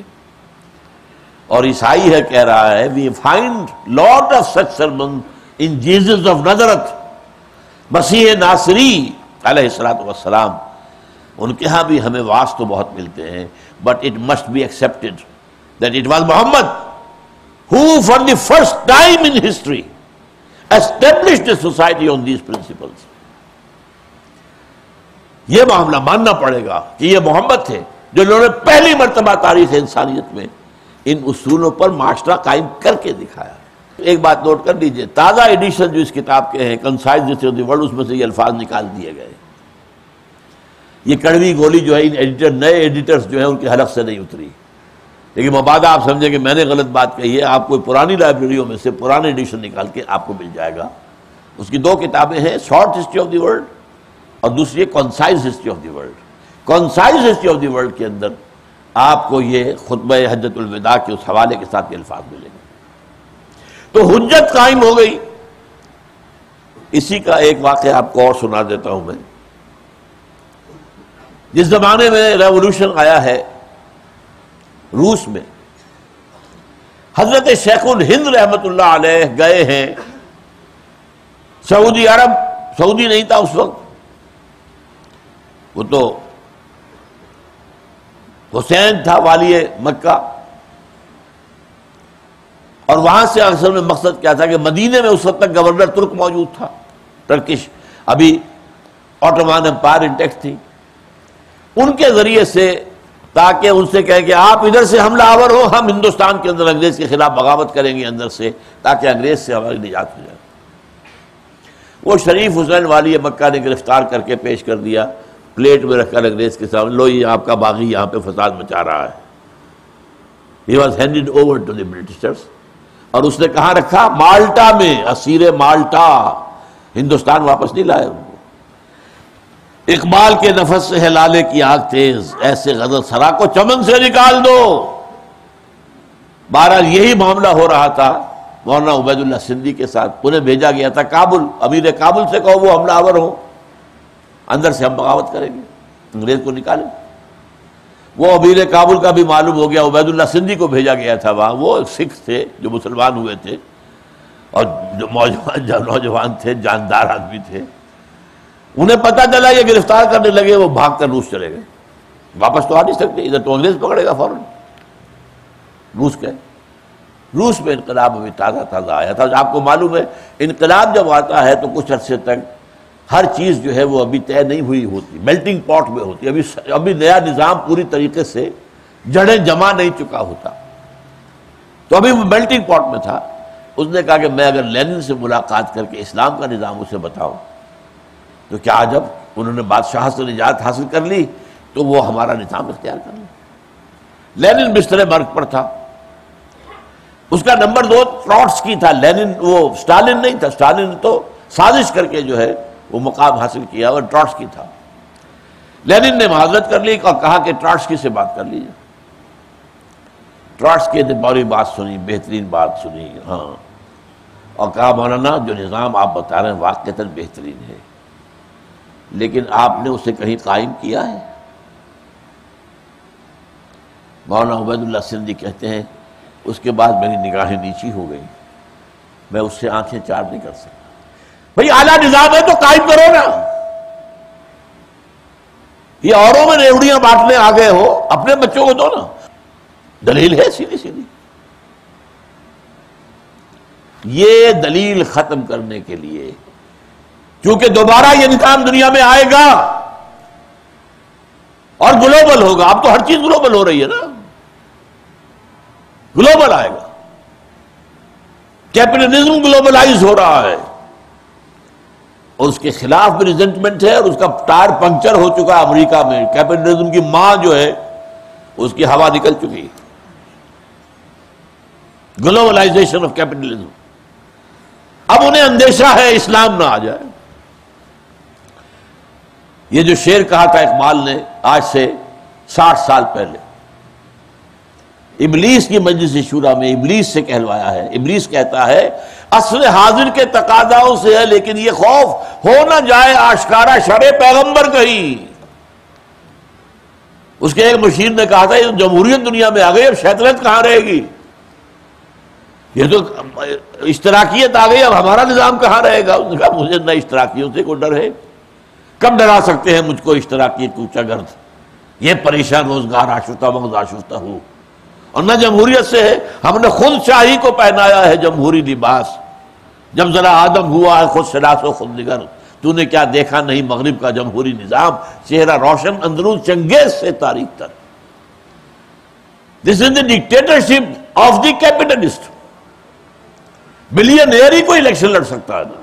اور عیسائی ہے کہہ رہا ہے we find lot of such sermons in Jesus of Nazareth، مسیح ناصری علیہ الصلوۃ والسلام. ان کے ہاں بھی ہمیں واعظ تو بہت ملتے ہیں، but it must be accepted that it was Muhammad who for the first time in history established a society on these principles. یہ معاملہ ماننا پڑے گا کہ یہ محمد تھے جو انہوں نے پہلی مرتبہ تاریخ انسانیت میں ان اصولوں پر معاشرہ قائم کر کے دکھایا. ایک بات نوٹ کر لیجئے، تازہ ایڈیشن جو اس کتاب کے ہیں concise history of the world, اس میں سے یہ الفاظ نکال دیے گئے. یہ کڑوی گولی جو ہے ان ایڈیٹر، نئے ایڈیٹرز جو ہیں ان کے حلق سے نہیں اتری. لیکن مبادہ آپ سمجھیں کہ میں نے غلط بات کہی ہے، آپ کوئی پرانی لائبریریوں میں سے پرانے ایڈیشن نکال کے آپ کو مل جائے گا. اس کی 2 کتابیں ہیں، short history of the world اور دوسری ہے concise history of the world. Concise history of the world کے اندر آپ کو یہ خطبہ حجۃ الوداع کے اس حوالے کے ساتھ یہ الفاظ ملیں گے. تو حجت قائم ہو گئی. اسی کا ایک واقعہ آپ کو اور سنا دیتا ہوں میں. جس زمانے میں ریولوشن آیا ہے روس میں، حضرت شیخ الہند رحمت اللہ علیہ گئے ہیں سعودی عرب. سعودی نہیں تھا اس وقت، وہ تو حسین تھا والی مکہ، اور وہاں سے اصل میں مقصد کیا تھا کہ مدینے میں اس وقت تک گورنر ترک موجود تھا، ٹرکش، ابھی آٹومان امپائر انٹیکٹ تھی، ان کے ذریعے سے تاکہ ان سے کہے کہ آپ ادھر سے حملہ آور ہو، ہم ہندوستان کے اندر انگریز کے خلاف بغاوت کریں گے اندر سے، تاکہ انگریز سے ہماری نجات ہو جائے۔ وہ شریف حسین والی مکہ نے گرفتار کر کے پیش کر دیا، پلیٹ میں رکھ کر انگریز کے سامنے، لو یہ آپ کا باغی یہاں پہ فساد مچا رہا ہے۔ He was handed over to the Britishers، اور اس نے کہاں رکھا؟ مالٹا میں، اسیر مالٹا، ہندوستان واپس نہیں لائے ان کو۔ اقبال کے نفس سے ہے لالے کی آگ تیز، ایسے غزل سرا کو چمن سے نکال دو۔ بہرحال یہی معاملہ ہو رہا تھا مولانا عبید اللہ سندھی کے ساتھ، انہیں بھیجا گیا تھا کابل، امیر کابل سے کہو وہ حملہ آور ہو، اندر سے ہم بغاوت کریں گے، انگریز کو نکالیں۔ وہ امیر کابل کا بھی معلوم ہو گیا، عبید اللہ سندھی کو بھیجا گیا تھا وہاں، وہ سکھ تھے جو مسلمان ہوئے تھے اور جو نوجوان تھے، جاندار آدمی تھے، انہیں پتہ چلا یہ گرفتار کرنے لگے، وہ بھاگ کر روس چلے گئے، واپس تو آ نہیں سکتے، ادھر تو انگریز پکڑے گا فوراً۔ روس گئے، روس میں انقلاب ابھی تازہ آیا تھا۔ آپ کو معلوم ہے انقلاب جب آتا ہے تو کچھ عرصے تک ہر چیز جو ہے وہ ابھی طے نہیں ہوئی ہوتی، میلٹنگ پاٹ میں ہوتی، ابھی نیا نظام پوری طریقے سے جڑیں جمع نہیں چکا ہوتا، تو ابھی وہ میلٹنگ پاٹ میں تھا۔ اس نے کہا کہ میں اگر لینن سے ملاقات کر کے اسلام کا نظام اسے بتاؤں تو کیا عجب، انہوں نے بادشاہ سے نجات حاصل کر لی تو وہ ہمارا نظام اختیار کر لیں۔ لینن بستر مرگ پر تھا، اس کا نمبر 2 ٹراٹسکی تھا، لینن، وہ اسٹالن نہیں تھا، اسٹالن تو سازش کر کے جو ہے وہ مقام حاصل کیا، اور ٹراٹسکی تھا۔ لینن نے معذرت کر لی اور کہا کہ ٹراٹسکی سے بات کر لیجیے۔ ٹراٹسکی نے بڑی بات سنی، بہترین بات سنی، ہاں، اور کہا مولانا جو نظام آپ بتا رہے ہیں واقعتاً بہترین ہے، لیکن آپ نے اسے کہیں قائم کیا ہے؟ مولانا عبید اللہ سندھی کہتے ہیں اس کے بعد میری نگاہیں نیچی ہو گئی، میں اس سے آنکھیں چار نہیں کر سکتا۔ بھئی اعلیٰ نظام ہے تو قائم کرو نا، یہ اوروں میں ریوڑیاں بانٹنے آ گئے ہو، اپنے بچوں کو دو نا۔ دلیل ہے سیدھی سیدھی، یہ دلیل ختم کرنے کے لیے، کیونکہ دوبارہ یہ نظام دنیا میں آئے گا اور گلوبل ہوگا، اب تو ہر چیز گلوبل ہو رہی ہے نا، گلوبل آئے گا، کیپٹلزم گلوبلائز ہو رہا ہے، اور اس کے خلاف بھی ریزنٹمنٹ ہے، اور اس کا ٹائر پنکچر ہو چکا ہے امریکہ میں، کیپٹلزم کی ماں جو ہے اس کی ہوا نکل چکی، گلوبلائزیشن آف کیپٹلزم۔ اب انہیں اندیشہ ہے اسلام نہ آ جائے۔ یہ جو شعر کہا تھا اقبال نے آج سے 60 سال پہلے، ابلیس کی مجلس شورا میں ابلیس سے کہلوایا ہے، ابلیس کہتا ہے عصر حاضر کے تقاضاؤں سے ہے، لیکن یہ خوف ہو نہ جائے آشکارا شرع پیغمبر کہیں۔ اس کے ایک مشیر نے کہا تھا یہ جمہوریت دنیا میں آ گئی، اب شیطنت کہاں رہے گی، یہ تو اشتراکیت آ گئی، اب ہمارا نظام کہاں رہے گا۔ اس نے کہا مجھے نہ اشتراکیوں سے کوئی ڈر ہے، کب ڈرا سکتے ہیں مجھ کو اشتراکیت کوچا گرد، یہ پریشان روزگار آشفتہ مغز آشفتہ ہو، اور نہ جمہوریت سے ہے، ہم نے خود شاہی کو پہنایا ہے جمہوری لباس، جب ذرا آدم ہوا ہے خود شناس و خود نگر، تو نے کیا دیکھا نہیں مغرب کا جمہوری نظام، چہرہ روشن اندرون چنگیز سے تاریخ تر۔ This is the dictatorship of the capitalist. Billionaire ہی کوئی الیکشن لڑ سکتا ہے نا،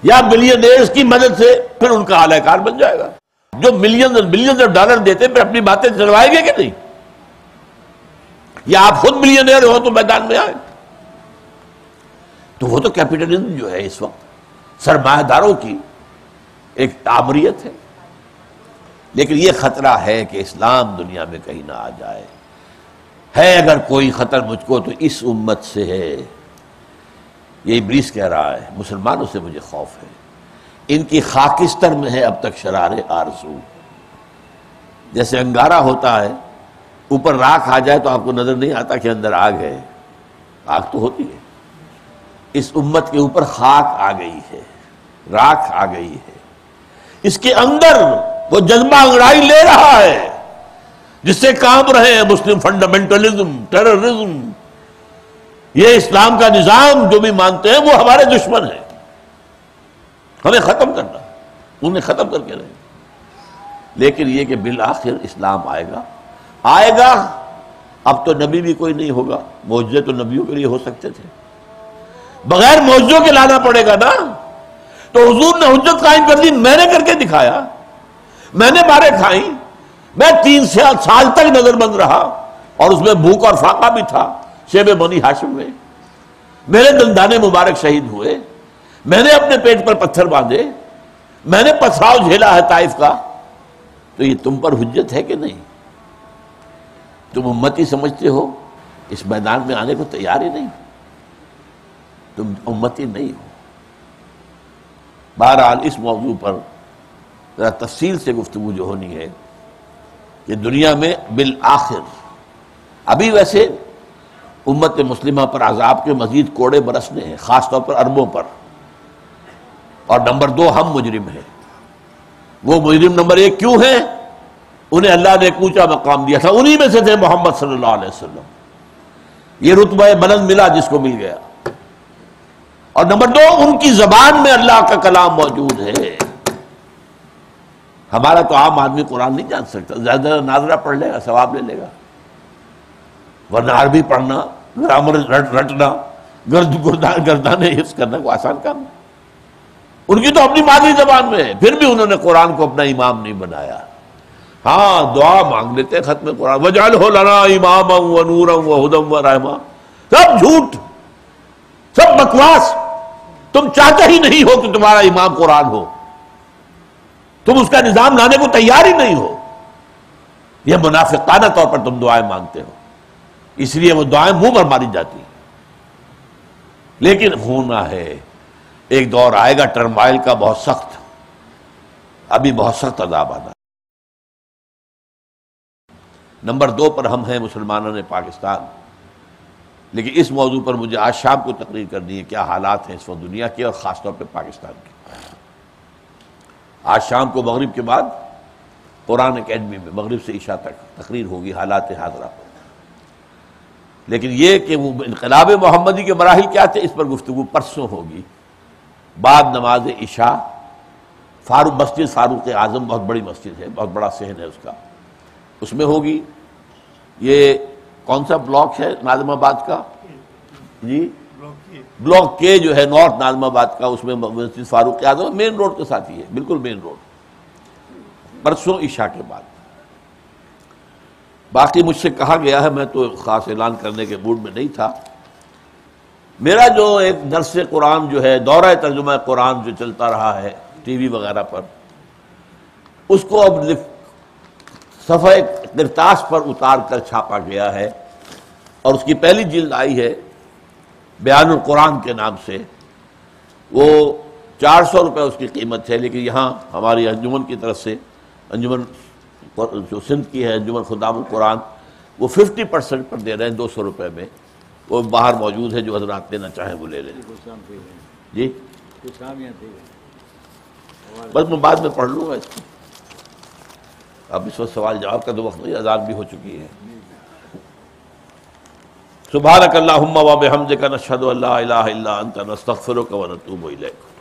یا بلینئرز کی مدد سے پھر ان کا اعلی کار بن جائے گا، جو ملینز آف ڈالر دیتے پھر اپنی باتیں چلوائیں گے کہ نہیں، یا آپ خود ملینئر ہو تو میدان میں آئے۔ تو وہ تو کیپٹلزم جو ہے اس وقت سرمایہ داروں کی ایک تعمریت ہے، لیکن یہ خطرہ ہے کہ اسلام دنیا میں کہیں نہ آ جائے۔ ہے اگر کوئی خطر مجھ کو تو اس امت سے ہے، یہ ابلیس کہہ رہا ہے، مسلمانوں سے مجھے خوف ہے، ان کی خاکستر میں ہے اب تک شرار آرزو۔ جیسے انگارہ ہوتا ہے، اوپر راکھ آ جائے تو آپ کو نظر نہیں آتا کہ اندر آگ ہے، آگ تو ہوتی ہے۔ اس امت کے اوپر خاک آ گئی ہے، راکھ آ گئی ہے، اس کے اندر وہ جذبہ انگڑائی لے رہا ہے جس سے کام رہے ہیں مسلم فنڈامنٹلزم، ٹیررزم، یہ اسلام کا نظام جو بھی مانتے ہیں وہ ہمارے دشمن ہیں، ہمیں ختم کرنا، انہیں ختم کر کے رہے۔ لیکن یہ کہ بالآخر اسلام آئے گا۔ اب تو نبی بھی کوئی نہیں ہوگا، معجزے تو نبیوں کے لیے ہو سکتے تھے، بغیر معجزوں کے لانا پڑے گا نا۔ تو حضور نے حجت قائم کر دی، میں نے کر کے دکھایا، میں نے مارے کھائیں، میں 3 سال تک نظر بند رہا اور اس میں بھوک اور فاقہ بھی تھا شیب بنی ہاشم میں، میرے دندانے مبارک شہید ہوئے، میں نے اپنے پیٹ پر پتھر باندھے، میں نے پتھراؤ جھیلا ہے طائف کا، تو یہ تم پر حجت ہے کہ نہیں؟ تم امتی سمجھتے ہو، اس میدان میں آنے کو تیار ہی نہیں، تم امتی نہیں ہو۔ بہرحال اس موضوع پر ذرا تفصیل سے گفتگو جو ہونی ہے کہ دنیا میں بالآخر ابھی ویسے امت مسلمہ پر عذاب کے مزید کوڑے برسنے ہیں، خاص طور پر عربوں پر، اور نمبر 2 ہم مجرم ہیں۔ وہ مجرم نمبر 1 کیوں ہیں؟ انہیں اللہ نے ایک اونچا مقام دیا تھا، انہی میں سے تھے محمد صلی اللہ علیہ وسلم، یہ رتبہ بلند ملا جس کو مل گیا۔ اور نمبر 2 ان کی زبان میں اللہ کا کلام موجود ہے۔ ہمارا تو عام آدمی قرآن نہیں جان سکتا، زیادہ ناظرہ پڑھ لے گا ثواب لے لے گا، ورنہ عربی پڑھنا، گرامر رٹنا، گردانے حفظ کرنا کو آسان کام ہے۔ ان کی تو اپنی مادری زبان میں ہے، پھر بھی انہوں نے قرآن کو اپنا امام نہیں بنایا۔ ہاں دعا مانگ لیتے ختم قرآن، وَاجْعَلْهُ لَنَا إِمَامًا وَنُورًا وَهُدًى وَرَحْمَةً، سب جھوٹ، سب بکواس۔ تم چاہتے ہی نہیں ہو کہ تمہارا امام قرآن ہو، تم اس کا نظام لانے کو تیار ہی نہیں ہو، یہ منافقانہ طور پر تم دعائیں مانگتے ہو، اس لیے وہ دعائیں منہ پر ماری جاتی ہیں۔ لیکن ہونا ہے، ایک دور آئے گا ٹرمائل کا بہت سخت، ابھی بہت سخت عذاب آنا۔ نمبر 2 پر ہم ہیں مسلمانوں نے پاکستان، لیکن اس موضوع پر مجھے آج شام کو تقریر کرنی ہے، کیا حالات ہیں اس وقت دنیا کے اور خاص طور پہ پاکستان کے۔ آج شام کو مغرب کے بعد قرآن اکیڈمی میں مغرب سے عشاء تک تقریر ہوگی حالات حاضرہ پر، لیکن یہ کہ وہ انقلاب محمدی کے مراحل کیا تھے اس پر گفتگو پرسوں ہوگی، بعد نماز عشاء، مسجد فاروق اعظم بہت بڑی مسجد ہے، بہت بڑا صحن ہے اس کا، اس میں ہوگی۔ یہ کون سا بلاک ہے ناظم آباد کا؟ جی بلاک کے جو ہے نارتھ ناظم آباد کا، اس میں مسجد فاروق اعظم مین روڈ کے ساتھ ہی ہے، بالکل مین روڈ، پرسوں عشاء کے بعد۔ باقی مجھ سے کہا گیا ہے، میں تو خاص اعلان کرنے کے موڈ میں نہیں تھا، میرا جو ایک درس قرآن جو ہے دورہ ترجمہ قرآن جو چلتا رہا ہے ٹی وی وغیرہ پر، اس کو اب صفحہ کرتاس پر اتار کر چھاپا گیا ہے، اور اس کی پہلی جلد آئی ہے بیان القرآن کے نام سے، وہ 400 روپے اس کی قیمت ہے، لیکن یہاں ہماری انجمن کی طرف سے، انجمن جو سندھ کی ہے انجمن خدام القرآن، وہ 50% پر دے رہے ہیں 200 روپے میں، وہ باہر موجود ہے، جو حضرات لینا چاہیں وہ لے لیں۔ جی بس میں بعد میں پڑھ لوں گا اس کو، اب اس وقت سوال جواب کا تو وقت نہیں، اذان بھی ہو چکی ہے۔ سبحانک اللہم و بحمدک نشہد ان لا الہ الا انت نستغفرک و نتوب الیک۔